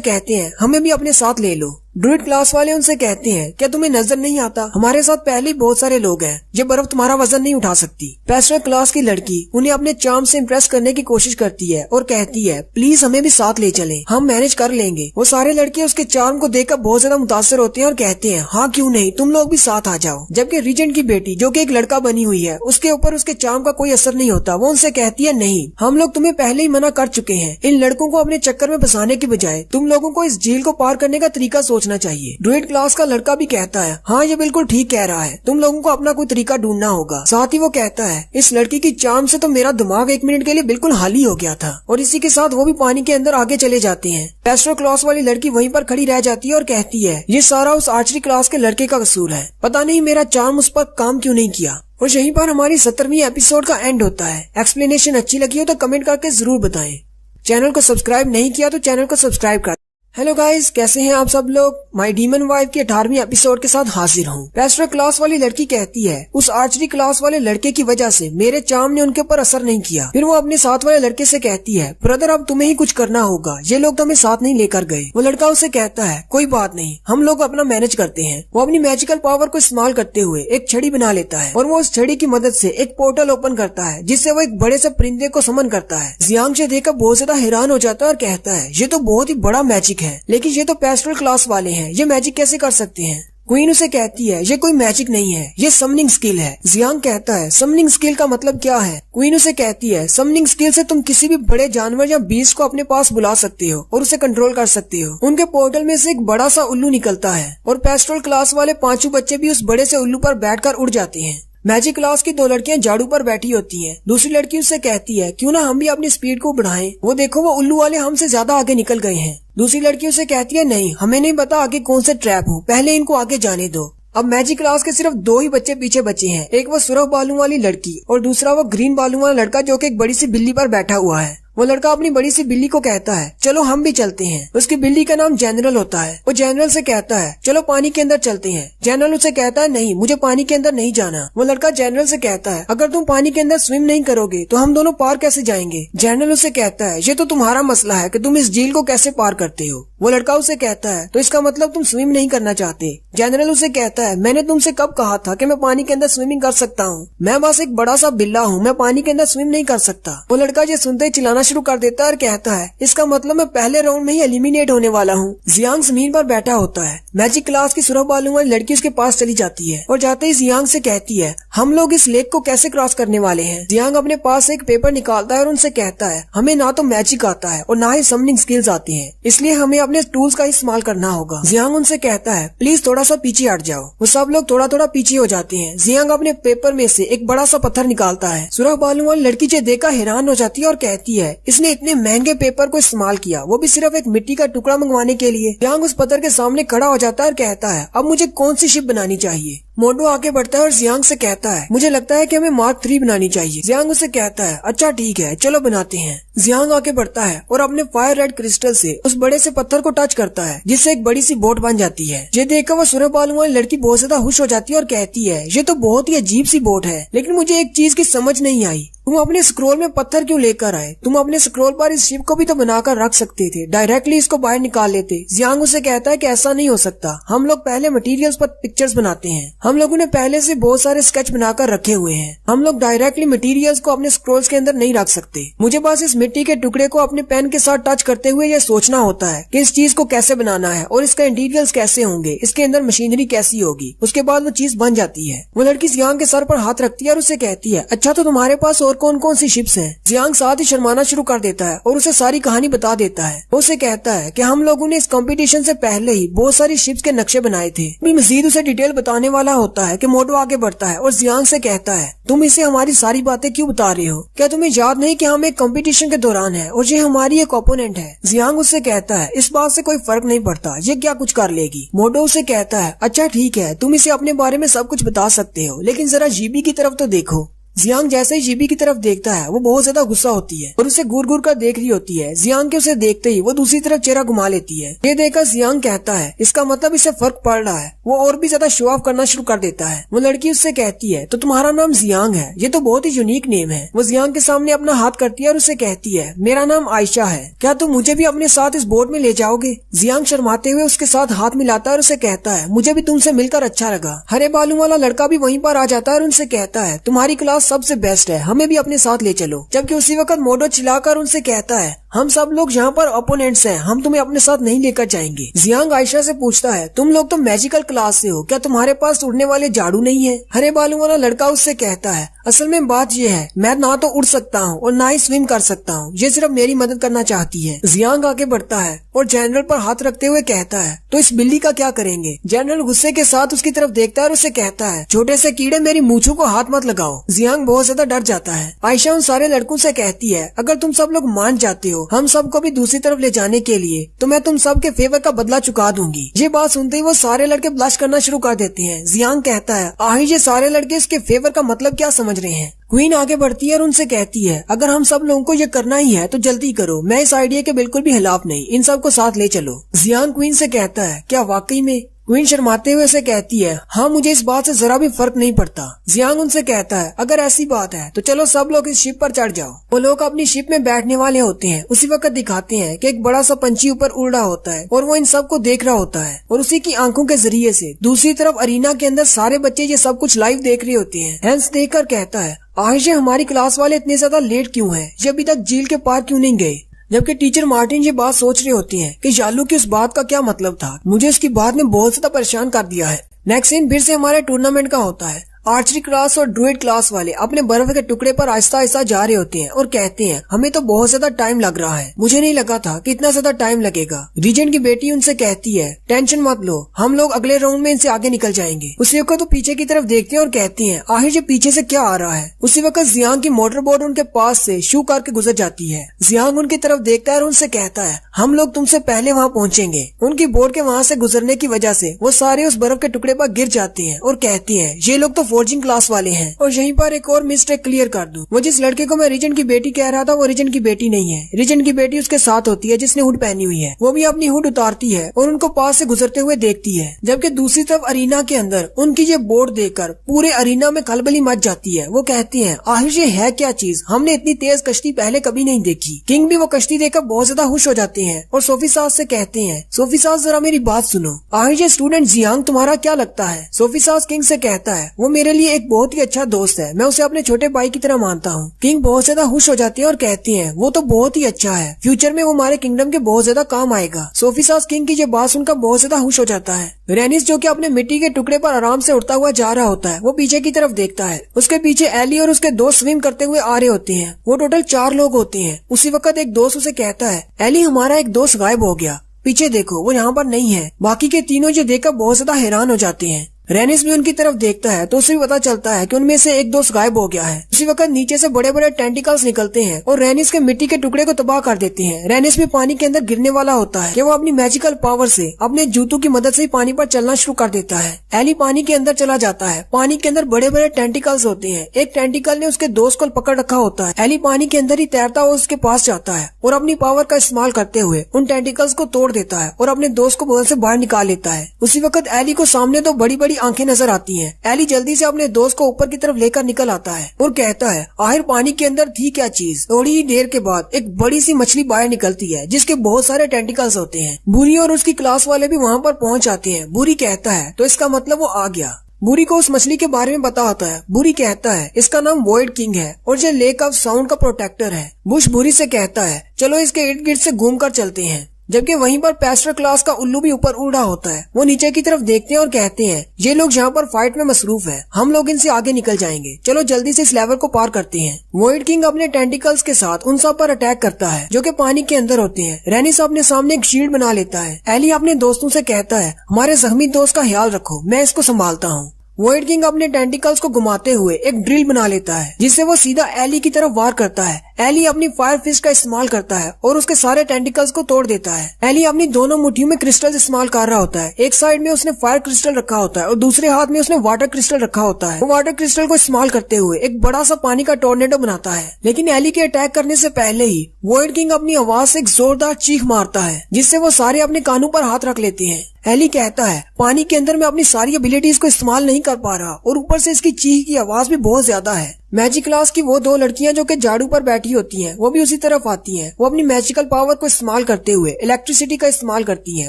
कहते हैं, हमें भी अपने साथ ले लो। ड्रूइड क्लास वाले उनसे कहते हैं, क्या तुम्हें नजर नहीं आता हमारे साथ पहले ही बहुत सारे लोग हैं, ये बर्फ तुम्हारा वजन नहीं उठा सकती। पेस्टोरल क्लास की लड़की उन्हें अपने चार्म से इम्प्रेस करने की कोशिश करती है और कहती है, प्लीज हमें भी साथ ले चले, हम मैनेज कर लेंगे। वो सारे लड़के उसके चार्म को देखकर बहुत ज्यादा मुतासर होते हैं और कहते हैं, हाँ क्यों नहीं, तुम लोग भी साथ आ जाओ। जबकि रीजेंट की बेटी जो कि एक लड़का बनी हुई है, उसके ऊपर उसके चार्म का कोई असर नहीं होता। वो उनसे कहती है, नहीं हम लोग तुम्हें पहले ही मना कर चुके हैं, इन लड़कों को अपने चक्कर में फंसाने की बजाय तुम लोगों को इस झील को पार करने का तरीका सोचना चाहिए। ड्रूइड क्लास का लड़का भी कहता है, हाँ ये बिल्कुल ठीक कह रहा है, तुम लोगों को अपना कोई तरीका ढूंढना होगा। साथ ही वो कहता है, इस लड़की की चार्म से तो मेरा दिमाग 1 मिनट के लिए बिल्कुल हाली हो गया था। और इसी के साथ वो भी पानी के अंदर आगे चले जाते हैं। पेस्टोरल क्लास वाली लड़की वहीं पर खड़ी रह जाती है और कहती है, ये सारा उस आर्चरी क्लास के लड़के का कसूर है, पता नहीं मेरा चार्म उस पर काम क्यों नहीं किया। और यहीं पर हमारी 17वीं एपिसोड का एंड होता है। एक्सप्लेनेशन अच्छी लगी हो तो कमेंट करके जरूर बताएं। चैनल को सब्सक्राइब नहीं किया तो चैनल को सब्सक्राइब कर। हेलो गाइस, कैसे हैं आप सब लोग। माय डीमन वाइफ की 18वीं एपिसोड के साथ हाजिर हूँ। पेस्टोरल क्लास वाली लड़की कहती है, उस आर्चरी क्लास वाले लड़के की वजह से मेरे चार्म ने उनके ऊपर असर नहीं किया। फिर वो अपने साथ वाले लड़के से कहती है, ब्रदर अब तुम्हें ही कुछ करना होगा, ये लोग तो हमें साथ नहीं लेकर गए। वो लड़का उसे कहता है, कोई बात नहीं, हम लोग अपना मैनेज करते हैं। वो अपनी मैजिकल पावर को इस्तेमाल करते हुए एक छड़ी बना लेता है और वो उस छड़ी की मदद से एक पोर्टल ओपन करता है, जिससे वो एक बड़े से परिंदे को समन करता है। जियांग से देखकर बहुत ज्यादा हैरान हो जाता है और कहता है, ये तो बहुत ही बड़ा मैजिक है, लेकिन ये तो पेस्टोरल क्लास वाले हैं, ये मैजिक कैसे कर सकते हैं। क्वीन उसे कहती है, ये कोई मैजिक नहीं है, ये समनिंग स्किल है। जियांग कहता है, समनिंग स्किल का मतलब क्या है। क्वीन उसे कहती है, समनिंग स्किल से तुम किसी भी बड़े जानवर या बीस्ट को अपने पास बुला सकते हो और उसे कंट्रोल कर सकते हो। उनके पोर्टल में से एक बड़ा सा उल्लू निकलता है और पेस्टोरल क्लास वाले 5 बच्चे भी उस बड़े से उल्लू पर बैठकर उड़ जाते हैं। मैजिक क्लास की 2 लड़कियां झाड़ू पर बैठी होती हैं। दूसरी लड़की उससे कहती है, क्यों ना हम भी अपनी स्पीड को बढ़ाएं। वो देखो, वो उल्लू वाले हमसे ज्यादा आगे निकल गए हैं। दूसरी लड़की उसे कहती है, नहीं हमें नहीं पता आगे कौन से ट्रैप हो, पहले इनको आगे जाने दो। अब मैजिक क्लास के सिर्फ 2 ही बच्चे पीछे बचे हैं। एक वो सुरख बालों वाली लड़की और दूसरा वो ग्रीन बालों वाला लड़का जो कि एक बड़ी सी बिल्ली पर बैठा हुआ है। वो लड़का अपनी बड़ी सी बिल्ली को कहता है, चलो हम भी चलते हैं। उसकी बिल्ली का नाम जनरल होता है। वो जनरल से कहता है, चलो पानी के अंदर चलते हैं। जनरल उसे कहता है, नहीं मुझे पानी के अंदर नहीं जाना। वो लड़का जनरल से कहता है, अगर तुम पानी के अंदर स्विम नहीं करोगे तो हम दोनों पार कैसे जाएंगे। जनरल उसे कहता है, ये तो तुम्हारा मसला है कि तुम इस झील को कैसे पार करते हो। वो लड़का उसे कहता है, तो इसका मतलब तुम स्विम नहीं करना चाहते। जनरल उसे कहता है, मैंने तुमसे कब कहा था कि मैं पानी के अंदर स्विमिंग कर सकता हूँ। मैं बस एक बड़ा सा बिल्ला हूँ, मैं पानी के अंदर स्विम नहीं कर सकता। वो लड़का ये सुनते ही चिल्लाना शुरू कर देता है और कहता है, इसका मतलब मैं पहले राउंड में ही एलिमिनेट होने वाला हूँ। जियांग जमीन पर बैठा होता है। मैजिक क्लास की सुरख बालों वाली लड़की उसके पास चली जाती है और जाते ही जियांग से कहती है, हम लोग इस लेक को कैसे क्रॉस करने वाले हैं। जियांग अपने पास एक पेपर निकालता है और उनसे कहता है, हमें ना तो मैजिक आता है और ना ही समनिंग स्किल्स आती हैं, इसलिए हमें अपने टूल्स का इस्तेमाल करना होगा। जियांग उनसे कहता है, प्लीज थोड़ा सा पीछे हट जाओ। वो सब लोग थोड़ा थोड़ा पीछे हो जाते हैं। जियांग अपने पेपर में से एक बड़ा सा पत्थर निकालता है। सुरख बालों वाली लड़की जो देखकर हैरान हो जाती है और कहती है, इसने इतने महंगे पेपर को इस्तेमाल किया, वो भी सिर्फ एक मिट्टी का टुकड़ा मंगवाने के लिए। जियांग उस पत्थर के सामने खड़ा हो जाता है और कहता है, अब मुझे कौन सी शिप बनानी चाहिए। मोटो आगे बढ़ता है और जियांग से कहता है, मुझे लगता है कि हमें मार्क 3 बनानी चाहिए। जियांग उसे कहता है, अच्छा ठीक है चलो बनाते हैं। जियांग आगे बढ़ता है और अपने फायर रेड क्रिस्टल से उस बड़े से पत्थर को टच करता है, जिससे एक बड़ी सी बोट बन जाती है। ये देखकर वो सुरख बालों वाली लड़की बहुत ज्यादा खुश हो जाती है और कहती है, ये तो बहुत ही अजीब सी बोट है, लेकिन मुझे एक चीज की समझ नहीं आई। तुम अपने स्क्रोल में पत्थर क्यों लेकर आए? तुम अपने स्क्रोल पर इस शिप को भी तो बनाकर रख सकते थे, डायरेक्टली इसको बाहर निकाल लेते। जियांग उसे कहता है कि ऐसा नहीं हो सकता, हम लोग पहले मटेरियल्स पर पिक्चर्स बनाते हैं, हम लोगों ने पहले से बहुत सारे स्केच बनाकर रखे हुए हैं, हम लोग डायरेक्टली मटेरियल्स को अपने स्क्रोल्स के अंदर नहीं रख सकते। मुझे बस इस मिट्टी के टुकड़े को अपने पेन के साथ टच करते हुए यह सोचना होता है कि इस चीज को कैसे बनाना है और इसका इंटीरियल्स कैसे होंगे, इसके अंदर मशीनरी कैसी होगी, उसके बाद वो चीज बन जाती है। वो लड़की जियांग के सर पर हाथ रखती है और उसे कहती है, अच्छा तो तुम्हारे पास और कौन कौन सी शिप्स हैं? जियांग साथ ही शर्माना शुरू कर देता है और उसे सारी कहानी बता देता है। वो उसे कहता है कि हम लोगों ने इस कंपटीशन से पहले ही बहुत सारी शिप्स के नक्शे बनाए थे। भी मजीद उसे डिटेल बताने वाला होता है कि मोटो आगे बढ़ता है और जियांग से कहता है, तुम इसे हमारी सारी बातें क्यों बता रहे हो? क्या तुम्हें याद नहीं कि हम एक कंपटीशन के दौरान है और ये हमारी एक ओपोनेंट है? जियांग उससे कहता है, इस बात से कोई फर्क नहीं पड़ता, ये क्या कुछ कर लेगी। मोटो उसे कहता है, अच्छा ठीक है, तुम इसे अपने बारे में सब कुछ बता सकते हो, लेकिन जरा जीबी की तरफ तो देखो। जियांग जैसे ही जीबी की तरफ देखता है वो बहुत ज्यादा गुस्सा होती है और उसे घूर घूर कर देख रही होती है। जियांग के उसे देखते ही वो दूसरी तरफ चेहरा घुमा लेती है। ये देखकर जियांग कहता है, इसका मतलब इसे फर्क पड़ रहा है। वो और भी ज्यादा शो ऑफ करना शुरू कर देता है। वो लड़की उससे कहती है, तो तुम्हारा नाम जियांग है, ये तो बहुत ही यूनिक नेम है। वो जियांग के सामने अपना हाथ करती है और उसे कहती है, मेरा नाम आयशा है, क्या तुम मुझे भी अपने साथ इस बोट में ले जाओगे? जियांग शर्माते हुए उसके साथ हाथ मिलाता है और उसे कहता है, मुझे भी तुमसे मिलकर अच्छा लगा। हरे बालों वाला लड़का भी वहीं पर आ जाता है और उनसे कहता है, तुम्हारी क्लास सबसे बेस्ट है, हमें भी अपने साथ ले चलो। जबकि उसी वक्त मोटो चिल्लाकर उनसे कहता है, हम सब लोग यहाँ पर अपोनेंट्स हैं, हम तुम्हें अपने साथ नहीं लेकर जाएंगे। जियांग आयशा से पूछता है, तुम लोग तो मैजिकल क्लास से हो, क्या तुम्हारे पास उड़ने वाले झाड़ू नहीं है? हरे बालों वाला लड़का उससे कहता है, असल में बात यह है, मैं ना तो उड़ सकता हूँ और ना ही स्विम कर सकता हूँ, ये सिर्फ मेरी मदद करना चाहती है। जियांग आगे बढ़ता है और जनरल पर हाथ रखते हुए कहता है, तो इस बिल्ली का क्या करेंगे? जनरल गुस्से के साथ उसकी तरफ देखता है और उसे कहता है, छोटे से कीड़े मेरी मूंछों को हाथ मत लगाओ। जियांग बहुत ज्यादा डर जाता है। आयशा उन सारे लड़कों से कहती है, अगर तुम सब लोग मान जाते हो हम सबको भी दूसरी तरफ ले जाने के लिए, तो मैं तुम सब के फेवर का बदला चुका दूंगी। ये बात सुनते ही वो सारे लड़के ब्लश करना शुरू कर देते हैं। जियांग कहता है, आही ये सारे लड़के इसके फेवर का मतलब क्या समझ रहे हैं? क्वीन आगे बढ़ती है और उनसे कहती है, अगर हम सब लोगों को ये करना ही है तो जल्दी करो, मैं इस आइडिया के बिल्कुल भी खिलाफ नहीं, इन सबको साथ ले चलो। जियांग क्वीन से कहता है, क्या वाकई में? क्वीन शर्माते हुए उसे कहती है, हाँ मुझे इस बात से जरा भी फर्क नहीं पड़ता। जियांग उनसे कहता है, अगर ऐसी बात है तो चलो सब लोग इस शिप पर चढ़ जाओ। वो लोग अपनी शिप में बैठने वाले होते हैं। उसी वक्त दिखाते हैं कि एक बड़ा सा पंछी ऊपर उड़ रहा होता है और वो इन सबको देख रहा होता है और उसी की आंखों के जरिए से दूसरी तरफ अरीना के अंदर सारे बच्चे ये सब कुछ लाइव देख रहे होते हैं। हैंस देखकर कहता है, आयशा हमारी क्लास वाले इतने ज्यादा लेट क्यों है, ये अभी तक झील के पार क्यों नहीं गए? जबकि टीचर मार्टिन ये बात सोच रही होती है कि यालू की उस बात का क्या मतलब था, मुझे उसकी बात ने बहुत ज्यादा परेशान कर दिया है। नेक्स्ट सीन फिर से हमारे टूर्नामेंट का होता है। आर्चरी क्लास और ड्रूइड क्लास वाले अपने बर्फ के टुकड़े पर आहिस्ता आहिस्ता जा रहे होते हैं और कहते हैं, हमें तो बहुत ज्यादा टाइम लग रहा है, मुझे नहीं लगा था कि इतना ज्यादा टाइम लगेगा। रीजेंट की बेटी उनसे कहती है, टेंशन मत लो, हम लोग अगले राउंड में इनसे आगे निकल जाएंगे। उसी वक्त तो पीछे की तरफ देखते हैं और कहती हैं, आखिर ये पीछे से क्या आ रहा है? उसी वक्त जियांग की मोटर बोट उनके पास से शू करके गुजर जाती है। जियांग उनकी तरफ देखता है और उनसे कहता है, हम लोग तुमसे पहले वहाँ पहुँचेंगे। उनकी बोट के वहाँ से गुजरने की वजह से वो सारे उस बर्फ के टुकड़े पर गिर जाते हैं और कहती है, ये लोग तो फोर्जिंग क्लास वाले हैं। और यहीं पर एक और मिस्टेक क्लियर कर दूं, वो जिस लड़के को मैं रीजेंट की बेटी कह रहा था वो रीजेंट की बेटी नहीं है। रीजेंट की बेटी उसके साथ होती है जिसने हुड पहनी हुई है। वो भी अपनी हुड उतारती है और उनको पास से गुजरते हुए देखती है। जबकि दूसरी तरफ अरीना के अंदर उनकी ये बोर्ड देखकर पूरे अरीना में खलबली मच जाती है। वो कहती है, आखिर ये है क्या चीज, हमने इतनी तेज कश्ती पहले कभी नहीं देखी। किंग भी वो कश्ती देखकर बहुत ज्यादा खुश हो जाते हैं और सोफी सास से कहते हैं, सोफी सास जरा मेरी बात सुनो, आखिर ये स्टूडेंट जियांग तुम्हारा क्या लगता है? सोफी सास किंग से कहता है, वो मेरे लिए एक बहुत ही अच्छा दोस्त है, मैं उसे अपने छोटे भाई की तरह मानता हूँ। किंग बहुत ज्यादा खुश हो जाती है और कहती है, वो तो बहुत ही अच्छा है, फ्यूचर में वो हमारे किंगडम के बहुत ज्यादा काम आएगा। सोफी सास किंग की ये बात सुनकर बहुत ज्यादा खुश हो जाता है। रेनिस जो कि अपने मिट्टी के टुकड़े पर आराम से उड़ता हुआ जा रहा होता है, वो पीछे की तरफ देखता है। उसके पीछे एली और उसके दोस्त स्विम करते हुए आ रहे होते हैं। वो टोटल 4 लोग होते हैं। उसी वक्त एक दोस्त उसे कहता है, एली हमारा एक दोस्त गायब हो गया, पीछे देखो वो यहाँ पर नहीं है। बाकी के तीनों ये देखकर बहुत ज्यादा हैरान हो जाते हैं। रेनिस भी उनकी तरफ देखता है तो उसे भी पता चलता है कि उनमें से एक दोस्त गायब हो गया है। उसी वक्त नीचे से बड़े बड़े टेंटिकल्स निकलते हैं और रेनिस के मिट्टी के टुकड़े को तबाह कर देते हैं। रेनिस भी पानी के अंदर गिरने वाला होता है कि वो अपनी मैजिकल पावर से अपने जूतों की मदद से पानी पर चलना शुरू कर देता है। एली पानी के अंदर चला जाता है। पानी के अंदर बड़े बड़े टेंटिकल्स होते हैं। एक टेंटिकल ने उसके दोस्त को पकड़ रखा होता है। एली पानी के अंदर ही तैरता हुआ उसके पास जाता है और अपनी पावर का इस्तेमाल करते हुए उन टेंटिकल्स को तोड़ देता है और अपने दोस्त को बगल से बाहर निकाल लेता है। उसी वक्त एली को सामने 2 बड़ी बड़ी बड़ी आंखें नजर आती हैं। एली जल्दी से अपने दोस्त को ऊपर की तरफ लेकर निकल आता है और कहता है आखिर पानी के अंदर थी क्या चीज। थोड़ी ही देर के बाद एक बड़ी सी मछली बाहर निकलती है जिसके बहुत सारे टेंटिकल्स होते हैं। बुरी और उसकी क्लास वाले भी वहाँ पर पहुँच जाते हैं। बुरी कहता है तो इसका मतलब वो आ गया। बुरी को उस मछली के बारे में पता होता है। बुरी कहता है इसका नाम वॉइड किंग है और ये लेक ऑफ साउंड का प्रोटेक्टर है। बुश बुरी से कहता है चलो इसके इर्द गिर्द से घूम कर चलते हैं। जबकि वहीं पर पेस्टर क्लास का उल्लू भी ऊपर उड़ रहा होता है। वो नीचे की तरफ देखते हैं और कहते हैं ये लोग यहाँ पर फाइट में मसरूफ है, हम लोग इनसे आगे निकल जाएंगे, चलो जल्दी से इस लेवल को पार करते हैं। वॉइड किंग अपने टेंटिकल्स के साथ उन सब पर अटैक करता है जो कि पानी के अंदर होते हैं। रेनिस अपने सामने एक शील्ड बना लेता है। एली अपने दोस्तों से कहता है हमारे जख्मी दोस्त का ख्याल रखो, मैं इसको संभालता हूँ। वॉइड किंग अपने टेंटिकल्स को घुमाते हुए एक ड्रिल बना लेता है जिससे वो सीधा एली की तरफ वार करता है। एली अपनी फायर फिस्ट का इस्तेमाल करता है और उसके सारे टेंटिकल्स को तोड़ देता है। एली अपनी दोनों मुट्ठियों में क्रिस्टल इस्तेमाल कर रहा होता है। एक साइड में उसने फायर क्रिस्टल रखा होता है और दूसरे हाथ में उसने वाटर क्रिस्टल रखा होता है। वो वाटर क्रिस्टल को इस्तेमाल करते हुए एक बड़ा सा पानी का टोर्नेडो बनाता है। लेकिन एली के अटैक करने से पहले ही वॉइड किंग अपनी आवाज से एक जोरदार चीख मारता है जिससे वो सारे अपने कानों पर हाथ रख लेते हैं। एली कहता है पानी के अंदर मैं अपनी सारी एबिलिटीज को इस्तेमाल नहीं कर पा रहा और ऊपर से इसकी चीख की आवाज भी बहुत ज्यादा है। मैजिक क्लास की वो दो लड़कियां जो कि झाड़ू पर बैठी होती हैं वो भी उसी तरफ आती हैं। वो अपनी मैजिकल पावर को इस्तेमाल करते हुए इलेक्ट्रिसिटी का इस्तेमाल करती हैं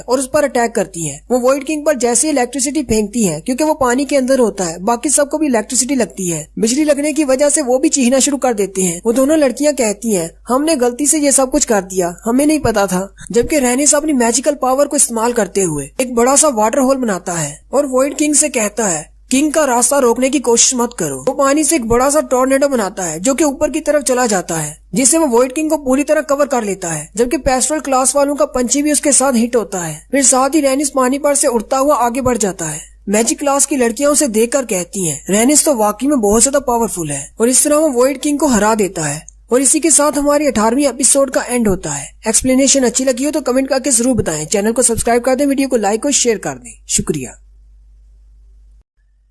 और उस पर अटैक करती हैं। वो वॉइड किंग पर जैसे इलेक्ट्रिसिटी फेंकती हैं क्योंकि वो पानी के अंदर होता है, बाकी सबको भी इलेक्ट्रिसिटी लगती है। बिजली लगने की वजह से वो भी चीखना शुरू कर देते हैं। वो दोनों लड़कियां कहती हैं हमने गलती से ये सब कुछ कर दिया, हमें नहीं पता था। जबकि रेनिस अपनी मैजिकल पावर को इस्तेमाल करते हुए एक बड़ा सा वाटर होल बनाता है और वॉइड किंग से कहता है किंग का रास्ता रोकने की कोशिश मत करो। वो पानी से एक बड़ा सा टोर्नेडो बनाता है जो कि ऊपर की तरफ चला जाता है जिससे वो वॉइड किंग को पूरी तरह कवर कर लेता है। जबकि पेस्ट्रल क्लास वालों का पंछी भी उसके साथ हिट होता है। फिर साथ ही रेनिस पानी पर से उड़ता हुआ आगे बढ़ जाता है। मैजिक क्लास की लड़कियां उसे देखकर कहती हैं रेनिस तो वाकई में बहुत ज्यादा पावरफुल है और इस तरह वो वॉइड किंग को हरा देता है। और इसी के साथ हमारी 18वीं एपिसोड का एंड होता है। एक्सप्लेनेशन अच्छी लगी हो तो कमेंट करके जरूर बताएं। चैनल को सब्सक्राइब कर दें, वीडियो को लाइक और शेयर कर दें। शुक्रिया।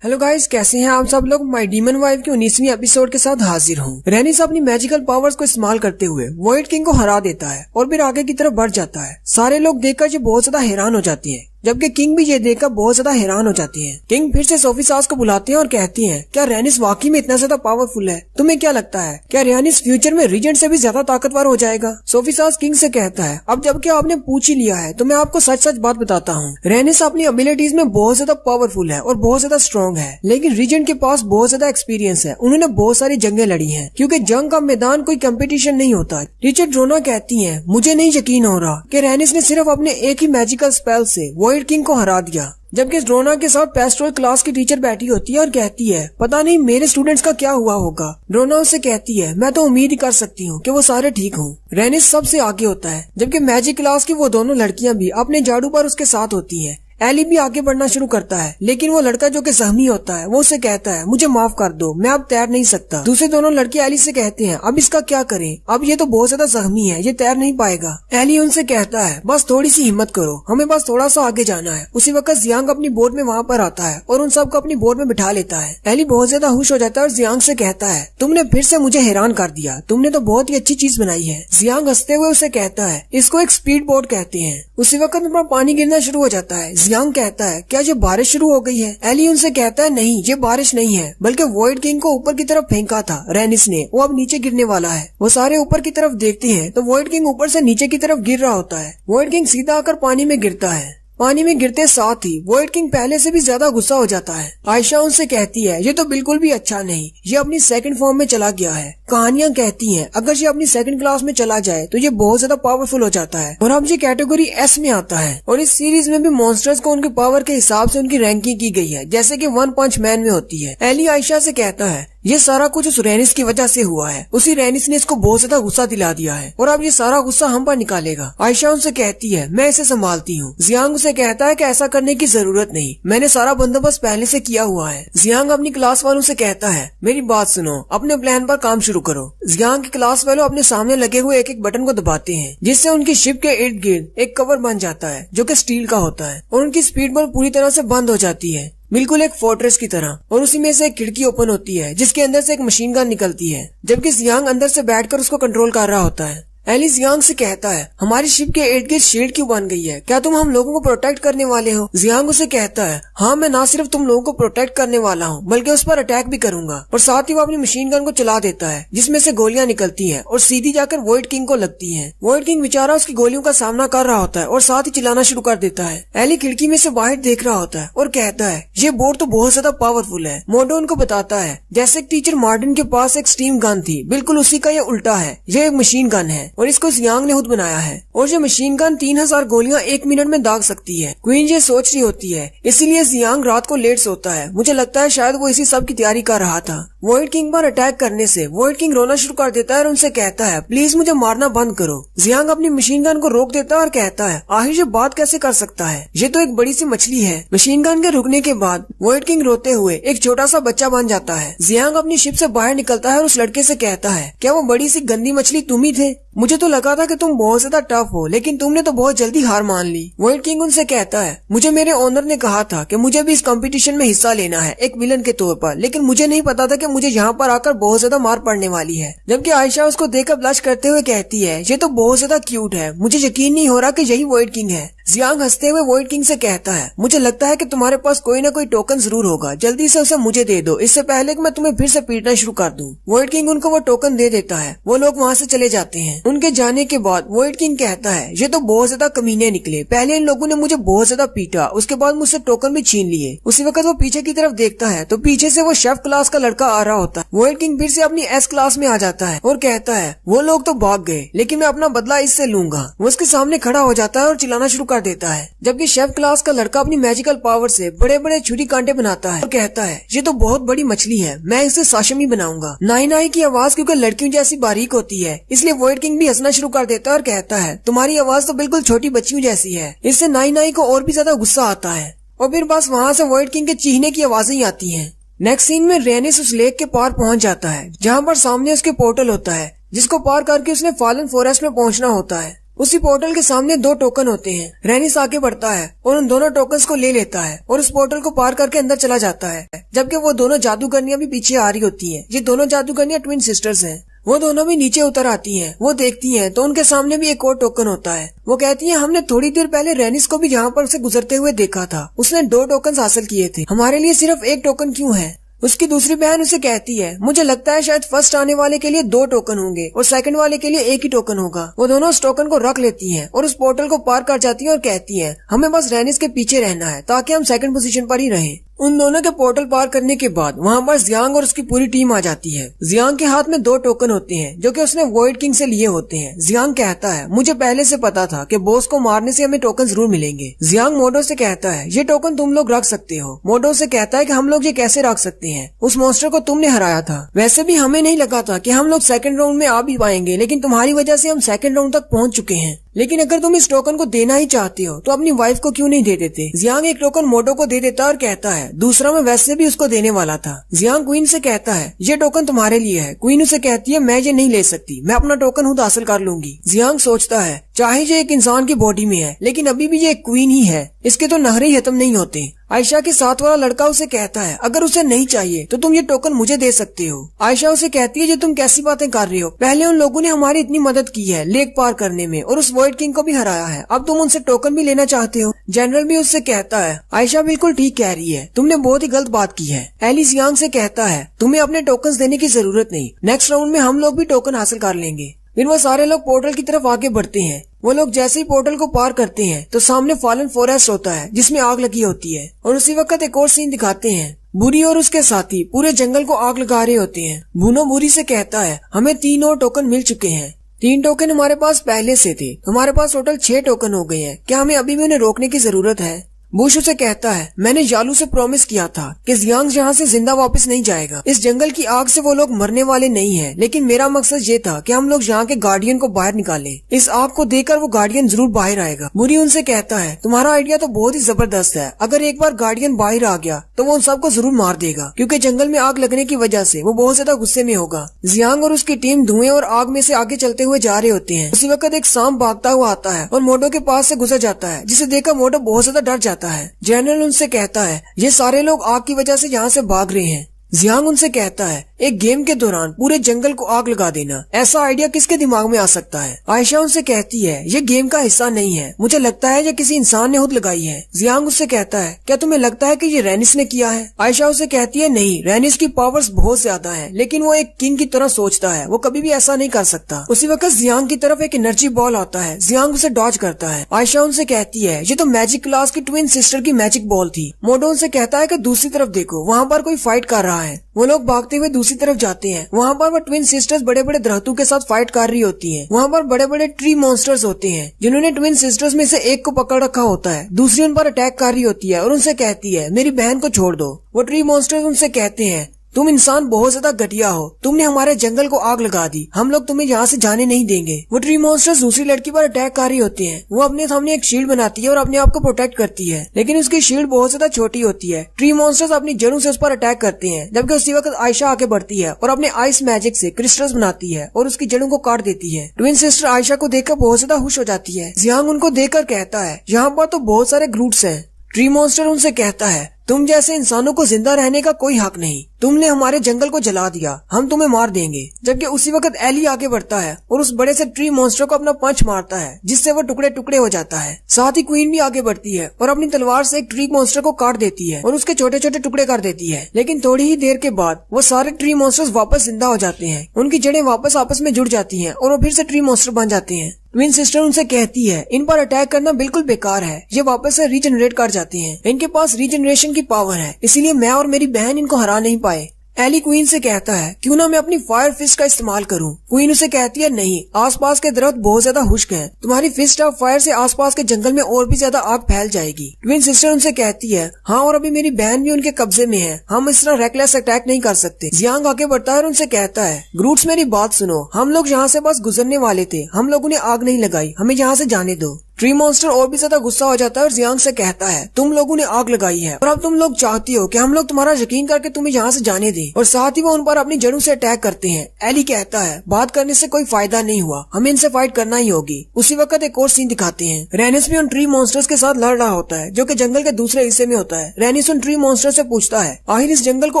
हेलो गाइस, कैसे हैं आप सब लोग। माय डीमन वाइफ की 19वीं एपिसोड के साथ हाजिर हूँ। रेनिस अपनी मैजिकल पावर्स को इस्तेमाल करते हुए वॉइड किंग को हरा देता है और फिर आगे की तरफ बढ़ जाता है। सारे लोग देखकर ये बहुत ज्यादा हैरान हो जाते हैं, जबकि किंग भी ये देखकर बहुत ज्यादा हैरान हो जाती हैं। किंग फिर से सोफी सास को बुलाते हैं और कहती हैं क्या रेनिस वाकई में इतना ज्यादा पावरफुल है? तुम्हें क्या लगता है क्या रेनिस फ्यूचर में रीजेंट से भी ज्यादा ताकतवर हो जाएगा? सोफी सास किंग से कहता है अब जबकि आपने पूछ ही लिया है तो मैं आपको सच सच बात बताता हूँ। रेनिस अपनी एबिलिटीज में बहुत ज्यादा पावरफुल है और बहुत ज्यादा स्ट्रॉन्ग है, लेकिन रीजेंट के पास बहुत ज्यादा एक्सपीरियंस है। उन्होंने बहुत सारी जंगें लड़ी हैं क्योंकि जंग का मैदान कोई कंपटीशन नहीं होता। टीचर ड्रोना कहती है मुझे नहीं यकीन हो रहा कि रेनिस ने सिर्फ अपने एक ही मैजिकल स्पेल से वॉइड किंग को हरा दिया। जबकि ड्रोना के साथ पेस्ट्रल क्लास की टीचर बैठी होती है और कहती है पता नहीं मेरे स्टूडेंट्स का क्या हुआ होगा। ड्रोना उससे कहती है मैं तो उम्मीद ही कर सकती हूँ कि वो सारे ठीक हों। रेनिस सबसे आगे होता है, जबकि मैजिक क्लास की वो दोनों लड़कियां भी अपने झाड़ू पर उसके साथ होती हैं। एली भी आगे बढ़ना शुरू करता है, लेकिन वो लड़का जो कि जख्मी होता है वो उसे कहता है मुझे माफ कर दो, मैं अब तैर नहीं सकता। दूसरे दोनों लड़के एली से कहते हैं अब इसका क्या करें, अब ये तो बहुत ज्यादा जख्मी है, ये तैर नहीं पाएगा। एली उनसे कहता है बस थोड़ी सी हिम्मत करो, हमें बस थोड़ा सा आगे जाना है। उसी वक्त जियांग अपनी बोट में वहाँ पर आता है और उन सबको अपनी बोट में बिठा लेता है। एली बहुत ज्यादा खुश हो जाता है और जियांग से कहता है तुमने फिर से मुझे हैरान कर दिया, तुमने तो बहुत ही अच्छी चीज बनाई है। जियांग हंसते हुए उसे कहता है इसको एक स्पीड बोट कहते हैं। उसी वक्त उन पर पानी गिरना शुरू हो जाता है। जियांग कहता है क्या ये बारिश शुरू हो गई है? एली उनसे कहता है नहीं, ये बारिश नहीं है, बल्कि वॉइड किंग को ऊपर की तरफ फेंका था रेनिस ने, वो अब नीचे गिरने वाला है। वो सारे ऊपर की तरफ देखते हैं तो वॉइड किंग ऊपर से नीचे की तरफ गिर रहा होता है। वॉइड किंग सीधा आकर पानी में गिरता है। पानी में गिरते साथ ही वॉइड किंग पहले से भी ज्यादा गुस्सा हो जाता है। आयशा उनसे कहती है ये तो बिल्कुल भी अच्छा नहीं, ये अपनी सेकंड फॉर्म में चला गया है। कहानियां कहती हैं अगर ये अपनी सेकंड क्लास में चला जाए तो ये बहुत ज्यादा पावरफुल हो जाता है और अब ये कैटेगरी एस में आता है। और इस सीरीज में भी मॉन्स्टर्स को उनके पावर के हिसाब से उनकी रैंकिंग की गई है, जैसे कि वन पंच मैन में होती है। एली आयशा से कहता है ये सारा कुछ उस रेनिस की वजह से हुआ है, उसी रेनिस ने इसको बहुत ज्यादा गुस्सा दिला दिया है और अब ये सारा गुस्सा हम पर निकालेगा। आयशा उनसे कहती है मैं इसे संभालती हूँ। जियांग उसे कहता है कि ऐसा करने की जरूरत नहीं, मैंने सारा बंदोबस्त पहले से किया हुआ है। जियांग अपनी क्लास वालों से कहता है मेरी बात सुनो, अपने प्लान पर काम शुरू करो। जियांग के क्लास वालों अपने सामने लगे हुए एक एक बटन को दबाते हैं जिससे उनकी शिप के इर्द गिर्द एक कवर बन जाता है जो कि स्टील का होता है और उनकी स्पीड बोट पूरी तरह से बंद हो जाती है, बिल्कुल एक फोर्ट्रेस की तरह। और उसी में से एक खिड़की ओपन होती है जिसके अंदर से एक मशीन गन निकलती है, जबकि जियांग अंदर से बैठकर उसको कंट्रोल कर रहा होता है। एली जियांग से कहता है, हमारी शिप के इर्द गिर्द शील्ड क्यों बन गई है? क्या तुम हम लोगों को प्रोटेक्ट करने वाले हो? जियांग उसे कहता है, हाँ मैं ना सिर्फ तुम लोगों को प्रोटेक्ट करने वाला हूँ बल्कि उस पर अटैक भी करूंगा। और साथ ही वो अपनी मशीन गन को चला देता है जिसमें से गोलियां निकलती हैं और सीधी जाकर वॉइड किंग को लगती हैं। वॉइड किंग बेचारा उसकी गोलियों का सामना कर रहा होता है और साथ ही चिल्लाना शुरू कर देता है। एली खिड़की में से बाहर देख रहा होता है और कहता है, ये बोर्ड तो बहुत ज्यादा पावरफुल है। मोडो उनको बताता है, जैसे टीचर मार्टिन के पास एक स्टीम गन थी, बिल्कुल उसी का ये उल्टा है। ये एक मशीन गन है और इसको जियांग ने खुद बनाया है और ये मशीन गन 3000 गोलियां 1 मिनट में दाग सकती है। क्वीन ये सोच रही होती है, इसीलिए जियांग रात को लेट सोता है। मुझे लगता है शायद वो इसी सब की तैयारी कर रहा था। वॉइड किंग पर अटैक करने से वॉइड किंग रोना शुरू कर देता है और उनसे कहता है, प्लीज मुझे मारना बंद करो। जियांग अपनी मशीन गन को रोक देता है और कहता है, आखिर ये बात कैसे कर सकता है? ये तो एक बड़ी सी मछली है। मशीन गन के रुकने के बाद वॉइड किंग रोते हुए एक छोटा सा बच्चा बन जाता है। जियांग अपनी शिप से बाहर निकलता है और उस लड़के से कहता है, क्या वो बड़ी सी गंदी मछली तुम ही थे? मुझे तो लगा था कि तुम बहुत ज्यादा टफ हो, लेकिन तुमने तो बहुत जल्दी हार मान ली। वॉइड किंग उनसे कहता है, मुझे मेरे ओनर ने कहा था कि मुझे भी इस कंपटीशन में हिस्सा लेना है एक विलन के तौर पर, लेकिन मुझे नहीं पता था कि मुझे यहाँ पर आकर बहुत ज्यादा मार पड़ने वाली है। जबकि आयशा उसको देखकर ब्लश करते हुए कहती है, ये तो बहुत ज्यादा क्यूट है, मुझे यकीन नहीं हो रहा कि यही वॉइड किंग है। जियांग हंसते हुए वॉइड किंग से कहता है, मुझे लगता है कि तुम्हारे पास कोई ना कोई टोकन जरूर होगा, जल्दी से उसे मुझे दे दो, इससे पहले कि मैं तुम्हें फिर से पीटना शुरू कर दूं। वॉइड किंग उनको वो टोकन दे देता है। वो लोग वहाँ से चले जाते हैं। उनके जाने के बाद वॉइड किंग कहता है, ये तो बहुत ज्यादा कमीने निकले। पहले इन लोगों ने मुझे बहुत ज्यादा पीटा, उसके बाद मुझसे टोकन भी छीन लिए। उसी वक्त वो पीछे की तरफ देखता है तो पीछे से वो शेफ क्लास का लड़का आ रहा होता है। वॉइड किंग फिर से अपनी एस क्लास में आ जाता है और कहता है, वो लोग तो भाग गए, लेकिन मैं अपना बदला इससे लूंगा। वो उसके सामने खड़ा हो जाता है और चिल्लाना शुरू कर देता है। जबकि शेफ क्लास का लड़का अपनी मैजिकल पावर से बड़े बड़े छुरी कांटे बनाता है और कहता है, ये तो बहुत बड़ी मछली है, मैं इसे साशिमी बनाऊंगा। नाई नाई की आवाज क्योंकि लड़कियों जैसी बारीक होती है, इसलिए वॉइड किंग भी हंसना शुरू कर देता है और कहता है, तुम्हारी आवाज तो बिल्कुल छोटी बच्चियों जैसी है। इससे नाई नाई को और भी ज्यादा गुस्सा आता है और फिर बस वहाँ से वॉइड किंग के चीखने की आवाजें ही आती हैं। नेक्स्ट सीन में रेनिस उस लेक के पार पहुंच जाता है जहाँ पर सामने उसके पोर्टल होता है, जिसको पार करके उसने फॉलन फॉरेस्ट में पहुंचना होता है। उसी पोर्टल के सामने 2 टोकन होते हैं। रेनिस आगे बढ़ता है और उन दोनों टोकन्स को ले लेता है और उस पोर्टल को पार करके अंदर चला जाता है। जबकि वो दोनों जादूगरनियां भी पीछे आ रही होती हैं। ये दोनों जादूगरनियां ट्विन सिस्टर्स हैं। वो दोनों भी नीचे उतर आती हैं। वो देखती हैं तो उनके सामने भी एक और टोकन होता है। वो कहती हैं, हमने थोड़ी देर पहले रेनिस को भी यहाँ पर उसे गुजरते हुए देखा था, उसने 2 टोकन हासिल किए थे, हमारे लिए सिर्फ 1 टोकन क्यों है? उसकी दूसरी बहन उसे कहती है, मुझे लगता है शायद फर्स्ट आने वाले के लिए 2 टोकन होंगे और सेकंड वाले के लिए 1 ही टोकन होगा। वो दोनों उस टोकन को रख लेती हैं और उस पोर्टल को पार कर जाती हैं और कहती हैं, हमें बस रेनिस के पीछे रहना है ताकि हम सेकंड पोजीशन पर ही रहें। उन दोनों के पोर्टल पार करने के बाद वहाँ पर जियांग और उसकी पूरी टीम आ जाती है। जियांग के हाथ में 2 टोकन होते हैं जो कि उसने वॉइड किंग से लिए होते हैं। जियांग कहता है, मुझे पहले से पता था कि बॉस को मारने से हमें टोकन जरूर मिलेंगे। जियांग मोडो से कहता है, ये टोकन तुम लोग रख सकते हो। मोडो से कहता है कि हम लोग ये कैसे रख सकते हैं, उस मॉन्स्टर को तुमने हराया था। वैसे भी हमें नहीं लगा था कि हम लोग सेकंड राउंड में आ भी पाएंगे, लेकिन तुम्हारी वजह से हम सेकंड राउंड तक पहुंच चुके हैं। लेकिन अगर तुम इस टोकन को देना ही चाहते हो तो अपनी वाइफ को क्यों नहीं दे देते? जियांग एक टोकन मोडो को दे देता और कहता है, दूसरा मैं वैसे भी उसको देने वाला था। जियांग क्वीन से कहता है, ये टोकन तुम्हारे लिए है। क्वीन उसे कहती है, मैं ये नहीं ले सकती, मैं अपना टोकन खुद हासिल कर लूंगी। जियांग सोचता है, चाहे ये एक इंसान की बॉडी में है, लेकिन अभी भी ये एक क्वीन ही है, इसके तो नखरे ही खत्म नहीं होते। आयशा के साथ वाला लड़का उसे कहता है, अगर उसे नहीं चाहिए तो तुम ये टोकन मुझे दे सकते हो। आयशा उसे कहती है, ये तुम कैसी बातें कर रही हो? पहले उन लोगों ने हमारी इतनी मदद की है लेक पार करने में और उस वॉइड किंग को भी हराया है, अब तुम उनसे टोकन भी लेना चाहते हो? जनरल भी उससे कहता है, आयशा बिल्कुल ठीक कह रही है, तुमने बहुत ही गलत बात की है। एली जियांग से कहता है, तुम्हें अपने टोकन देने की जरूरत नहीं, नेक्स्ट राउंड में हम लोग भी टोकन हासिल कर लेंगे। फिर वो सारे लोग पोर्टल की तरफ आगे बढ़ते हैं। वो लोग जैसे ही पोर्टल को पार करते हैं तो सामने फॉलन फॉरेस्ट होता है जिसमें आग लगी होती है और उसी वक्त एक और सीन दिखाते हैं। बुरी और उसके साथी पूरे जंगल को आग लगा रहे होते हैं। बुनो बुरी से कहता है, हमें 3 और टोकन मिल चुके हैं। 3 टोकन हमारे पास पहले से थे, हमारे पास टोटल 6 टोकन हो गए हैं। क्या हमें अभी भी उन्हें रोकने की जरूरत है? बुश उसे कहता है, मैंने यालू से प्रॉमिस किया था कि जियांग यहाँ से जिंदा वापस नहीं जाएगा। इस जंगल की आग से वो लोग मरने वाले नहीं हैं, लेकिन मेरा मकसद ये था कि हम लोग यहाँ के गार्डियन को बाहर निकालें। इस आग को देखकर वो गार्डियन जरूर बाहर आएगा। बुरी उनसे कहता है, तुम्हारा आइडिया तो बहुत ही जबरदस्त है, अगर एक बार गार्डियन बाहर आ गया तो वो उन सबको जरूर मार देगा, क्योंकि जंगल में आग लगने की वजह से वो बहुत ज्यादा गुस्से में होगा। जियांग और उसकी टीम धुएं और आग में से आगे चलते हुए जा रहे होते हैं। उसी वक्त एक सांप भागता हुआ आता है और मोटो के पास से गुजर जाता है, जिसे देखकर मोटो बहुत ज्यादा डर जाता है। जनरल उनसे कहता है, ये सारे लोग आग की वजह से यहाँ से भाग रहे हैं। जियांग उनसे कहता है, एक गेम के दौरान पूरे जंगल को आग लगा देना, ऐसा आइडिया किसके दिमाग में आ सकता है। आयशा उनसे कहती है ये गेम का हिस्सा नहीं है, मुझे लगता है ये किसी इंसान ने खुद लगाई है। जियांग उससे कहता है क्या तुम्हें लगता है कि ये रेनिस ने किया है। आयशा उसे कहती है नहीं, रेनिस की पावर्स बहुत ज्यादा है, लेकिन वो एक किंग की तरह सोचता है, वो कभी भी ऐसा नहीं कर सकता। उसी वक्त जियांग की तरफ एक एनर्जी बॉल आता है, जियांग उसे डॉज करता है। आयशा उनसे कहती है ये तो मैजिक क्लास की ट्विन सिस्टर की मैजिक बॉल थी। मोडो उनसे कहता है कि दूसरी तरफ देखो, वहाँ पर कोई फाइट कर रहा है। वो लोग भागते हुए दूसरी तरफ जाते हैं, वहाँ पर वो ट्विन सिस्टर्स बड़े बड़े दरख्तों के साथ फाइट कर रही होती हैं। वहाँ पर बड़े बड़े ट्री मॉन्स्टर्स होते हैं जिन्होंने ट्विन सिस्टर्स में से एक को पकड़ रखा होता है, दूसरी उन पर अटैक कर रही होती है और उनसे कहती है मेरी बहन को छोड़ दो। वो ट्री मॉन्स्टर्स उनसे कहते हैं तुम इंसान बहुत ज्यादा घटिया हो, तुमने हमारे जंगल को आग लगा दी, हम लोग तुम्हें यहाँ से जाने नहीं देंगे। वो ट्री मॉन्स्टर्स दूसरी लड़की पर अटैक कर रही होती हैं। वो अपने सामने एक शील्ड बनाती है और अपने आप को प्रोटेक्ट करती है, लेकिन उसकी शील्ड बहुत ज्यादा छोटी होती है। ट्री मॉन्स्टर्स अपनी जड़ों से उस पर अटैक करते हैं, जबकि उसी वक्त आयशा आगे बढ़ती है और अपने आइस मैजिक से क्रिस्टल्स बनाती है और उसकी जड़ों को काट देती है। ट्विन सिस्टर आयशा को देखकर बहुत ज्यादा खुश हो जाती है। जियांग उनको देखकर कहता है यहाँ पर तो बहुत सारे ग्रूट्स हैं। ट्री मॉन्स्टर उनसे कहता है तुम जैसे इंसानों को जिंदा रहने का कोई हक नहीं, तुमने हमारे जंगल को जला दिया, हम तुम्हें मार देंगे। जबकि उसी वक्त एली आगे बढ़ता है और उस बड़े से ट्री मॉन्स्टर को अपना पंच मारता है, जिससे वो टुकड़े टुकड़े हो जाता है। साथ ही क्वीन भी आगे बढ़ती है और अपनी तलवार से एक ट्री मॉन्स्टर को काट देती है और उसके छोटे छोटे टुकड़े कर देती है। लेकिन थोड़ी ही देर के बाद वो सारे ट्री मॉन्स्टर्स वापस जिंदा हो जाते हैं, उनकी जड़ें वापस आपस में जुड़ जाती हैं और वो फिर से ट्री मॉन्स्टर बन जाते हैं। ट्विन सिस्टर उनसे कहती है इन पर अटैक करना बिल्कुल बेकार है, ये वापस से रीजनरेट कर जाते हैं, इनके पास रीजनरेशन की पावर है, इसीलिए मैं और मेरी बहन इनको हरा नहीं पाए। एली क्वीन से कहता है क्यों ना मैं अपनी फायर फिस्ट का इस्तेमाल करूं। क्वीन उसे कहती है नहीं, आसपास के दरख्त बहुत ज्यादा खुश्क हैं, तुम्हारी फिस्ट ऑफ फायर से आसपास के जंगल में और भी ज्यादा आग फैल जाएगी। ट्विन सिस्टर उनसे कहती है हाँ, और अभी मेरी बहन भी उनके कब्जे में है, हम इस तरह रेकलेस अटैक नहीं कर सकते। जियांग आगे बढ़ता है और उनसे कहता है ग्रूट्स मेरी बात सुनो, हम लोग यहाँ से बस गुजरने वाले थे, हम लोगों ने आग नहीं लगाई, हमें यहाँ से जाने दो। ट्री मॉन्स्टर और भी ज्यादा गुस्सा हो जाता है और जियांग से कहता है तुम लोगों ने आग लगाई है और अब तुम लोग चाहती हो कि हम लोग तुम्हारा यकीन करके तुम्हें यहाँ से जाने दें, और साथ ही वो उन पर अपनी जड़ों से अटैक करते हैं। एली कहता है बात करने से कोई फायदा नहीं हुआ, हमें इनसे फाइट करना ही होगी। उसी वक्त एक और सीन दिखाते हैं, रेनिस भी उन ट्री मॉन्स्टर्स के साथ लड़ रहा होता है जो कि जंगल के दूसरे हिस्से में होता है। रेनिस उन ट्री मॉन्स्टर से पूछता है आखिर इस जंगल को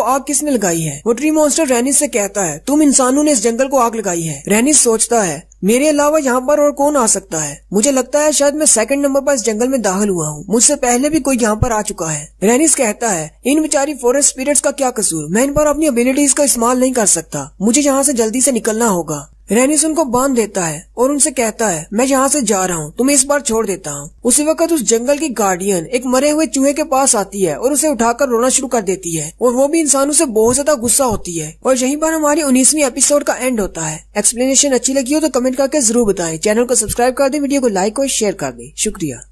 आग किसने लगाई है। वो ट्री मॉन्स्टर रेनिस से कहता है तुम इंसानों ने इस जंगल को आग लगाई है। रेनिस सोचता है मेरे अलावा यहाँ पर और कौन आ सकता है, मुझे लगता है शायद मैं सेकंड नंबर पर इस जंगल में दाखिल हुआ हूँ, मुझसे पहले भी कोई यहाँ पर आ चुका है। रेनिस कहता है इन बेचारी फॉरेस्ट स्पिरिट्स का क्या कसूर, मैं इन पर अपनी एबिलिटीज का इस्तेमाल नहीं कर सकता, मुझे यहाँ से जल्दी से निकलना होगा। रेनिस उनको बांध देता है और उनसे कहता है मैं यहाँ से जा रहा हूँ, तुम्हें इस बार छोड़ देता हूँ। उसी वक्त उस जंगल की गार्डियन एक मरे हुए चूहे के पास आती है और उसे उठाकर रोना शुरू कर देती है, और वो भी इंसानों से बहुत ज्यादा गुस्सा होती है। और यहीं पर हमारी 19वीं एपिसोड का एंड होता है। एक्सप्लेनेशन अच्छी लगी हो तो कमेंट करके जरूर बताएं, चैनल को सब्सक्राइब कर दे, वीडियो को लाइक और शेयर कर दे। शुक्रिया।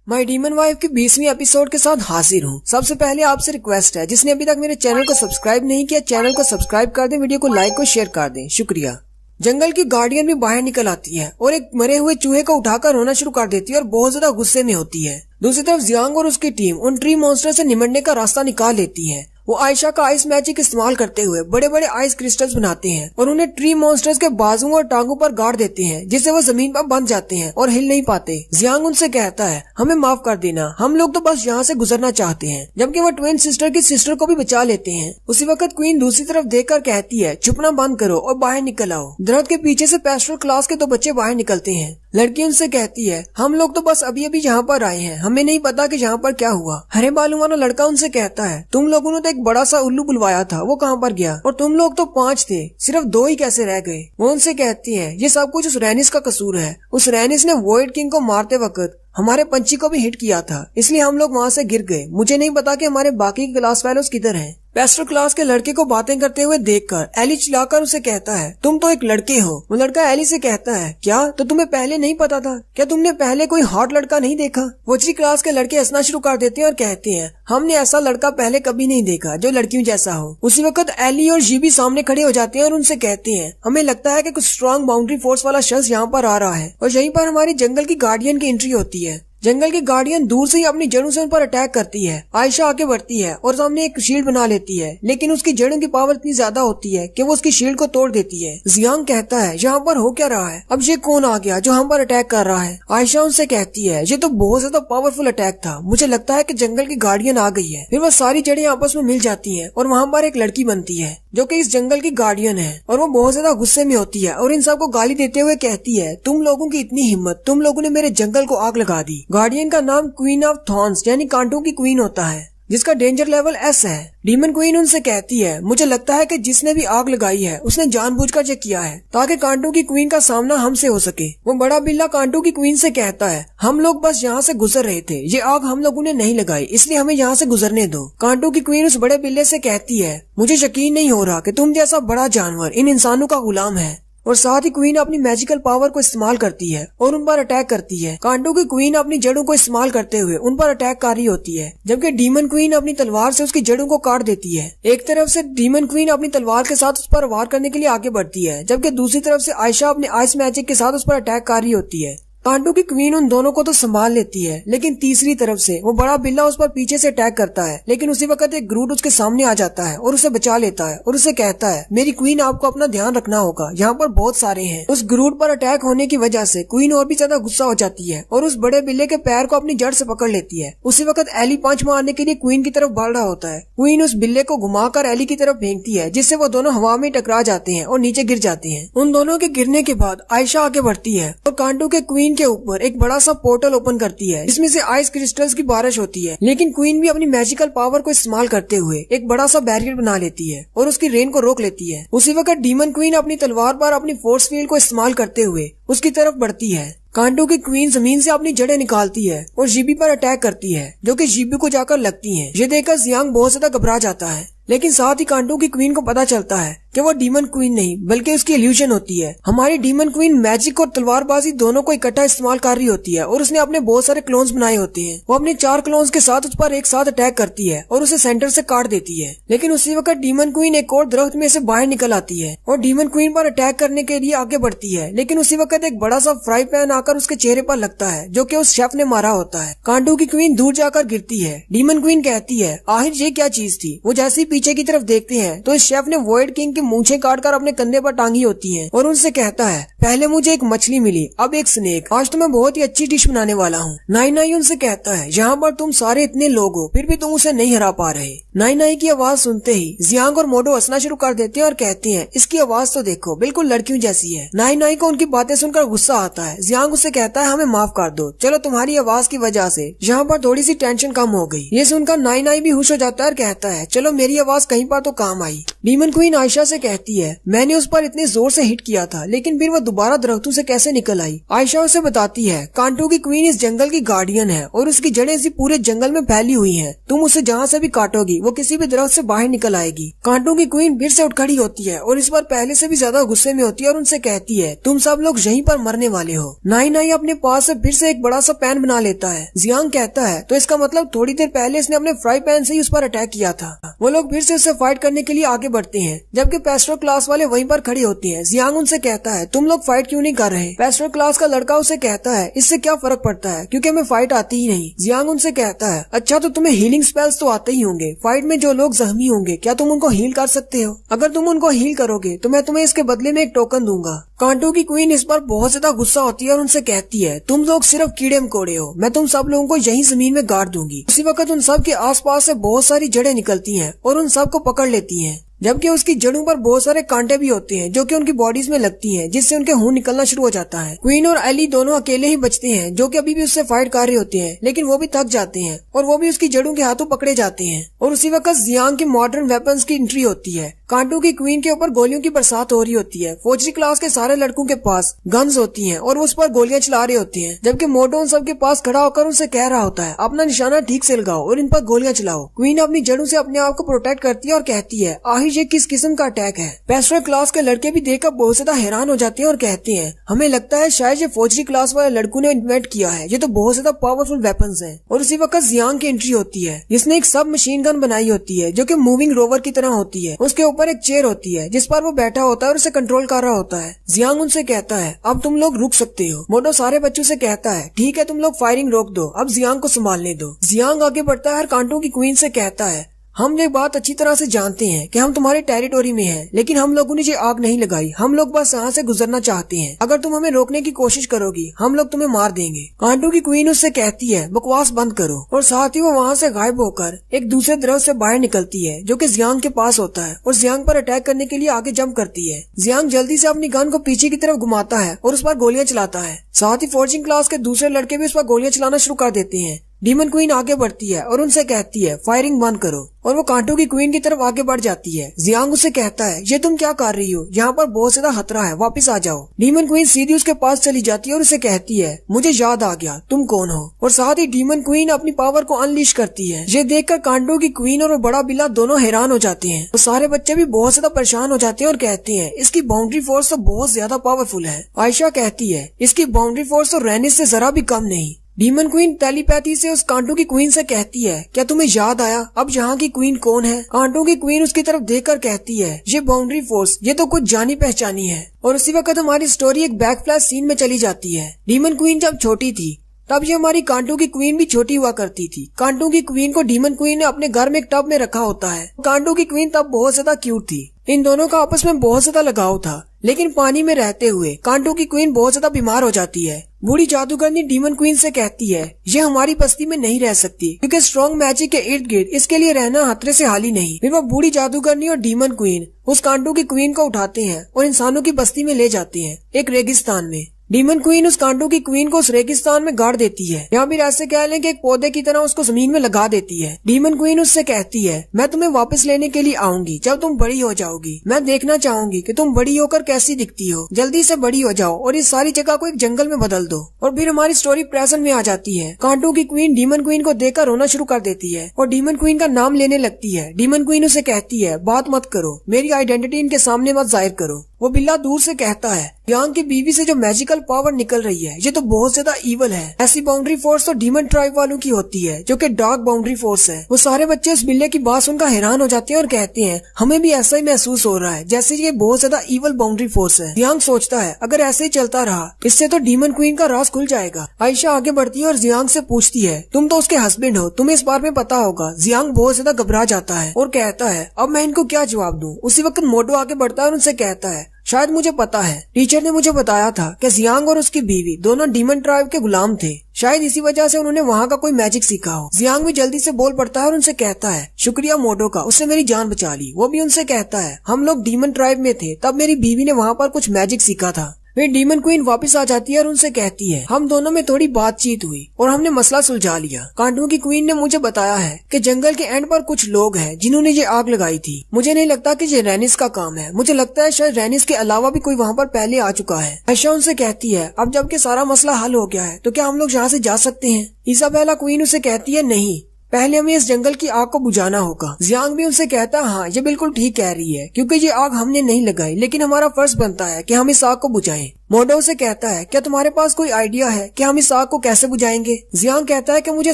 माय डीमन वाइफ की 20वीं एपिसोड के साथ हाजिर हूँ। सबसे पहले आपसे रिक्वेस्ट है, जिसने अभी तक मेरे चैनल को सब्सक्राइब नहीं किया, चैनल को सब्सक्राइब कर दे, वीडियो को लाइक और शेयर कर दे। शुक्रिया। जंगल की गार्डियन भी बाहर निकल आती है और एक मरे हुए चूहे को उठाकर रोना शुरू कर देती है और बहुत ज्यादा गुस्से में होती है। दूसरी तरफ जियांग और उसकी टीम उन ट्री मॉन्स्टर से निमटने का रास्ता निकाल लेती है। वो आयशा का आइस मैजिक इस्तेमाल करते हुए बड़े बड़े आइस क्रिस्टल्स बनाते हैं और उन्हें ट्री मॉन्स्टर्स के बाजुओं और टांगों पर गाड़ देते हैं, जिससे वो जमीन पर बंध जाते हैं और हिल नहीं पाते। जियांग उनसे कहता है हमें माफ कर देना, हम लोग तो बस यहाँ से गुजरना चाहते हैं, जबकि वो ट्विन सिस्टर की सिस्टर को भी बचा लेते हैं। उसी वक्त क्वीन दूसरी तरफ देखकर कहती है छुपना बंद करो और बाहर निकल आओ। दरख्त के पीछे से पेस्टल क्लास के 2 बच्चे बाहर निकलते हैं। लड़की उनसे कहती है हम लोग तो बस अभी अभी यहाँ पर आए हैं, हमें नहीं पता कि यहाँ पर क्या हुआ। हरे बालों वाला लड़का उनसे कहता है तुम लोगों ने तो एक बड़ा सा उल्लू बुलवाया था, वो कहाँ पर गया, और तुम लोग तो 5 थे, सिर्फ 2 ही कैसे रह गए। वो उनसे कहती है ये सब कुछ उस रेनिस का कसूर है, उस रेनिस ने वॉइड किंग को मारते वक्त हमारे पंछी को भी हिट किया था, इसलिए हम लोग वहाँ से गिर गए। मुझे नहीं पता कि हमारे बाकी के क्लास फेलोज किधर हैं। पेस्टर क्लास के लड़के को बातें करते हुए देखकर एली चिल्लाकर उसे कहता है तुम तो एक लड़के हो। वो लड़का एली से कहता है क्या, तो तुम्हें पहले नहीं पता था क्या, तुमने पहले कोई हॉट लड़का नहीं देखा। वोचरी क्लास के लड़के हंसना शुरू कर देते हैं और कहते हैं हमने ऐसा लड़का पहले कभी नहीं देखा जो लड़कियों जैसा हो। उसी वक्त एली और जी भी सामने खड़े हो जाते हैं और उनसे कहते हैं हमें लगता है कि कुछ स्ट्रॉन्ग बाउंड्री फोर्स वाला शख्स यहाँ पर आ रहा है। और यहीं पर हमारी जंगल की गार्डियन की एंट्री होती है। जंगल की गार्डियन दूर से ही अपनी जड़ों से उन पर अटैक करती है। आयशा आगे बढ़ती है और सामने एक शील्ड बना लेती है, लेकिन उसकी जड़ों की पावर इतनी ज्यादा होती है कि वो उसकी शील्ड को तोड़ देती है। जियांग कहता है यहाँ पर हो क्या रहा है, अब ये कौन आ गया जो हम पर अटैक कर रहा है। आयशा उनसे कहती है ये तो बहुत ज्यादा पावरफुल अटैक था, मुझे लगता है कि जंगल की गार्डियन आ गई है। फिर वह सारी जड़ें आपस में मिल जाती है और वहाँ पर एक लड़की बनती है जो कि इस जंगल की गार्डियन है, और वो बहुत ज्यादा गुस्से में होती है और इन सबको गाली देते हुए कहती है तुम लोगों की इतनी हिम्मत, तुम लोगों ने मेरे जंगल को आग लगा दी। गार्डियन का नाम क्वीन ऑफ थॉर्न्स यानी कांटों की क्वीन होता है, जिसका डेंजर लेवल S है। डीमन क्वीन उनसे कहती है मुझे लगता है कि जिसने भी आग लगाई है उसने जानबूझकर ये किया है ताकि कांटों की क्वीन का सामना हमसे हो सके। वो बड़ा बिल्ला कांटों की क्वीन से कहता है हम लोग बस यहाँ से गुजर रहे थे, ये आग हम लोगों ने नहीं लगाई, इसलिए हमें यहाँ से गुजरने दो। कांटों की क्वीन उस बड़े बिल्ले से कहती है मुझे यकीन नहीं हो रहा कि तुम जैसा बड़ा जानवर इन इंसानों का गुलाम है। और साथ ही क्वीन अपनी मैजिकल पावर को इस्तेमाल करती है और उन पर अटैक करती है। कांटों की क्वीन अपनी जड़ों को इस्तेमाल करते हुए उन पर अटैक कर रही होती है, जबकि डीमन क्वीन अपनी तलवार से उसकी जड़ों को काट देती है। एक तरफ से डीमन क्वीन अपनी तलवार के साथ उस पर वार करने के लिए आगे बढ़ती है, जबकि दूसरी तरफ से आयशा अपने आइस मैजिक के साथ उस पर अटैक कर रही होती है। कांटों की क्वीन उन दोनों को तो संभाल लेती है, लेकिन तीसरी तरफ से वो बड़ा बिल्ला उस पर पीछे से अटैक करता है, लेकिन उसी वक्त एक ग्रूट उसके सामने आ जाता है और उसे बचा लेता है और उसे कहता है मेरी क्वीन आपको अपना ध्यान रखना होगा, यहाँ पर बहुत सारे हैं। उस ग्रूट पर अटैक होने की वजह से क्वीन और भी ज्यादा गुस्सा हो जाती है और उस बड़े बिल्ले के पैर को अपनी जड़ से पकड़ लेती है। उसी वक्त एली पंच मारने के लिए क्वीन की तरफ बढ़ रहा होता है। क्वीन उस बिल्ले को घुमाकर एली की तरफ फेंकती है, जिससे वो दोनों हवा में टकरा जाते हैं और नीचे गिर जाते हैं। उन दोनों के गिरने के बाद आयशा आगे बढ़ती है और कांटों के क्वीन के ऊपर एक बड़ा सा पोर्टल ओपन करती है, जिसमें से आइस क्रिस्टल्स की बारिश होती है। लेकिन क्वीन भी अपनी मैजिकल पावर को इस्तेमाल करते हुए एक बड़ा सा बैरियर बना लेती है और उसकी रेन को रोक लेती है। उसी वक्त डीमन क्वीन अपनी तलवार पर अपनी फोर्स फील्ड को इस्तेमाल करते हुए उसकी तरफ बढ़ती है। कांटों की क्वीन जमीन से अपनी जड़ें निकालती है और जीबी पर अटैक करती है, जो कि जीबी को जाकर लगती है। ये देखकर जियांग बहुत ज्यादा घबरा जाता है, लेकिन साथ ही कांटों की क्वीन को पता चलता है कि वो डीमन क्वीन नहीं बल्कि उसकी इल्यूजन होती है। हमारी डीमन क्वीन मैजिक और तलवारबाजी दोनों को इकट्ठा इस्तेमाल कर रही होती है और उसने अपने बहुत सारे क्लोन्स बनाए होते हैं। वो अपने 4 क्लोन्स के साथ उस पर एक साथ अटैक करती है और उसे सेंटर से काट देती है। लेकिन उसी वक्त डीमन क्वीन एक और दरख्त में से बाहर निकल आती है और डीमन क्वीन पर अटैक करने के लिए आगे बढ़ती है। लेकिन उसी वक्त एक बड़ा सा फ्राई पैन आकर उसके चेहरे पर लगता है, जो कि उस शेफ ने मारा होता है। कांटों की क्वीन दूर जाकर गिरती है। डीमन क्वीन कहती है आखिर ये क्या चीज थी। वो जैसे ही पीछे की तरफ देखते हैं तो इस शेफ ने वॉइड किंग की मूंछें काटकर अपने कंधे पर टांगी होती हैं और उनसे कहता है पहले मुझे एक मछली मिली, अब एक स्नेक, आज तो मैं बहुत ही अच्छी डिश बनाने वाला हूँ। नाई नाई उनसे कहता है यहाँ पर तुम सारे इतने लोग हो फिर भी तुम उसे नहीं हरा पा रहे। नाई नाई की आवाज सुनते ही जियांग और मोडो हंसना शुरू कर देते हैं और कहते हैं इसकी आवाज तो देखो बिल्कुल लड़कियों जैसी है। नाई नाई को उनकी बातें सुनकर गुस्सा आता है। जियांग उससे कहता है हमें माफ कर दो, चलो तुम्हारी आवाज की वजह से यहाँ पर थोड़ी सी टेंशन कम हो गई। ये सुनकर नाई नाई भी खुश हो जाता है और कहता है चलो मेरी आवाज कहीं पर तो काम आई। डीमन क्वीन आयशा से कहती है मैंने उस पर इतने जोर से हिट किया था, लेकिन फिर वो दोबारा दरख्तों से कैसे निकल आई। आयशा उसे बताती है कांटों की क्वीन इस जंगल की गार्डियन है और उसकी जड़ें इसी पूरे जंगल में फैली हुई हैं। तुम उसे जहाँ से भी काटोगी वो किसी भी दरख्त से बाहर निकल आएगी। कांटों की क्वीन फिर से उठ खड़ी होती है और इस बार पहले से भी ज्यादा गुस्से में होती है और उनसे कहती है तुम सब लोग यहीं पर मरने वाले हो। नाई नाई अपने पास से फिर से एक बड़ा सा पैन बना लेता है। जियांग कहता है तो इसका मतलब थोड़ी देर पहले इसने अपने फ्राई पैन से ही उस पर अटैक किया था। वो लोग फिर से उससे फाइट करने के लिए आगे बढ़ते हैं, जबकि पेस्ट्रो क्लास वाले वहीं पर खड़े होते हैं। जियांग उनसे कहता है तुम लोग फाइट क्यों नहीं कर रहे। पेस्ट्रो क्लास का लड़का उसे कहता है इससे क्या फर्क पड़ता है क्योंकि हमें फाइट आती ही नहीं। जियांग उनसे कहता है अच्छा तो तुम्हें हीलिंग स्पेल्स तो आते ही होंगे, फाइट में जो लोग जख्मी होंगे क्या तुम उनको हील कर सकते हो। अगर तुम उनको हील करोगे तो मैं तुम्हें इसके बदले में एक टोकन दूंगा। कांटों की क्वीन इस पर बहुत ज्यादा गुस्सा होती है और उनसे कहती है तुम लोग सिर्फ कीड़े मकोड़े हो, मैं तुम सब लोगों को यहीं जमीन में गाड़ दूंगी। उसी वक्त उन सब के आसपास से बहुत सारी जड़ें निकलती हैं और उन सब को पकड़ लेती हैं, जबकि उसकी जड़ों पर बहुत सारे कांटे भी होते हैं जो कि उनकी बॉडीज में लगती हैं, जिससे उनके खून निकलना शुरू हो जाता है। क्वीन और एली दोनों अकेले ही बचते हैं जो कि अभी भी उससे फाइट कर रहे होते हैं, लेकिन वो भी थक जाते हैं और वो भी उसकी जड़ों के हाथों पकड़े जाते हैं। और उसी वक्त जियांग की मॉडर्न वेपन्स की एंट्री होती है। कांटों की क्वीन के ऊपर गोलियों की बरसात हो रही होती है। फौजी क्लास के सारे लड़कों के पास गन्स होती हैं और वो उस पर गोलियां चला रहे होते हैं, जबकि मोटो उन सबके पास खड़ा होकर उनसे कह रहा होता है अपना निशाना ठीक से लगाओ और इन पर गोलियां चलाओ। क्वीन अपनी जड़ों से अपने आप को प्रोटेक्ट करती है और कहती है आखिर ये किस किस्म का अटैक है। पेस्ट्रो क्लास के लड़के भी देखकर बहुत ज्यादा हैरान हो जाते हैं और कहते हैं हमें लगता है शायद ये फौजी क्लास वाले लड़कों ने इन्वेंट किया है, ये तो बहुत ज्यादा पावरफुल वेपन्स हैं। और उसी वक्त जियांग की एंट्री होती है, जिसने एक सब मशीन गन बनाई होती है जो कि मूविंग रोवर की तरह होती है। उसके ऊपर पर एक चेयर होती है जिस पर वो बैठा होता है और उसे कंट्रोल कर रहा होता है। जियांग उनसे कहता है अब तुम लोग रुक सकते हो। मोटो सारे बच्चों से कहता है ठीक है तुम लोग फायरिंग रोक दो, अब जियांग को संभालने दो। जियांग आगे बढ़ता है और कांटों की क्वीन से कहता है हम ये बात अच्छी तरह से जानते हैं कि हम तुम्हारे टेरिटोरी में हैं, लेकिन हम लोगों ने ये आग नहीं लगाई, हम लोग बस यहाँ से गुजरना चाहते हैं। अगर तुम हमें रोकने की कोशिश करोगी हम लोग तुम्हें मार देंगे। कांटों की क्वीन उससे कहती है बकवास बंद करो, और साथ ही वो वहाँ से गायब होकर एक दूसरे दरवाजे से बाहर निकलती है जो कि जियांग के पास होता है और जियांग पर अटैक करने के लिए आगे जंप करती है। जियांग जल्दी से अपनी गन को पीछे की तरफ घुमाता है और उस पर गोलियां चलाता है। साथ ही फोर्जिंग क्लास के दूसरे लड़के भी उस पर गोलियां चलाना शुरू कर देते हैं। डीमन क्वीन आगे बढ़ती है और उनसे कहती है फायरिंग बंद करो, और वो कांटों की क्वीन की तरफ आगे बढ़ जाती है। जियांग उसे कहता है ये तुम क्या कर रही हो, यहाँ पर बहुत ज्यादा खतरा है, वापस आ जाओ। डीमन क्वीन सीधी उसके पास चली जाती है और उसे कहती है मुझे याद आ गया तुम कौन हो, और साथ ही डीमन क्वीन अपनी पावर को अनलीश करती है। ये देखकर कांटों की क्वीन और वो बड़ा बिल्ला दोनों हैरान हो जाते हैं। तो सारे बच्चे भी बहुत ज्यादा परेशान हो जाते हैं और कहते हैं इसकी बाउंड्री फोर्स तो बहुत ज्यादा पावरफुल है। आयशा कहती है इसकी बाउंड्री फोर्स तो रेनिस से जरा भी कम नहीं। डीमन क्वीन टेलीपैथी से उस कांटों की क्वीन से कहती है क्या तुम्हें याद आया अब यहाँ की क्वीन कौन है। कांटों की क्वीन उसकी तरफ देखकर कहती है ये बाउंड्री फोर्स ये तो कुछ जानी पहचानी है। और उसी वक्त हमारी स्टोरी एक बैक फ्लैश सीन में चली जाती है। डीमन क्वीन जब छोटी थी तब ये हमारी कांटों की क्वीन भी छोटी हुआ करती थी। कांटों की क्वीन को डीमन क्वीन ने अपने घर में एक टब में रखा होता है। कांटों की क्वीन तब बहुत ज्यादा क्यूट थी, इन दोनों का आपस में बहुत ज्यादा लगाव था, लेकिन पानी में रहते हुए कांटों की क्वीन बहुत ज्यादा बीमार हो जाती है। बूढ़ी जादूगरनी डीमन क्वीन से कहती है ये हमारी बस्ती में नहीं रह सकती क्योंकि स्ट्रॉन्ग मैजिक के इर्द गिर्द इसके लिए रहना खतरे से हाली नहीं। फिर वो बूढ़ी जादूगरनी और डीमन क्वीन उस कांटों की क्वीन को उठाते हैं और इंसानों की बस्ती में ले जाते हैं एक रेगिस्तान में। डीमन क्वीन उस कांटों की क्वीन को उस रेगिस्तान में गाड़ देती है, या फिर ऐसे कह लें कि एक पौधे की तरह उसको जमीन में लगा देती है। डीमन क्वीन उससे कहती है मैं तुम्हें वापस लेने के लिए आऊंगी जब तुम बड़ी हो जाओगी। मैं देखना चाहूंगी कि तुम बड़ी होकर कैसी दिखती हो, जल्दी से बड़ी हो जाओ और इस सारी जगह को एक जंगल में बदल दो। और फिर हमारी स्टोरी प्रेजेंट में आ जाती है। कांटों की क्वीन डीमन क्वीन को देखकर रोना शुरू कर देती है और डीमन क्वीन का नाम लेने लगती है। डीमन क्वीन उसे कहती है बात मत करो, मेरी आइडेंटिटी इनके सामने मत जाहिर करो। वो बिल्ला दूर से कहता है यांग की बीवी से जो मैजिकल पावर निकल रही है ये तो बहुत ज्यादा इवल है। ऐसी बाउंड्री फोर्स तो डीमन ट्राइब वालों की होती है जो कि डार्क बाउंड्री फोर्स है। वो सारे बच्चे उस बिल्ले की बात सुनकर हैरान हो जाते हैं और कहते हैं हमें भी ऐसा ही महसूस हो रहा है जैसे ये बहुत ज्यादा इवल बाउंड्री फोर्स है। जियांग सोचता है अगर ऐसे ही चलता रहा इससे तो डीमन क्वीन का राज खुल जाएगा। आयशा आगे बढ़ती है और जियांग से पूछती है तुम तो उसके हस्बैंड हो, तुम्हें इस बारे में पता होगा। जियांग बहुत ज्यादा घबरा जाता है और कहता है अब मैं इनको क्या जवाब दूं। उसी वक्त मोटो आगे बढ़ता है और उनसे कहता है शायद मुझे पता है, टीचर ने मुझे बताया था कि जियांग और उसकी बीवी दोनों डीमन ट्राइब के गुलाम थे, शायद इसी वजह से उन्होंने वहाँ का कोई मैजिक सीखा हो। जियांग भी जल्दी से बोल पड़ता है और उनसे कहता है शुक्रिया मोटो का, उसने मेरी जान बचा ली। वो भी उनसे कहता है हम लोग डीमन ट्राइब में थे तब मेरी बीवी ने वहाँ पर कुछ मैजिक सीखा था। वे डीमन क्वीन वापस आ जाती है और उनसे कहती है हम दोनों में थोड़ी बातचीत हुई और हमने मसला सुलझा लिया। कांटों की क्वीन ने मुझे बताया है कि जंगल के एंड पर कुछ लोग हैं जिन्होंने ये आग लगाई थी। मुझे नहीं लगता कि ये रेनिस का काम है, मुझे लगता है शायद रेनिस के अलावा भी कोई वहाँ पर पहले आ चुका है। आयशा उनसे कहती है अब जबकि सारा मसला हल हो गया है तो क्या हम लोग यहाँ से जा सकते हैं। इसाबेला क्वीन उसे कहती है नहीं, पहले हमें इस जंगल की आग को बुझाना होगा। जियांग भी उनसे कहता है हाँ ये बिल्कुल ठीक कह रही है क्योंकि ये आग हमने नहीं लगाई, लेकिन हमारा फर्ज बनता है कि हम इस आग को बुझाएं। मोटो से कहता है क्या तुम्हारे पास कोई आइडिया है कि हम इस आग को कैसे बुझाएंगे। जियांग कहता है कि मुझे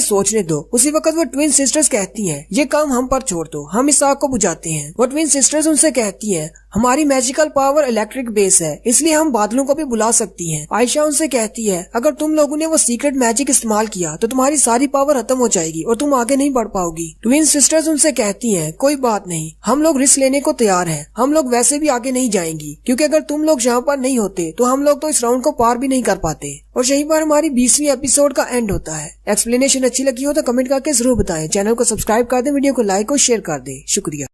सोचने दो। उसी वक्त वो ट्विन सिस्टर्स कहती हैं ये काम हम पर छोड़ दो, हम इस आग को बुझाते हैं। वो ट्विन सिस्टर्स उनसे कहती हैं हमारी मैजिकल पावर इलेक्ट्रिक बेस है इसलिए हम बादलों को भी बुला सकती हैं। आयशा उनसे कहती है अगर तुम लोगों ने वो सीक्रेट मैजिक इस्तेमाल किया तो तुम्हारी सारी पावर खत्म हो जाएगी और तुम आगे नहीं बढ़ पाओगी। ट्विन सिस्टर्स उनसे कहती हैं कोई बात नहीं, हम लोग रिस्क लेने को तैयार हैं, हम लोग वैसे भी आगे नहीं जाएंगी क्योंकि अगर तुम लोग यहाँ पर नहीं होते तो हम लोग तो इस राउंड को पार भी नहीं कर पाते। और यहीं पर हमारी 20वीं एपिसोड का एंड होता है। एक्सप्लेनेशन अच्छी लगी हो तो कमेंट करके जरूर बताएं। चैनल को सब्सक्राइब कर दें, वीडियो को लाइक और शेयर कर दें। शुक्रिया।